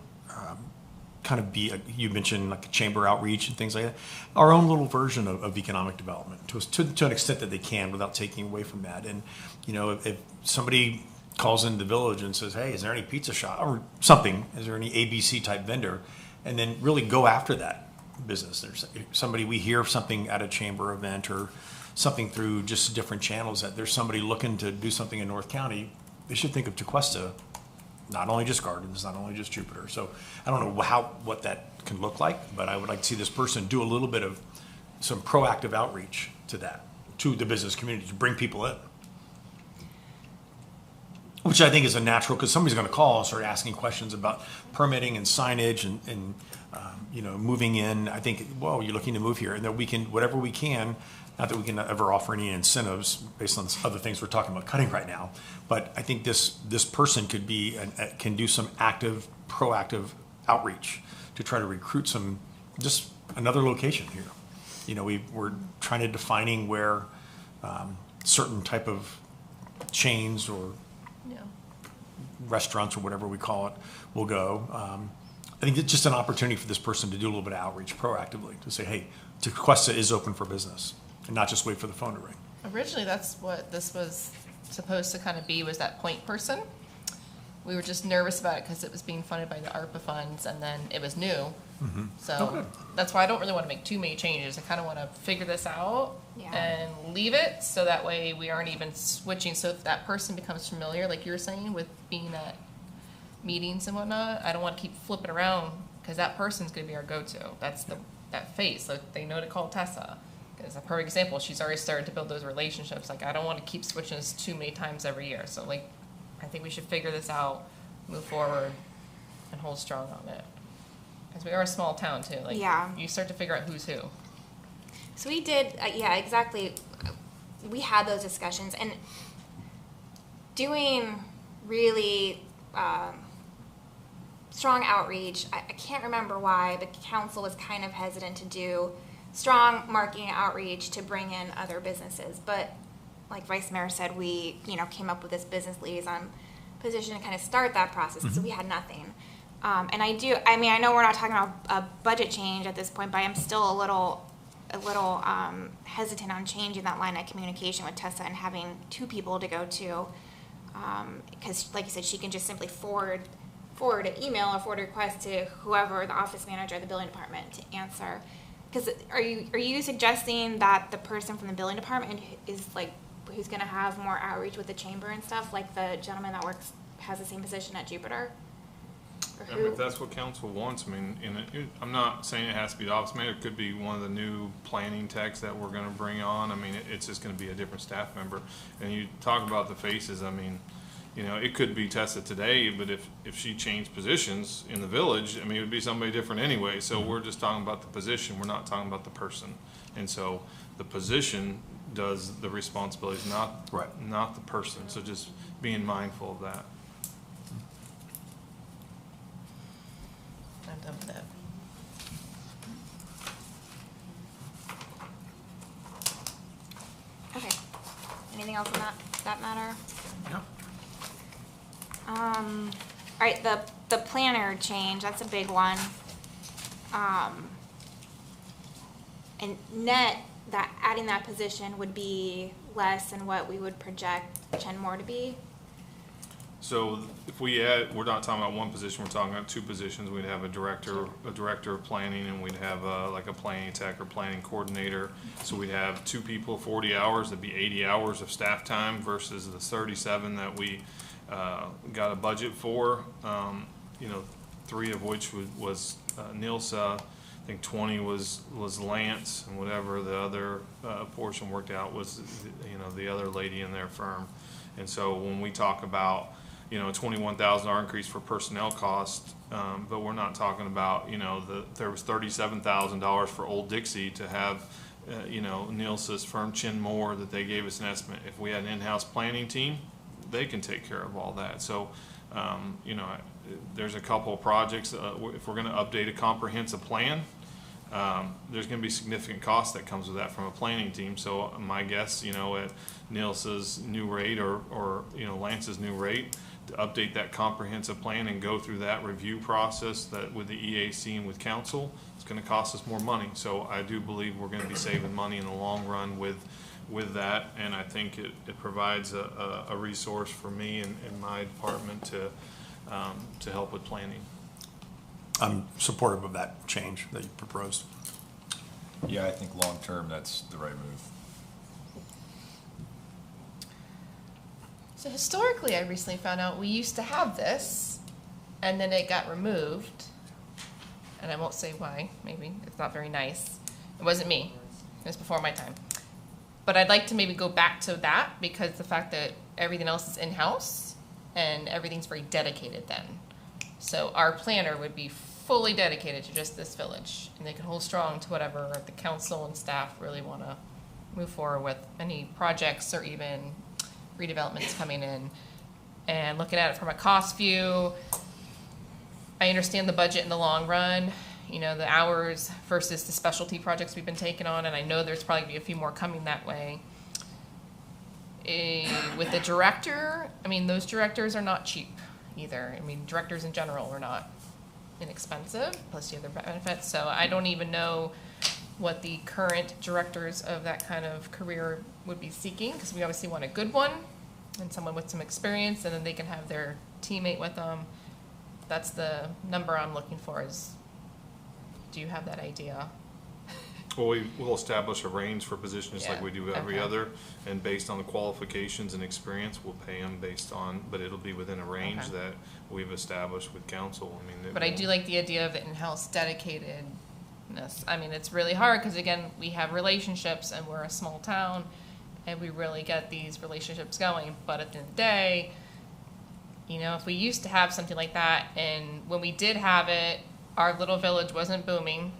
kind of be, you mentioned like a chamber outreach and things like that, our own little version of economic development to an extent that they can without taking away from that. And, you know, if somebody calls into the village and says, hey, is there any pizza shop or something? Is there any ABC type vendor? And then really go after that business. There's somebody, we hear something at a chamber event or something through just different channels that there's somebody looking to do something in North County, they should think of Tequesta, not only just Gardens, not only just Jupiter. So I don't know what that can look like, but I would like to see this person do a little bit of some proactive outreach to that, to the business community, to bring people in. Which I think is a natural, because somebody's going to call and start asking questions about permitting and signage and you know, moving in. I think, well, you're looking to move here, and that we can, whatever we can, not that we can ever offer any incentives based on other things we're talking about cutting right now, but I think this person could be, can do some active, proactive outreach to try to recruit some, just another location here. You know, we're trying to defining where certain type of chains or Yeah. restaurants or whatever we call it will go. I think it's just an opportunity for this person to do a little bit of outreach proactively to say, hey, Tequesta is open for business, and not just wait for the phone to ring. Originally, that's what this was supposed to kind of be, was that point person. We were just nervous about it because it was being funded by the ARPA funds, and then it was new. So that's why I don't really want to make too many changes. I kind of want to figure this out Yeah. and leave it, so that way we aren't even switching. So if that person becomes familiar, like you were saying, with being at meetings and whatnot, I don't want to keep flipping around, because that person's going to be our go-to. That's that face. Like, they know to call Tessa. As a perfect example, she's already started to build those relationships. Like, I don't want to keep switching this too many times every year. So, like, I think we should figure this out, move forward, and hold strong on it. Because we are a small town, too. Like, Yeah. you start to figure out who's who. So we did, yeah, exactly. We had those discussions, and doing really strong outreach. I can't remember why the council was kind of hesitant to do strong marketing outreach to bring in other businesses. But like Vice Mayor said, we, you know, came up with this business liaison position to kind of start that process. So we had nothing. And I know we're not talking about a budget change at this point, but I'm still a little hesitant on changing that line of communication with Tessa and having two people to go to. Because like you said, she can just simply forward an email or forward a request to whoever, the office manager, the building department, to answer. Because are you suggesting that the person from the building department is like, who's going to have more outreach with the chamber and stuff, like the gentleman that has the same position at Jupiter? I mean, if that's what council wants, I mean, I'm not saying it has to be the office manager. It could be one of the new planning techs that we're going to bring on. I mean, it's just going to be a different staff member. And you talk about the faces. I mean, you know, it could be Tessa today, but if she changed positions in the village, I mean, it would be somebody different anyway. So we're just talking about the position. We're not talking about the person. And so the position does the responsibilities, not the person. So just being mindful of that. I'm done with that. Okay. Anything else on that matter? Yeah. All right, the planner change, that's a big one. And net, that adding that position would be less than what we would project Chen Moore to be. So if we add, we're not talking about one position, we're talking about two positions. We'd have a director of planning, and we'd have like a planning tech or planning coordinator. So we'd have two people, 40 hours, that'd be 80 hours of staff time versus the 37 that we got a budget for. You know, 3 of which was Nilsa. I think 20 was Lance, and whatever the other portion worked out was, you know, the other lady in their firm. And so when we talk about, you know, a $21,000 increase for personnel costs, but we're not talking about, you know, there was $37,000 for Old Dixie to have, you know, Nilsa's firm Chin Moore, that they gave us an estimate. If we had an in-house planning team, they can take care of all that. So, you know, there's a couple of projects. If we're going to update a comprehensive plan, there's going to be significant cost that comes with that from a planning team. So my guess, you know, at Nilsa's new rate or you know, Lance's new rate, to update that comprehensive plan and go through that review process that with the EAC and with council, it's gonna cost us more money. So I do believe we're gonna be saving money in the long run with that, and I think it provides a resource for me and my department to help with planning. I'm supportive of that change that you proposed. Yeah, I think long-term, that's the right move. So historically, I recently found out we used to have this, and then it got removed. And I won't say why, maybe, it's not very nice. It wasn't me, it was before my time. But I'd like to maybe go back to that, because the fact that everything else is in-house, and everything's very dedicated then. So our planner would be fully dedicated to just this village, and they can hold strong to whatever the council and staff really want to move forward with, any projects or even redevelopments coming in. And looking at it from a cost view, I understand the budget in the long run, you know, the hours versus the specialty projects we've been taking on, and I know there's probably gonna be a few more coming that way. With the director, I mean, those directors are not cheap either. I mean, directors in general are not inexpensive, plus the other benefits. So I don't even know what the current directors of that kind of career would be seeking, because we obviously want a good one and someone with some experience, and then they can have their teammate with them. That's the number I'm looking for. Is, do you have that idea? Well, we'll establish a range for positions like Yeah, we do every okay. other, and based on the qualifications and experience, we'll pay them based on, but it'll be within a range Okay. that we've established with council. I mean, But I do like the idea of the in-house dedicatedness. I mean, it's really hard because, again, we have relationships and we're a small town and we really get these relationships going. But at the end of the day, you know, if we used to have something like that, and when we did have it, our little village wasn't booming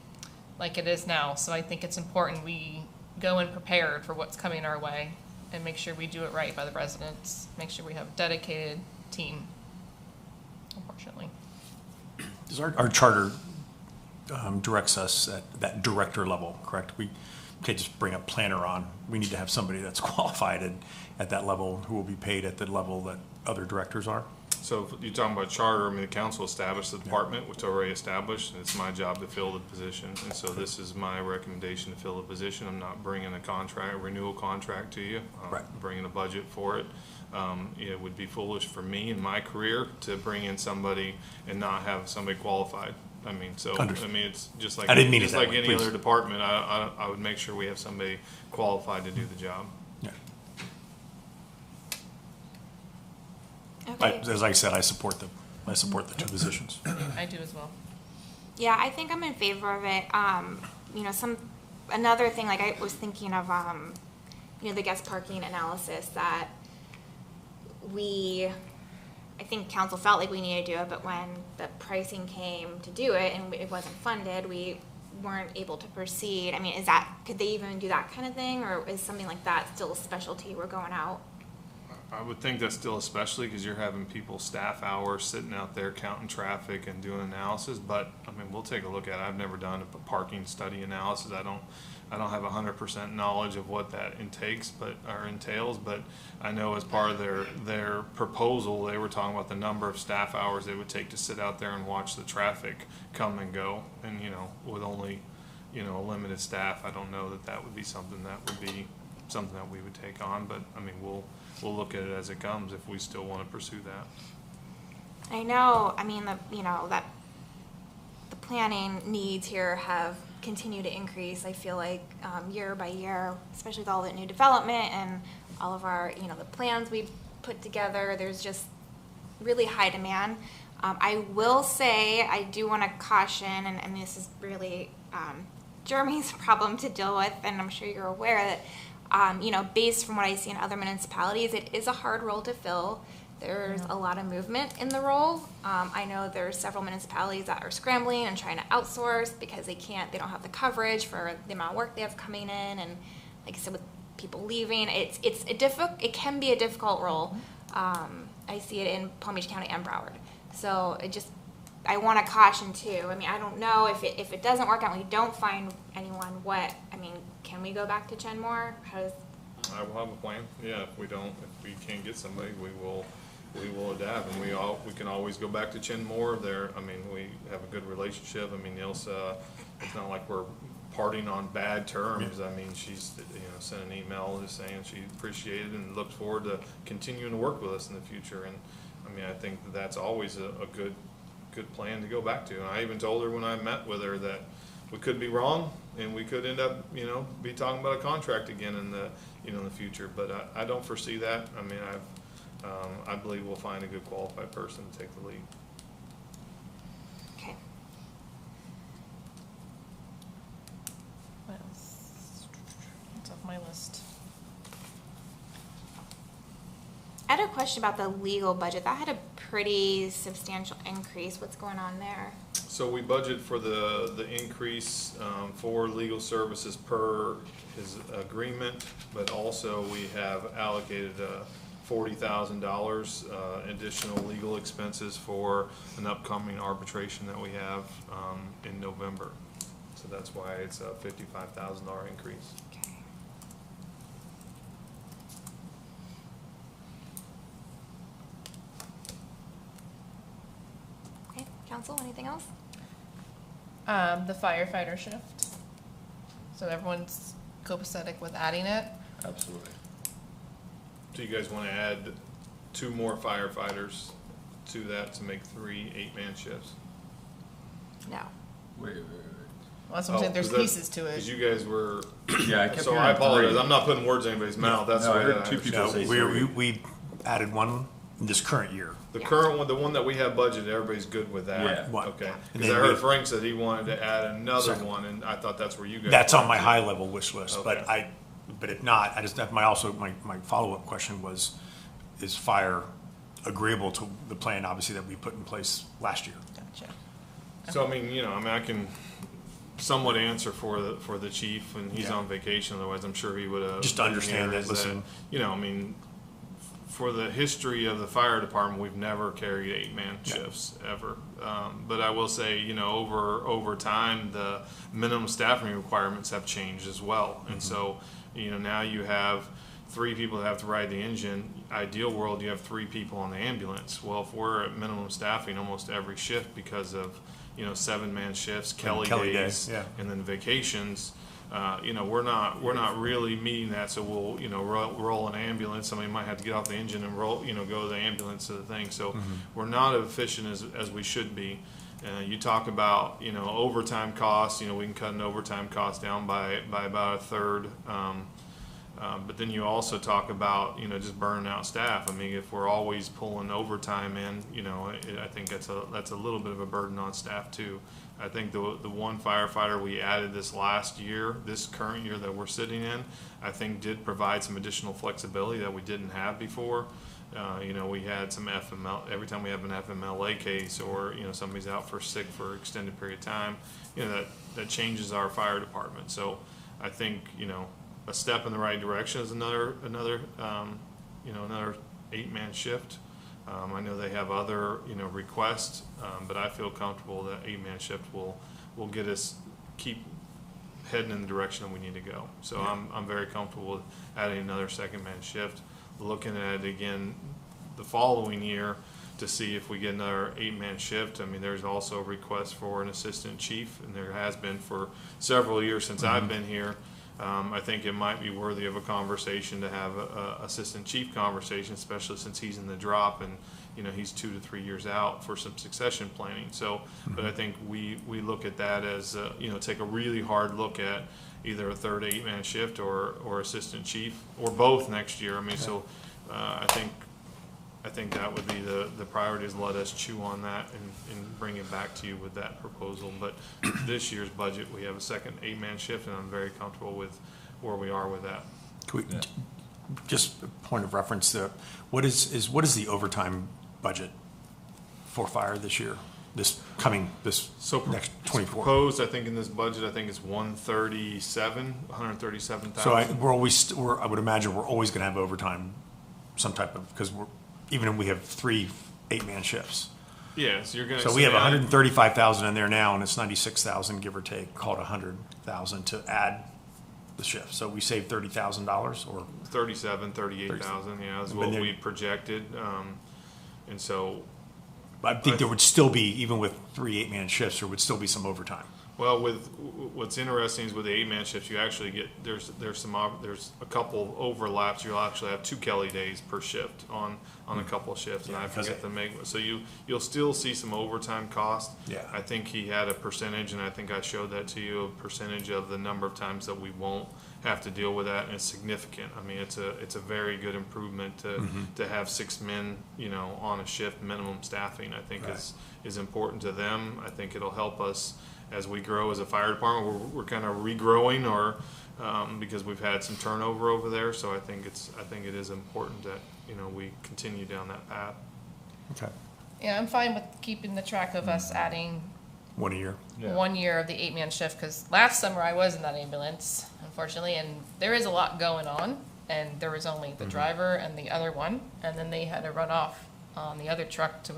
like it is now. So I think it's important we go in prepared for what's coming our way and make sure we do it right by the residents. Make sure we have a dedicated team, unfortunately. Does our charter directs us at that director level, correct? We can't just bring a planner on. We need to have somebody that's qualified at that level, who will be paid at the level that other directors are. So if you're talking about charter, I mean, the council established the department, which is already established, and it's my job to fill the position. And so this is my recommendation to fill the position. I'm not bringing a renewal contract to you. I'm Right. bringing a budget for it. It would be foolish for me in my career to bring in somebody and not have somebody qualified. I mean, so, Understood. I mean, it's just like, I didn't mean it just that like way, any please. other department, I would make sure we have somebody qualified to do the job. Yeah. Okay. As I said, I support the two positions. I do as well. Yeah, I think I'm in favor of it. You know, another thing, like I was thinking of, you know, the guest parking analysis that I think council felt like we needed to do it, but when the pricing came to do it and it wasn't funded, we weren't able to proceed. I mean, could they even do that kind of thing, or is something like that still a specialty we're going out? I would think that's still especially because you're having people staff hours sitting out there counting traffic and doing analysis, but I mean, we'll take a look at it. I've never done a parking study analysis. I don't have 100% knowledge of what that entails, but I know as part of their proposal, they were talking about the number of staff hours they would take to sit out there and watch the traffic come and go. And, you know, with only, you know, a limited staff, I don't know that would be something that we would take on, but I mean, we'll look at it as it comes if we still want to pursue that. I know, I mean, that the planning needs here have continued to increase, I feel like, year by year, especially with all the new development and all of our, you know, the plans we put together. There's just really high demand. I will say, I do want to caution, and this is really Jeremy's problem to deal with, and I'm sure you're aware that, you know, based from what I see in other municipalities, it is a hard role to fill. There's a lot of movement in the role. I know there's several municipalities that are scrambling and trying to outsource because they don't have the coverage for the amount of work they have coming in, and like I said, with people leaving, it can be a difficult role. I see it in Palm Beach County and Broward. So I want to caution too. I mean, I don't know if it doesn't work out and we don't find anyone, can we go back to Chenmore? I will have a plan. Yeah, if we can't get somebody, we will we will adapt, and we can always go back to Chin Moore there. I mean, we have a good relationship. I mean, Ilsa, it's not like we're parting on bad terms. I mean, she's, sent an email just saying she appreciated and looks forward to continuing to work with us in the future. And I mean, I think that's always a good plan to go back to. And I even told her when I met with her that we could be wrong and we could end up, be talking about a contract again in the, in the future. But I don't foresee that. I mean, I believe we'll find a good qualified person to take the lead. Okay. What else? What's off my list? I had a question about the legal budget. That had a pretty substantial increase. What's going on there? So we budget for the increase for legal services per his agreement, but also we have allocated $40,000 additional legal expenses for an upcoming arbitration that we have in November. So that's why it's a $55,000 increase. Okay. Okay, council, anything else? The firefighter shift. So everyone's copacetic with adding it. Absolutely. So you guys want to add 2 more firefighters to that to make 3 8-man shifts? No. Wait. Well, that's what I'm saying, there's pieces to Because it. you guys were, Yeah, I kept so hearing I apologize, 3. I'm not putting words in anybody's mouth, that's No, the I way heard that 2 I people understand. say We added one in this current year. The Yeah. current one, the one that we have budgeted, everybody's good with that? Yeah. What? Okay, And because then I heard we- Frank said he wanted to add another Second. one, and I thought that's where you guys. That's on my wanted to. high level wish list, Okay. but if not, I just, my follow-up question was, is fire agreeable to the plan, obviously, that we put in place last year? Gotcha. So, I mean, I can somewhat answer for the chief, and he's Yeah. on vacation, otherwise I'm sure he would have. Just to understand that, listen. I mean, for the history of the fire department, we've never carried 8-man Yeah. shifts, ever. But I will say, over time, the minimum staffing requirements have changed as well. And so, now you have 3 people that have to ride the engine. Ideal world, you have 3 people on the ambulance. Well, if we're at minimum staffing almost every shift because of, 7-man shifts, Kelly Kelly days, Day, yeah. and then vacations, we're not really meeting that. So we'll, roll an ambulance. Somebody might have to get off the engine and roll, go to the ambulance to the thing. So we're not as efficient as we should be. You talk about, overtime costs, we can cut an overtime cost down by about a third. But then you also talk about, just burning out staff. I mean, if we're always pulling overtime in, I think that's a little bit of a burden on staff too. I think the one firefighter we added this current year that we're sitting in, I think did provide some additional flexibility that we didn't have before. We had some FML, every time we have an FMLA case or, somebody's out for sick for extended period of time, that changes our fire department. So I think, a step in the right direction is another 8-man shift. I know they have other, requests, but I feel comfortable that 8-man shift will get us, keep heading in the direction that we need to go. So I'm very comfortable with adding another 2nd-man shift, looking at it again the following year to see if we get another 8-man shift. I mean, there's also a request for an assistant chief, and there has been for several years since I've been here. I think it might be worthy of a conversation to have a assistant chief conversation, especially since he's in the drop and, he's 2 to 3 years out for some succession planning. So, but I think we look at that as, take a really hard look at either a third 8-man shift or assistant chief or both next year. I mean, so I think that would be the priority, is let us chew on that and bring it back to you with that proposal. But this year's budget, we have a second 8-man shift, and I'm very comfortable with where we are with that. Just a point of reference, what is the overtime budget for fire this year? So next 24? Proposed, I think in this budget, I think it's 137,000. So I would imagine we're always gonna have overtime, some type of, because even if we have 3 8-man shifts. Yeah, so you're gonna. So we have 135,000 in there now, and it's 96,000, give or take, call it 100,000 to add the shift. So we saved $30,000 or 38,000, yeah, is But what then- we projected. And so, I think there would still be, even with 3 8-man shifts, there would still be some overtime. well, what's interesting is with the 8-man shifts, you actually get, there's a couple overlaps. You'll actually have 2 Kelly days per shift on a couple of shifts, and Yeah, I because forget to make, so you'll still see some overtime cost. Yeah. I think he had a percentage, and I think I showed that to you, a percentage of the number of times that we won't have to deal with that, and it's significant. I mean, it's a very good improvement to have 6 men, on a shift. Minimum staffing, I think, is important to them. I think it'll help us as we grow as a fire department. We're kind of regrowing, or because we've had some turnover over there. So I think it is important that we continue down that path. Okay. Yeah, I'm fine with keeping the track of us adding 1 a year. Yeah. 1 year of the 8-man shift, because last summer I was in that ambulance, unfortunately, and there is a lot going on, and there was only the driver and the other one, and then they had to run off on the other truck to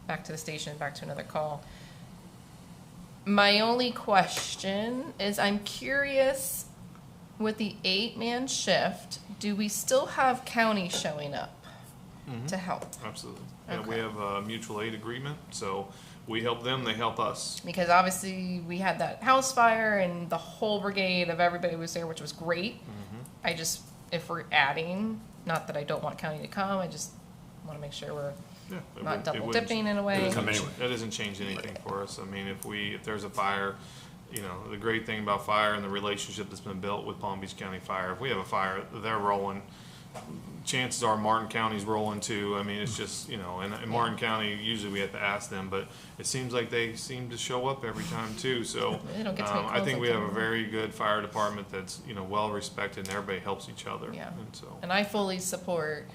back to the station, back to another call. My only question is, I'm curious, with the 8-man shift, do we still have county showing up to help? Absolutely. Yeah, we Okay. have a mutual aid agreement, so we help them, they help us. Because obviously we had that house fire and the whole brigade of everybody was there, which was great. I just, if we're adding, not that I don't want county to come, I just want to make sure we're Yeah, not double wouldn't- dipping in a way. Come anyway. That doesn't change anything for us. I mean, if there's a fire, the great thing about fire and the relationship that's been built with Palm Beach County Fire, if we have a fire, they're rolling. Chances are Martin County's rolling too. I mean, it's just, and in Martin County, usually we have to ask them, but it seems like they seem to show up every time too. So They don't get to make I calls think like we have a that. very good fire department that's, well respected, and everybody helps each other. Yeah. And so, And I fully support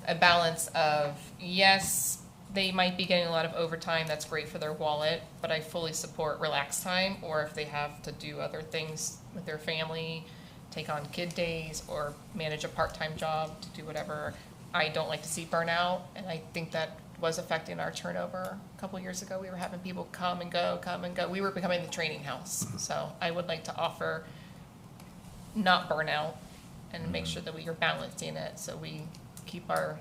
a balance of, yes, they might be getting a lot of overtime, that's great for their wallet, but I fully support relax time, or if they have to do other things with their family, take on kid days, or manage a part-time job to do whatever. I don't like to see burnout, and I think that was affecting our turnover. A couple years ago, we were having people come and go. We were becoming the training house. So I would like to offer not burnout and make sure that we are balancing it, so we keep our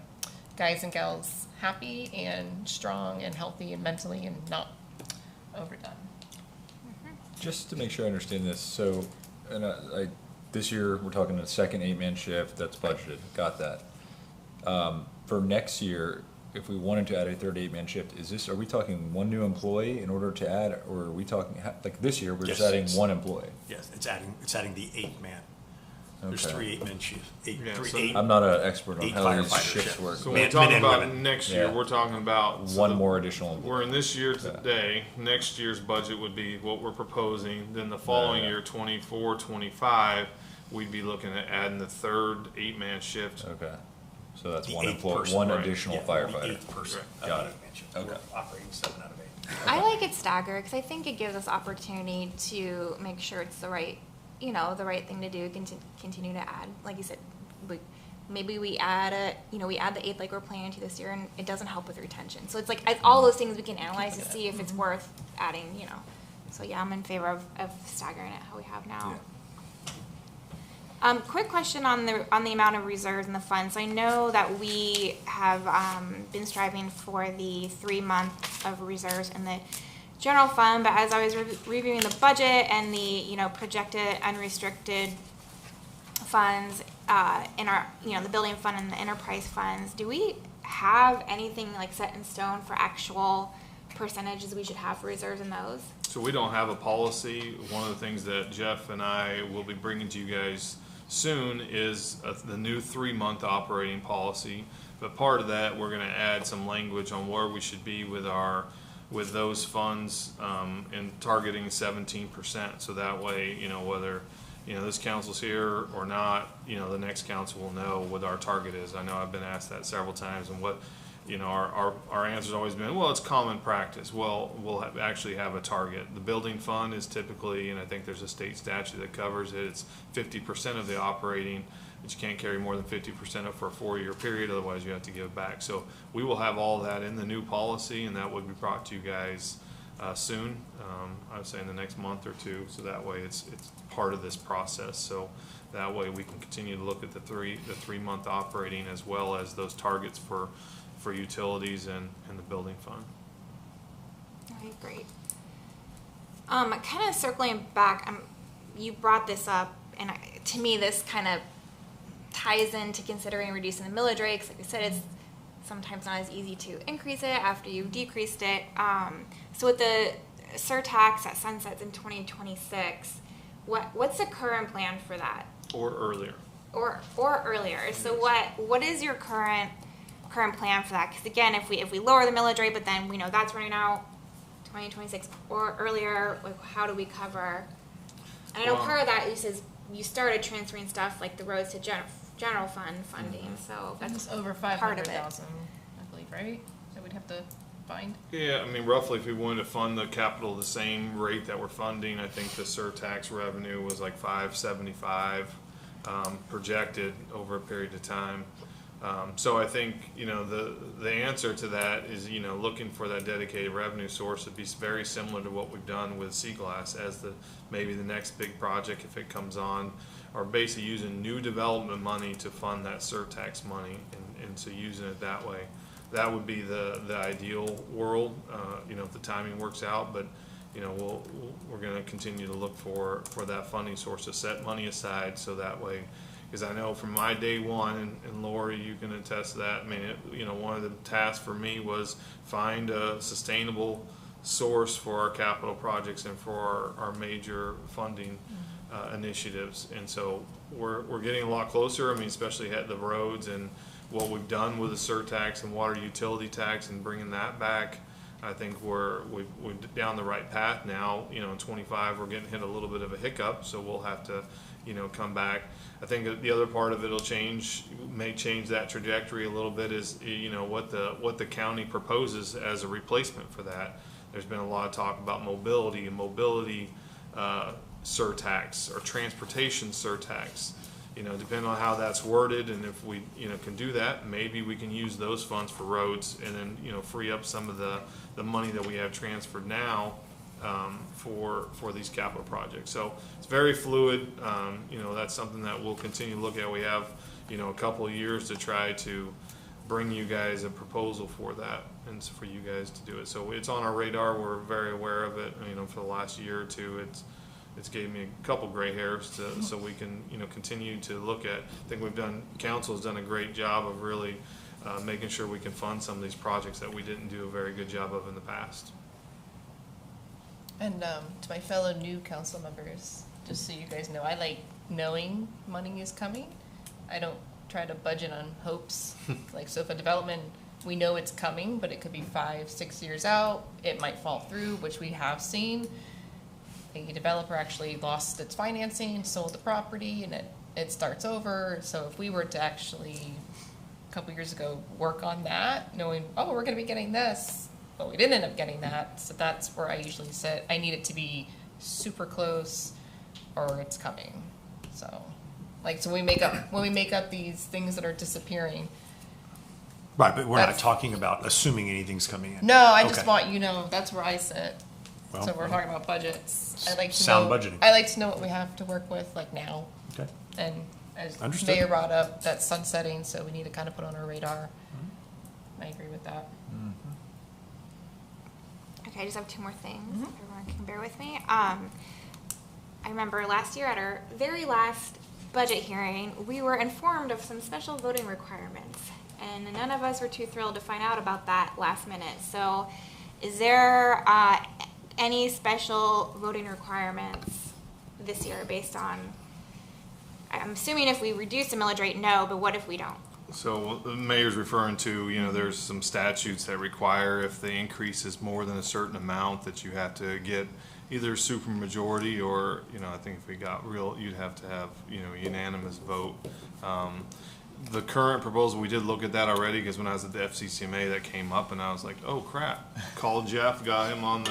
guys and gals happy and strong and healthy and mentally and not overdone. Just to make sure I understand this, so, this year, we're talking a second 8-man shift, that's budgeted, got that. For next year, if we wanted to add a third 8-man shift, are we talking 1 new employee in order to add, or are we talking, like this year, we're just Yes, adding yes. 1 employee? Yes, it's adding the 8-man. There's Okay. 3 8-man shifts. Yeah, so- 8. I'm not an expert on 8 how these firefighter shifts shifts. work. so when Men- we're talking men and about women. next year, Yeah. we're talking about. One more additional employee. We're in this year today. Next year's budget would be what we're proposing. Then the following Yeah. year, 24, 25, we'd be looking at adding the third 8-man shift. Okay, so that's The 1 eighth employee, person, 1 right. additional Yeah, the firefighter. 8th person. Right. Got it. We're Okay. operating 7 out of 8. I like it staggered because I think it gives us opportunity to make sure it's the right thing to do. Continue to add, like you said, maybe we add the 8th like we're planning to this year, and it doesn't help with retention. So it's like all those things we can analyze to see if it's worth adding. So yeah, I'm in favor of staggering it how we have now. Quick question on the amount of reserves in the funds. I know that we have been striving for the 3 month of reserves in the general fund, but as I was reviewing the budget and the projected unrestricted funds in our the building fund and the enterprise funds, do we have anything like set in stone for actual percentages we should have for reserves in those? So we don't have a policy. One of the things that Jeff and I will be bringing to you guys soon is the new 3-month operating policy. But part of that, we're going to add some language on where we should be with those funds and targeting 17%. So that way, whether this council's here or not, the next council will know what our target is. I know I've been asked that several times, and what our answer's always been, well, it's common practice. Well, we'll actually have a target. The building fund is typically, and I think there's a state statute that covers it, it's 50% of the operating, but you can't carry more than 50% of for a 4-year period, otherwise you have to give back. So we will have all that in the new policy, and that would be brought to you guys soon. I would say in the next month or two, so that way it's part of this process. So that way we can continue to look at the 3-month operating as well as those targets for utilities and the building fund. All right, great. Kind of circling back, you brought this up, and to me, this kind of ties into considering reducing the millage rate. 'Cause like I said, it's sometimes not as easy to increase it after you've decreased it. So with the surtax that sunsets in 2026, what's the current plan for that? Or earlier. Or earlier. So what is your current plan for that? Because again, if we lower the millage rate, but then we know that's running out 2026 or earlier, like how do we cover? And I know Well, part of that is you started transferring stuff like the roads to general fund funding, so That's that's over part of it. 500,000, I believe, right? That we'd have to find. Yeah, I mean, roughly, if we wanted to fund the capital the same rate that we're funding, I think the surtax revenue was like 575 projected over a period of time. So I think, the answer to that is, looking for that dedicated revenue source would be very similar to what we've done with Sea Glass as maybe the next big project if it comes on, or basically using new development money to fund that surtax money, and so using it that way. That would be the ideal world, if the timing works out, but, we're gonna continue to look for that funding source to set money aside, so that way, because I know from my day one, and Lori, you can attest to that, I mean, one of the tasks for me was find a sustainable source for our capital projects and for our major funding initiatives. And so we're getting a lot closer, I mean, especially at the roads and what we've done with the surtax and water utility tax and bringing that back. I think we're down the right path now. In 25, we're getting hit a little bit of a hiccup, so we'll have to, come back. I think that the other part of it'll may change that trajectory a little bit is, what the county proposes as a replacement for that. There's been a lot of talk about mobility and mobility surtax or transportation surtax. Depending on how that's worded, and if we, can do that, maybe we can use those funds for roads and then, free up some of the money that we have transferred now for these capital projects. So it's very fluid. That's something that we'll continue to look at. We have, a couple of years to try to bring you guys a proposal for that and for you guys to do it. So it's on our radar. We're very aware of it. For the last year or two, it's gave me a couple gray hairs so we can, continue to look at. I think council's done a great job of really making sure we can fund some of these projects that we didn't do a very good job of in the past. And to my fellow new council members, just so you guys know, I like knowing money is coming. I don't try to budget on hopes. So if a development, we know it's coming, but it could be 5-6 years out. It might fall through, which we have seen. A developer actually lost its financing, sold the property, and it starts over. So if we were to actually, a couple years ago, work on that, knowing, we're going to be getting this, but we didn't end up getting that. So that's where I usually sit. I need it to be super close or it's coming. So when we make up these things that are disappearing. Right, but we're not That's- talking about assuming anything's coming in. No, I just Okay. want that's where I sit. Well, So we're talking about budgets. I like to sound know, budgeting. I like to know what we have to work with now. Okay. And as Understood. Mayor brought up, that's sunsetting, so we need to kind of put on our radar. Mm-hmm. I agree with that. Okay, I just have 2 more things. If everyone can bear with me. I remember last year at our very last budget hearing, we were informed of some special voting requirements, and none of us were too thrilled to find out about that last minute. So is there any special voting requirements this year based on, I'm assuming if we reduce the millage rate, no, but what if we don't? So the mayor's referring to, there's some statutes that require if the increase is more than a certain amount that you have to get either supermajority or, I think if we got you'd have to have, unanimous vote. The current proposal, we did look at that already because when I was at the FCCMA that came up and I was like, oh crap. Called Jeff, got him on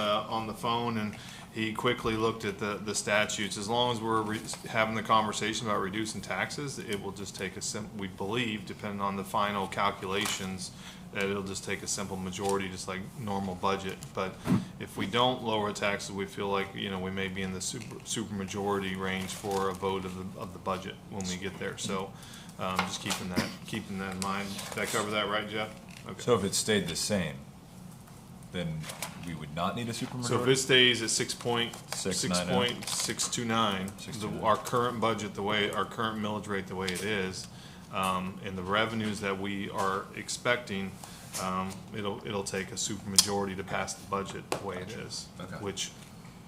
the phone, and he quickly looked at the statutes. As long as we're having the conversation about reducing taxes, it will just take we believe, depending on the final calculations, that it'll just take a simple majority, just like normal budget. But if we don't lower taxes, we feel like, you know, we may be in the super majority range for a vote of the budget when we get there. So just keeping that in mind. Did I cover that right, Jeff? Okay. So if it stayed the same, then we would not need a supermajority? So if it stays at 6.629, 629. our current budget, our current millage rate the way it is, and the revenues that we are expecting, it'll take a supermajority to pass the budget the way it is. Okay. Which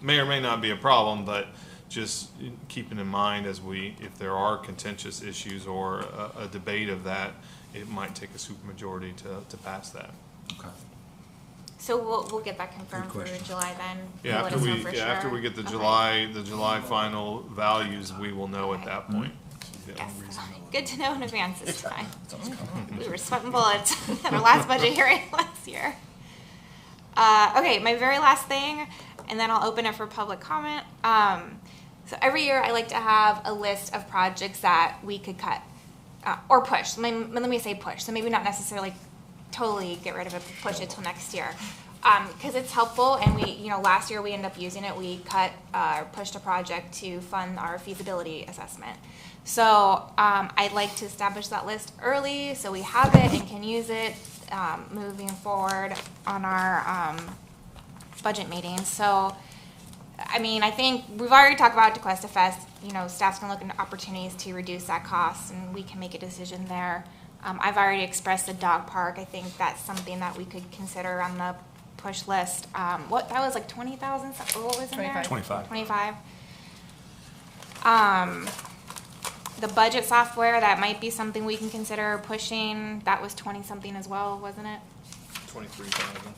may or may not be a problem, but just keeping in mind if there are contentious issues or a debate of that, it might take a supermajority to pass that. Okay. So we'll get that confirmed for question. July then? Yeah, You'll let us know for after sure? we get the Okay. July final values, we will know at that point. Yes, good to know in advance this time. We were sweating bullets at our last budget hearing last year. Okay, my very last thing, and then I'll open it for public comment. So every year I like to have a list of projects that we could cut or push. Let me say push. So maybe not necessarily totally get rid of it, push it till next year. Because it's helpful, and last year we ended up using it. We cut or pushed a project to fund our feasibility assessment. So I'd like to establish that list early so we have it and can use it moving forward on our budget meetings. So, I mean, I think we've already talked about DeQuesta Fest. Staff's gonna look into opportunities to reduce that cost, and we can make a decision there. I've already expressed the dog park. I think that's something that we could consider on the push list. That was like 20,000, or what was in there? 25. 25. The budget software, that might be something we can consider pushing. That was 20 something as well, wasn't it? 23,000.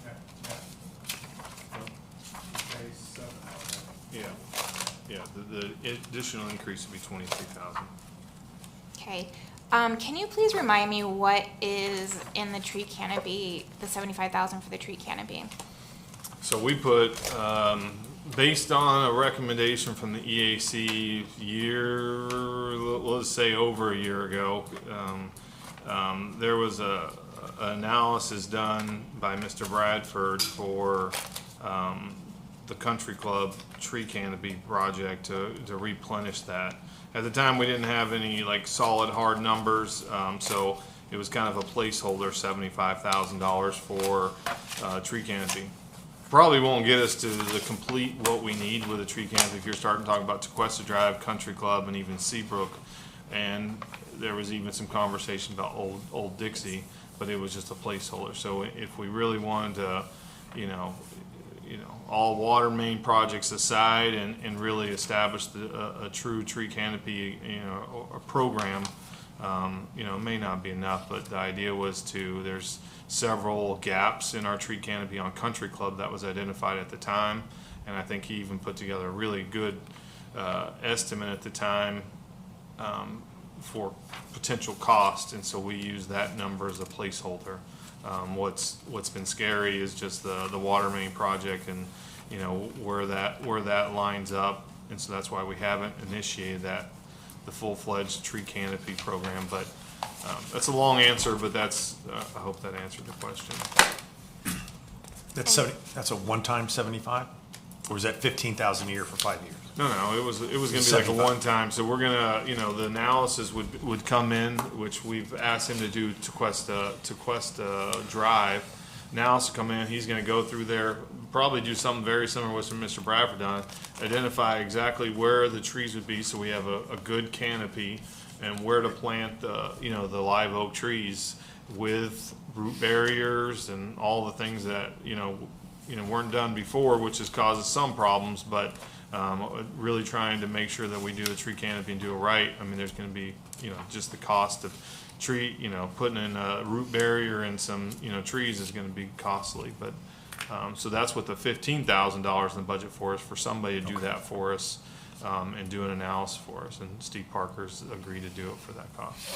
Yeah, the additional increase would be 23,000. Okay. Can you please remind me what is in the tree canopy, the 75,000 for the tree canopy? So we put, based on a recommendation from the EAC let's say over a year ago, there was an analysis done by Mr. Bradford for the country club tree canopy project to replenish that. At the time, we didn't have any like solid hard numbers, so it was kind of a placeholder, $75,000 for tree canopy. Probably won't get us to the complete what we need with a tree canopy if you're starting to talk about TeQuesta Drive, Country Club, and even Seabrook. And there was even some conversation about Old Dixie, but it was just a placeholder. So if we really wanted to, all water main projects aside, and really establish a true tree canopy, a program, it may not be enough, but the idea was there's several gaps in our tree canopy on Country Club that was identified at the time, and I think he even put together a really good estimate at the time for potential cost, and so we use that number as a placeholder. What's been scary is just the water main project, and where that lines up, and so that's why we haven't initiated the full-fledged tree canopy program. But that's a long answer, but I hope that answered the question. That's a one-time 75, or is that 15,000 a year for 5 years? No, it was gonna be like a 75. one-time, so we're gonna, the analysis would come in, which we've asked him to do TeQuesta Drive. Analysis come in, he's gonna go through there, probably do something very similar to what Mr. Bradford done, identify exactly where the trees would be, so we have a good canopy, and where to plant the live oak trees with root barriers and all the things that, weren't done before, which has caused some problems, but really trying to make sure that we do the tree canopy and do it right. I mean, there's going to be, just the cost of tree, putting in a root barrier and some, trees is going to be costly. But so that's what the $15,000 in the budget for us, for somebody to do that for us and do an analysis for us. And Steve Parker's agreed to do it for that cost.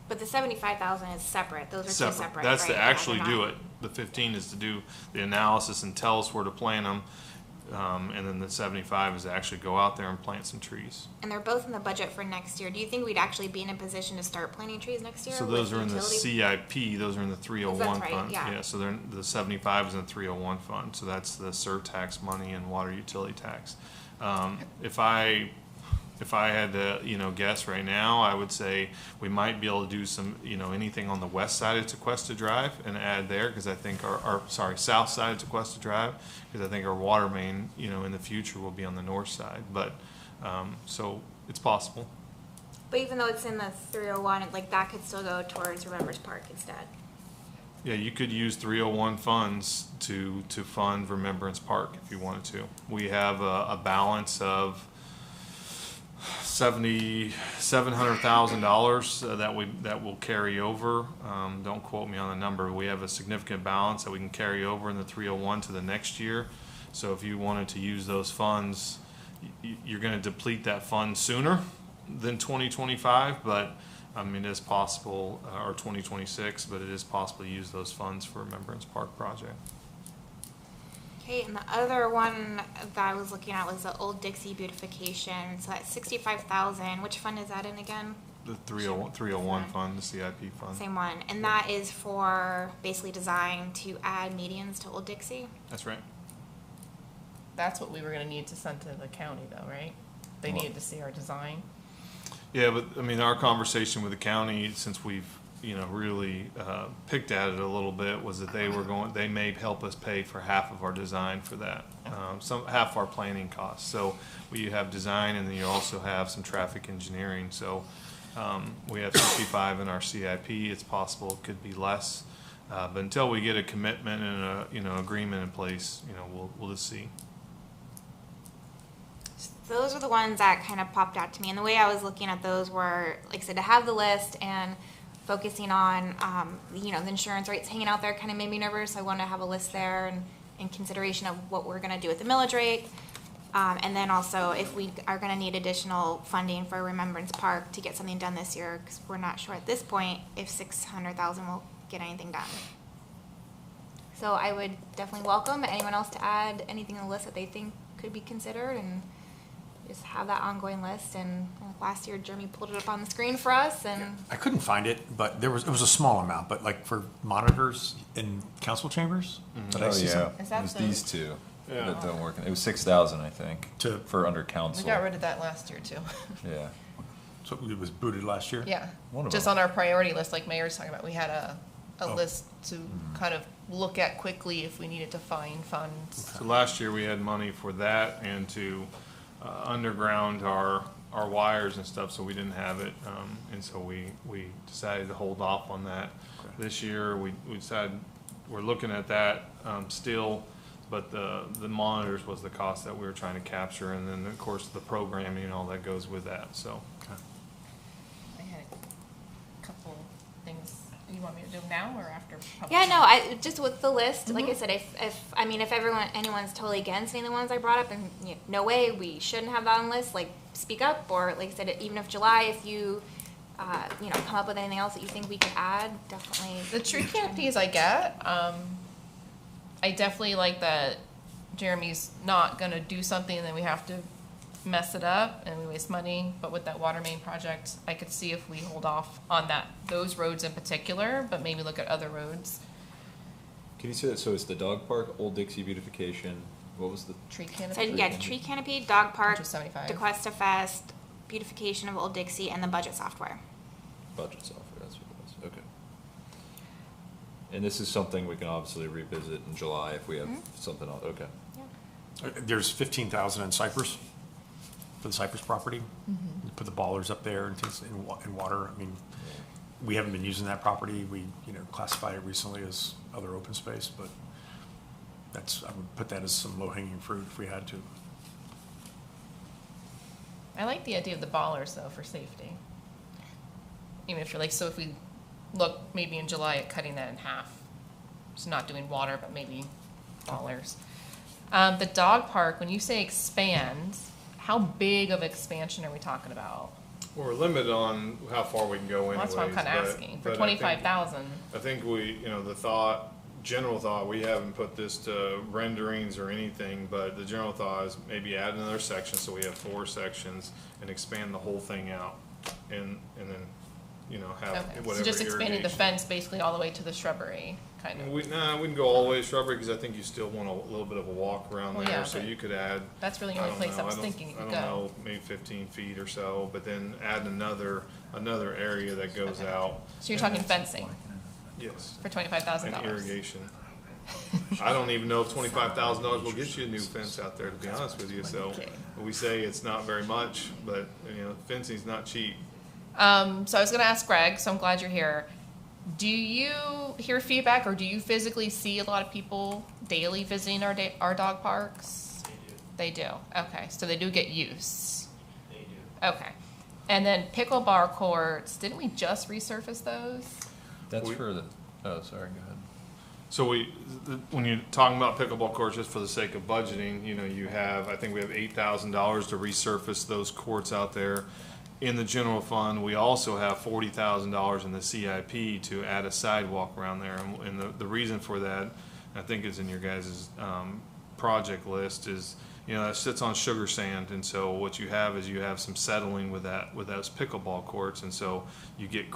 But the 75,000 is separate. Those are two separate, That's right? to Yeah, actually they're do not- it. The 15 is to do the analysis and tell us where to plant them. And then the 75 is to actually go out there and plant some trees. And they're both in the budget for next year. Do you think we'd actually be in a position to start planting trees next year? So with those are in the utility- CIP, those are in the 301 right, fund. yeah. So they're, the 75 is in the 301 fund, so that's the surtax money and water utility tax. If I had to, guess right now, I would say we might be able to do some, anything on the west side of Tequesta Drive and add there, because I think south side of Tequesta Drive, because I think our water main, in the future will be on the north side. But, so it's possible. But even though it's in the 301, like that could still go towards Remembrance Park instead. Yeah, you could use 301 funds to fund Remembrance Park if you wanted to. We have a balance of $700,000 that will carry over. Don't quote me on the number. We have a significant balance that we can carry over in the 301 to the next year. So if you wanted to use those funds, you're going to deplete that fund sooner than 2025, but I mean, it's possible, or 2026, but it is possible to use those funds for Remembrance Park project. Okay, and the other one that I was looking at was the Old Dixie beautification. So that's 65,000. Which fund is that in again? The 301 fund, the CIP fund. Same one. And that is for basically designed to add medians to Old Dixie. That's right. That's what we were gonna need to send to the county though, right? They needed to see our design. Yeah, but I mean, our conversation with the county, since we've, really picked at it a little bit, was that they may help us pay for half of our design for that, half of our planning costs. So we have design, and then you also have some traffic engineering. So we have 65 in our CIP. It's possible it could be less, but until we get a commitment and a agreement in place, we'll just see. Those are the ones that kind of popped out to me. And the way I was looking at those were, like I said, to have the list and focusing on, the insurance rates hanging out there kind of made me nervous. I wanted to have a list there and in consideration of what we're going to do with the millage rate. And then also if we are going to need additional funding for Remembrance Park to get something done this year, because we're not sure at this point if 600,000 will get anything done. So I would definitely welcome anyone else to add anything on the list that they think could be considered, and just have that ongoing list. And last year Jeremy pulled it up on the screen for us, and I couldn't find it, but it was a small amount, but like for monitors in council chambers? Did I Oh, see yeah, something? Is it that was the- these two Yeah. that don't work. It was 6,000, I think, To- for under We council. got rid of that last year too. Yeah. So it was booted last year? Yeah, One of just them. on our priority list, like Mayor's talking about, we had a Oh. list to kind of look at quickly if we needed to find funds. So last year we had money for that and to underground our wires and stuff, so we didn't have it. And so we decided to hold off on that. This year, we decided, we're looking at that still, but the monitors was the cost that we were trying to capture, and then, of course, the programming and all that goes with that, so. I had a couple things, you want me to do now or after? public yeah, no, comment? I just with the list, like I said, if anyone's totally against any of the ones I brought up, and no way we shouldn't have that on the list, like speak up, or like I said, even if July, if you come up with anything else that you think we could add, definitely. The tree canopies I get, I definitely like that Jeremy's not gonna do something and then we have to mess it up and we waste money. But with that water main project, I could see if we hold off on those roads in particular, but maybe look at other roads. Can you say that? So it's the dog park, Old Dixie beautification. What was the? Tree So canopy. yeah, tree canopy, dog park, Which is 75. Tequesta Fest, beautification of Old Dixie, and the budget software. Budget software, that's what it was, okay. And this is something we can obviously revisit in July if we have something on, okay. There's 15,000 in Cypress, for the Cypress property. You put the ballers up there and things in water. I mean, we haven't been using that property. We, classified it recently as other open space, but I would put that as some low-hanging fruit if we had to. I like the idea of the ballers though for safety. Even if you're like, so if we look maybe in July at cutting that in half, so not doing water, but maybe ballers. The dog park, when you say expand, how big of expansion are we talking about? We're limited on how far we can go anyways. Well, that's what I'm kind of but- asking, but for I think- 25,000. I think the thought general thought, we haven't put this to renderings or anything, but the general thought is maybe add another section, so we have 4 sections, and expand the whole thing out, and then, you know, have Okay, whatever so just expanding the irrigation. fence basically all the way to the shrubbery, kind of. We wouldn't go all the way to shrubbery, because I think you still want a little bit of a walk around Well, there, yeah, so but you could add. That's really the only place I was thinking it I could don't go. know, maybe 15 feet or so, but then add another area that goes Okay. out. So you're talking fencing Yes, for $25,000? and irrigation. I don't even know if $25,000 will get you a new fence out there, to be honest with you, so Okay. we say it's not very much, but, you know, fencing's not cheap. So I was gonna ask Greg, so I'm glad you're here. Do you hear feedback, or do you physically see a lot of people daily visiting our dog parks? They do, They do, okay, so they do get use. they do. Okay. And then pickleball courts, didn't we just resurface those? That's We- for the, oh, sorry, go ahead. So when you're talking about pickleball courts, just for the sake of budgeting, you know, I think we have $8,000 to resurface those courts out there. In the general fund, we also have $40,000 in the CIP to add a sidewalk around there. And the reason for that, I think is in your guys' project list, is, you know, that sits on sugar sand. And so what you have is you have some settling with those pickleball courts. And so you get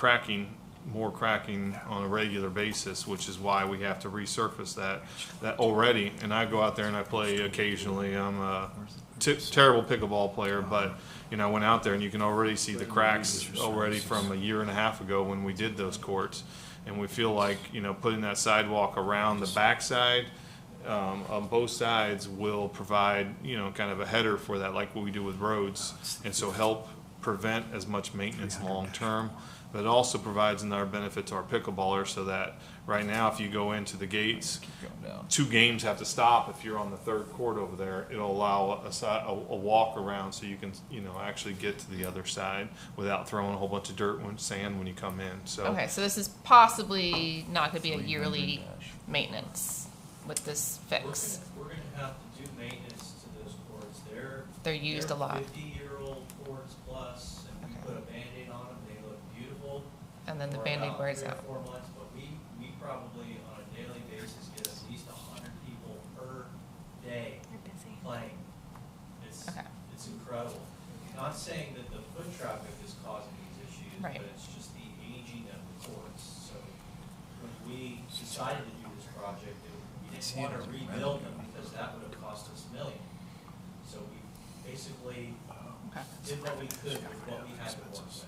more cracking on a regular basis, which is why we have to resurface that already. And I go out there and I play occasionally. I'm a terrible pickleball player, but, you know, I went out there and you can already see the cracks already from a year and a half ago when we did those courts. And we feel like, you know, putting that sidewalk around the backside on both sides will provide, you know, kind of a header for that, like what we do with roads, and so help prevent as much maintenance long-term. But it also provides another benefit to our pickleballers, so that right now, if you go into the gates, Keep going down. 2 games have to stop. If you're on the 3rd court over there, it'll allow a walk around, so you can, you know, actually get to the other side without throwing a whole bunch of dirt and sand when you come in, so. Okay, so this is possibly not gonna be a yearly maintenance with this fix. We're gonna have to do maintenance to those courts. They're used a lot. 50-year-old courts plus, and we Okay. put a Band-Aid on them, they look beautiful. And then the for Band-Aid about wears 3 or out. 4 months, but we probably on a daily basis get at least 100 people per day You're busy. playing. It's, Okay. it's incredible. Not saying that the foot traffic is causing these issues, Right. but it's just the aging of the courts. So when we decided to do this project, we didn't want to rebuild them because that would have cost us $1 million. So we basically Okay. did what we could with what we had to work with.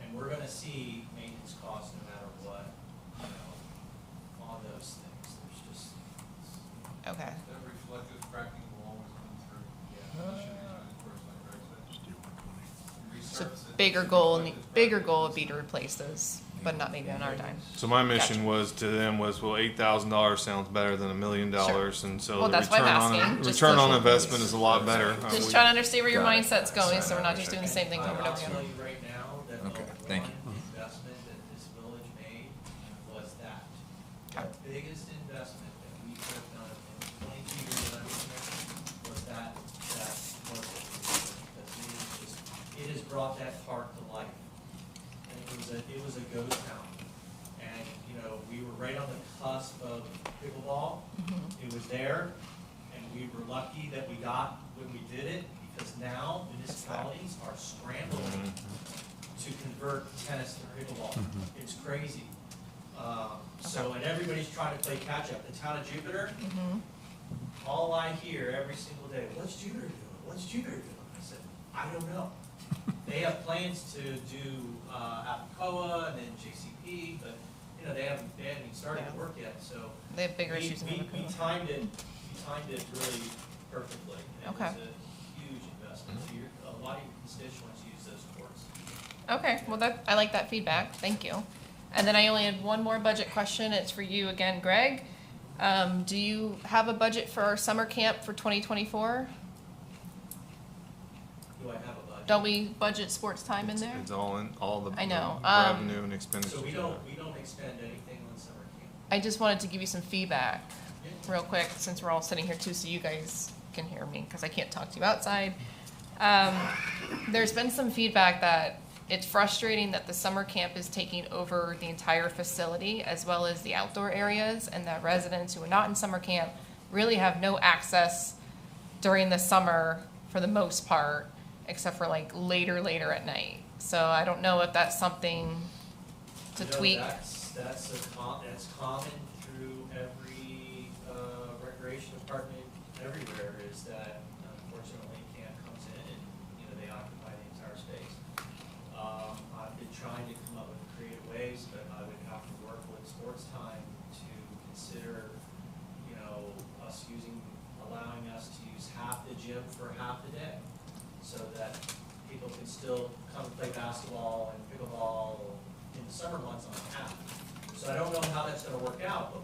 And we're gonna see maintenance costs no matter what, you know, on those things. There's just, Okay. That reflective cracking will always come through. yeah. Of course, like Greg said. So Resurface it. bigger goal would be to replace those, but not maybe on our dime. So my mission Gotcha. was to them was, well, $8,000 sounds better than $1 million, and so Well, the that's why I'm return on asking, just return on pushing. investment is a lot better. Just We- trying to understand where your Got it. mindset's going, so we're not just doing the same thing over and I'll over tell again. you right now that the Okay, thank you. one investment that this village made was that. The Okay. biggest investment that we could have done in 22 years that I've been there was that work that we did. Because it has brought that park to life. And it was a ghost town. And, you know, we were right on the cusp of pickleball. It was there, and we were lucky that we got when we did it, because now municipalities are scrambling to convert tennis to pickleball. It's crazy. So, and everybody's trying to play catch-up. The town of Jupiter, all I hear every single day, what's Jupiter doing? What's Jupiter doing? I said, I don't know. They have plans to do Apicoa and then JCP, but, you know, they haven't even started Yeah. work yet, so. They have bigger issues in We Liverpool. timed it really perfectly. It Okay. was a huge investment. So a lot of your constituents use those courts. Okay, well, I like that feedback, thank you. And then I only had one more budget question, it's for you again, Greg. Do you have a budget for our summer camp for 2024? Do I have a budget? Don't we budget sports time in there? It's all in, all the I know, revenue and expenditures. So we in don't it. expend anything on summer camp. I just wanted to give you some feedback real quick, since we're all sitting here too, so you guys can hear me, because I can't talk to you outside. There's been some feedback that it's frustrating that the summer camp is taking over the entire facility as well as the outdoor areas, and that residents who are not in summer camp really have no access during the summer for the most part, except for like later at night. So I don't know if that's something to You know, tweak. That's common through every recreation department everywhere, is that unfortunately camp comes in and, you know, they occupy the entire space. I've been trying to come up with creative ways, but I would have to work with sports time to consider, you know, allowing us to use half the gym for half the day, so that people can still come play basketball and pickleball in the summer months on half. So I don't know how that's gonna work out, but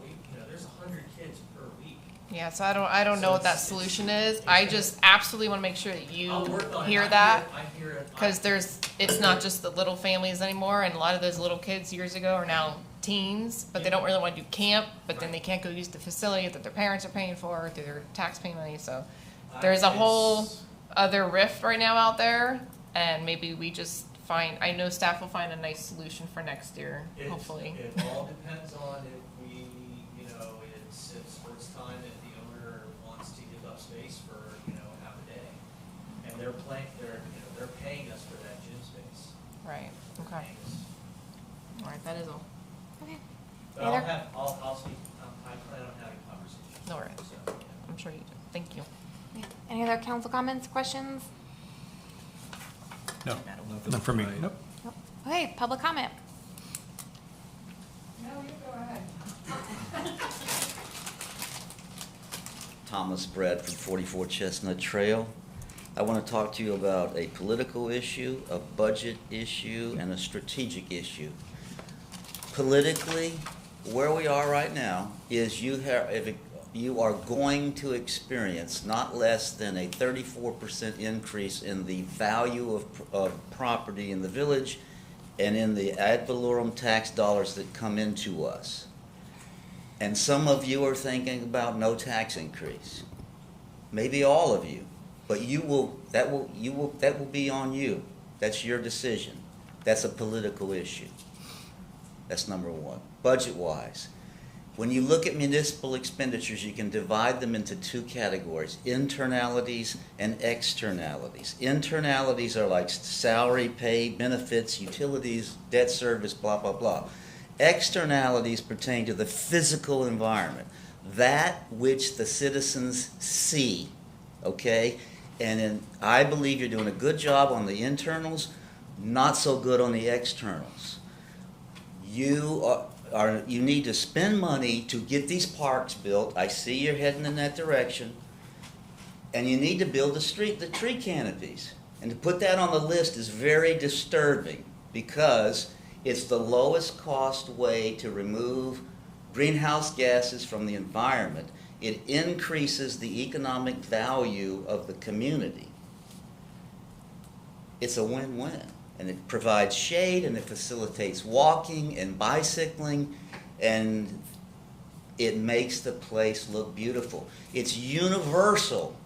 there's 100 kids per week. Yeah, so I don't know what that it's- solution is. I just absolutely want to make sure that you I'll work on it. hear that. I hear it. Because it's not just the little families anymore, and a lot of those little kids years ago are now teens, but they don't really want to do camp, but then they can't go use the facility that their parents are paying for through their tax pay money, so there's a whole other rift right now out there, and maybe we just I know staff will find a nice solution for next year, hopefully. It all depends on if it's sports time, if the owner wants to give up space for, half a day. And they're paying us for that gym space. Right, okay. All right, that is all. Okay. But I'll speak, I plan on having conversations. No worries. So, yeah. I'm sure you do. Thank you. Any other council comments, questions? No, nothing for me. Nope. Nope. Okay, public comment. Thomas Brad from 44 Chestnut Trail. I want to talk to you about a political issue, a budget issue, and a strategic issue. Politically, where we are right now is you are going to experience not less than a 34% increase in the value of property in the village and in the ad valorem tax dollars that come into us. And some of you are thinking about no tax increase. Maybe all of you. But that will be on you. That's your decision. That's a political issue. That's number one. Budget-wise, when you look at municipal expenditures, you can divide them into two categories, internalities and externalities. Internalities are like salary, pay, benefits, utilities, debt service, blah, blah, blah. Externalities pertain to the physical environment, that which the citizens see, okay? And I believe you're doing a good job on the internals, not so good on the externals. You need to spend money to get these parks built. I see you're heading in that direction. And you need to build the tree canopies. And to put that on the list is very disturbing, because it's the lowest cost way to remove greenhouse gases from the environment. It increases the economic value of the community. It's a win-win. And it provides shade, and it facilitates walking and bicycling, and it makes the place look beautiful. It's universal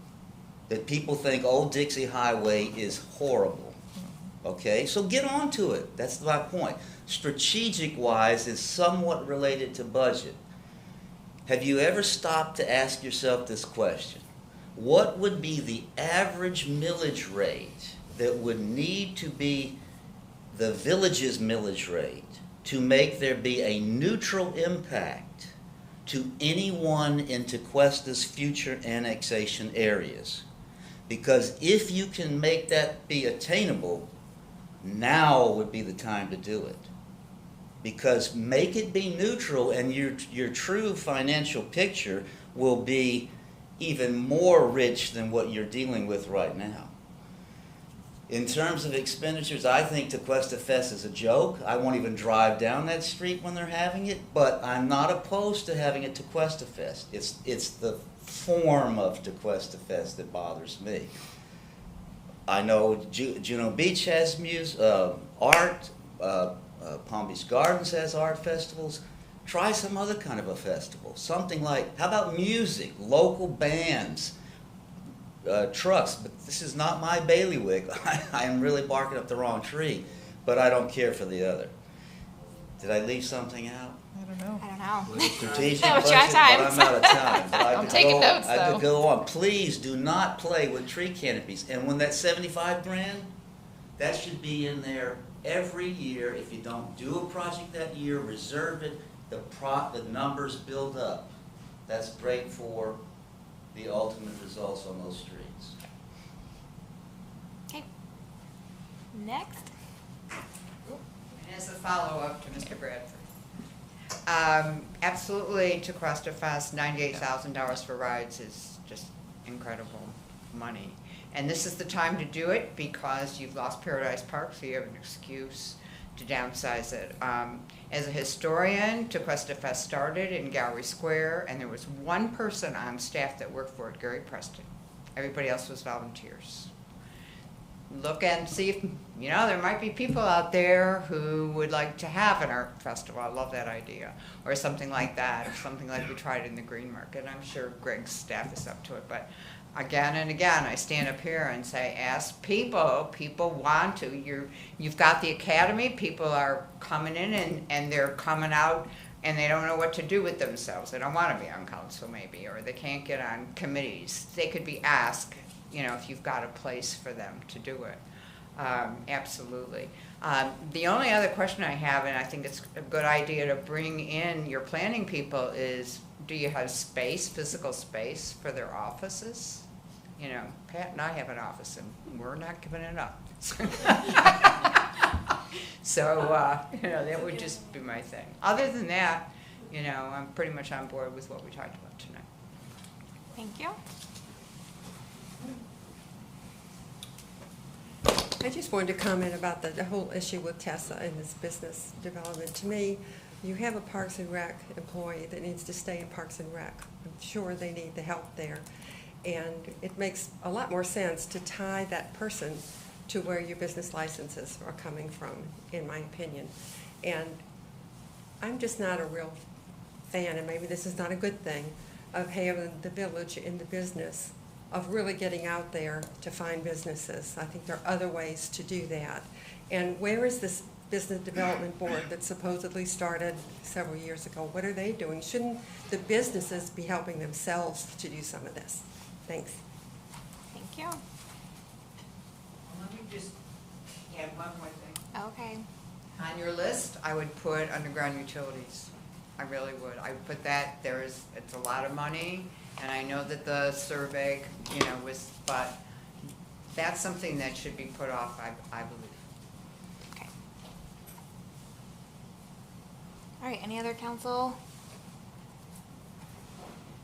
that people think Old Dixie Highway is horrible. Okay, so get on to it. That's my point. Strategic-wise is somewhat related to budget. Have you ever stopped to ask yourself this question? What would be the average millage rate that would need to be the village's millage rate to make there be a neutral impact to anyone in Tequesta's future annexation areas? Because if you can make that be attainable, now would be the time to do it. Because make it be neutral, and your true financial picture will be even more rich than what you're dealing with right now. In terms of expenditures, I think Tequesta Fest is a joke. I won't even drive down that street when they're having it, but I'm not opposed to having it Tequesta Fest. It's the form of Tequesta Fest that bothers me. I know Juno Beach has art, Palm Beach Gardens has art festivals. Try some other kind of a festival. Something like, how about music, local bands, trucks? But this is not my bailiwick. I am really barking up the wrong tree. but I don't care for the other. Did I leave something out? I don't know. I don't know. Strategic That was budget, your but time. I'm out of time. But I I'm could taking go- notes, I though. could go on. Please do not play with tree canopies. And when that 75 grand, that should be in there every year. If you don't do a project that year, reserve it, the numbers build up. That's great for the ultimate results on those streets. Okay. Next. And as a follow-up to Mr. Bradford, absolutely to Cuesta Fest, $98,000 for rides is just incredible money. And this is the time to do it because you've lost Paradise Park, so you have an excuse to downsize it. As a historian, Cuesta Fest started in Gallery Square, and there was one person on staff that worked for it, Gary Preston. Everybody else was volunteers. Look and see if, you know, there might be people out there who would like to have an art festival. I love that idea. Or something like that, or something like we tried in the Green Market. I'm sure Greg's staff is up to it. But again and again, I stand up here and say, ask people. People want to. You've got the academy. People are coming in and they're coming out and they don't know what to do with themselves. They don't want to be on council maybe, or they can't get on committees. They could be asked, you know, if you've got a place for them to do it. Absolutely. The only other question I have, and I think it's a good idea to bring in your planning people, is do you have space, physical space for their offices? You know, Pat and I have an office and we're not giving it up. So, you know, that would just be my thing. Other than that, you know, I'm pretty much on board with what we talked about tonight. Thank you. I just wanted to comment about the whole issue with Tessa and this business development. To me, you have a Parks and Rec employee that needs to stay in Parks and Rec. I'm sure they need the help there. And it makes a lot more sense to tie that person to where your business licenses are coming from, in my opinion. And I'm just not a real fan, and maybe this is not a good thing, of having the village in the business of really getting out there to find businesses. I think there are other ways to do that. And where is this business development board that supposedly started several years ago? What are they doing? Shouldn't the businesses be helping themselves to do some of this? Thanks. Thank you. Let me just add one more thing. Okay. On your list, I would put underground utilities. I really would. I would put that, it's a lot of money, and I know that the survey, you know, but that's something that should be put off, I believe. Okay. All right, any other council?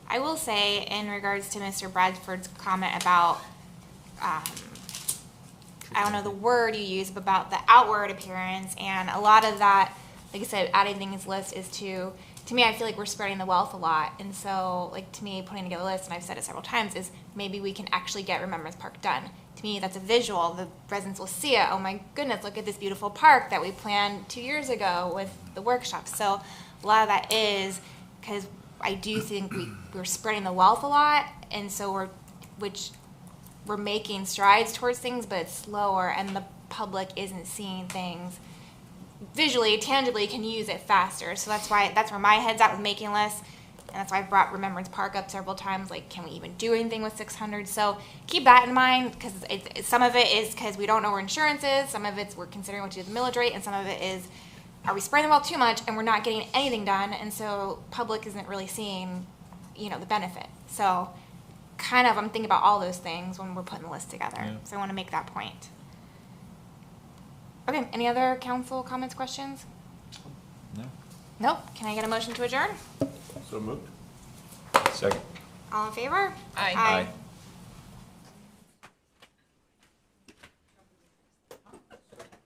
I will say in regards to Mr. Bradford's comment about, I don't know the word you use, but about the outward appearance, and a lot of that, like I said, adding things list is to me, I feel like we're spreading the wealth a lot. And so, like, to me, putting together a list, and I've said it several times, is maybe we can actually get Remembrance Park done. To me, that's a visual. The residents will see it. Oh my goodness, look at this beautiful park that we planned 2 years ago with the workshop. So a lot of that is because I do think we're spreading the wealth a lot, and so we're making strides towards things, but it's slower, and the public isn't seeing things visually, tangibly, can use it faster. So that's where my head's at with making lists, and that's why I've brought Remembrance Park up several times. Like, can we even do anything with 600? So keep that in mind, because some of it is because we don't know where insurance is, some of it's we're considering what to do with the millage rate, and some of it is, are we spreading the wealth too much and we're not getting anything done, and so public isn't really seeing, you know, the benefit. So kind of I'm thinking about all those things when we're putting the list together. Yeah. So I want to make that point. Okay, any other council comments, questions? No. Nope. Can I get a motion to adjourn? So moved. Second. All in favor? Aye. Aye.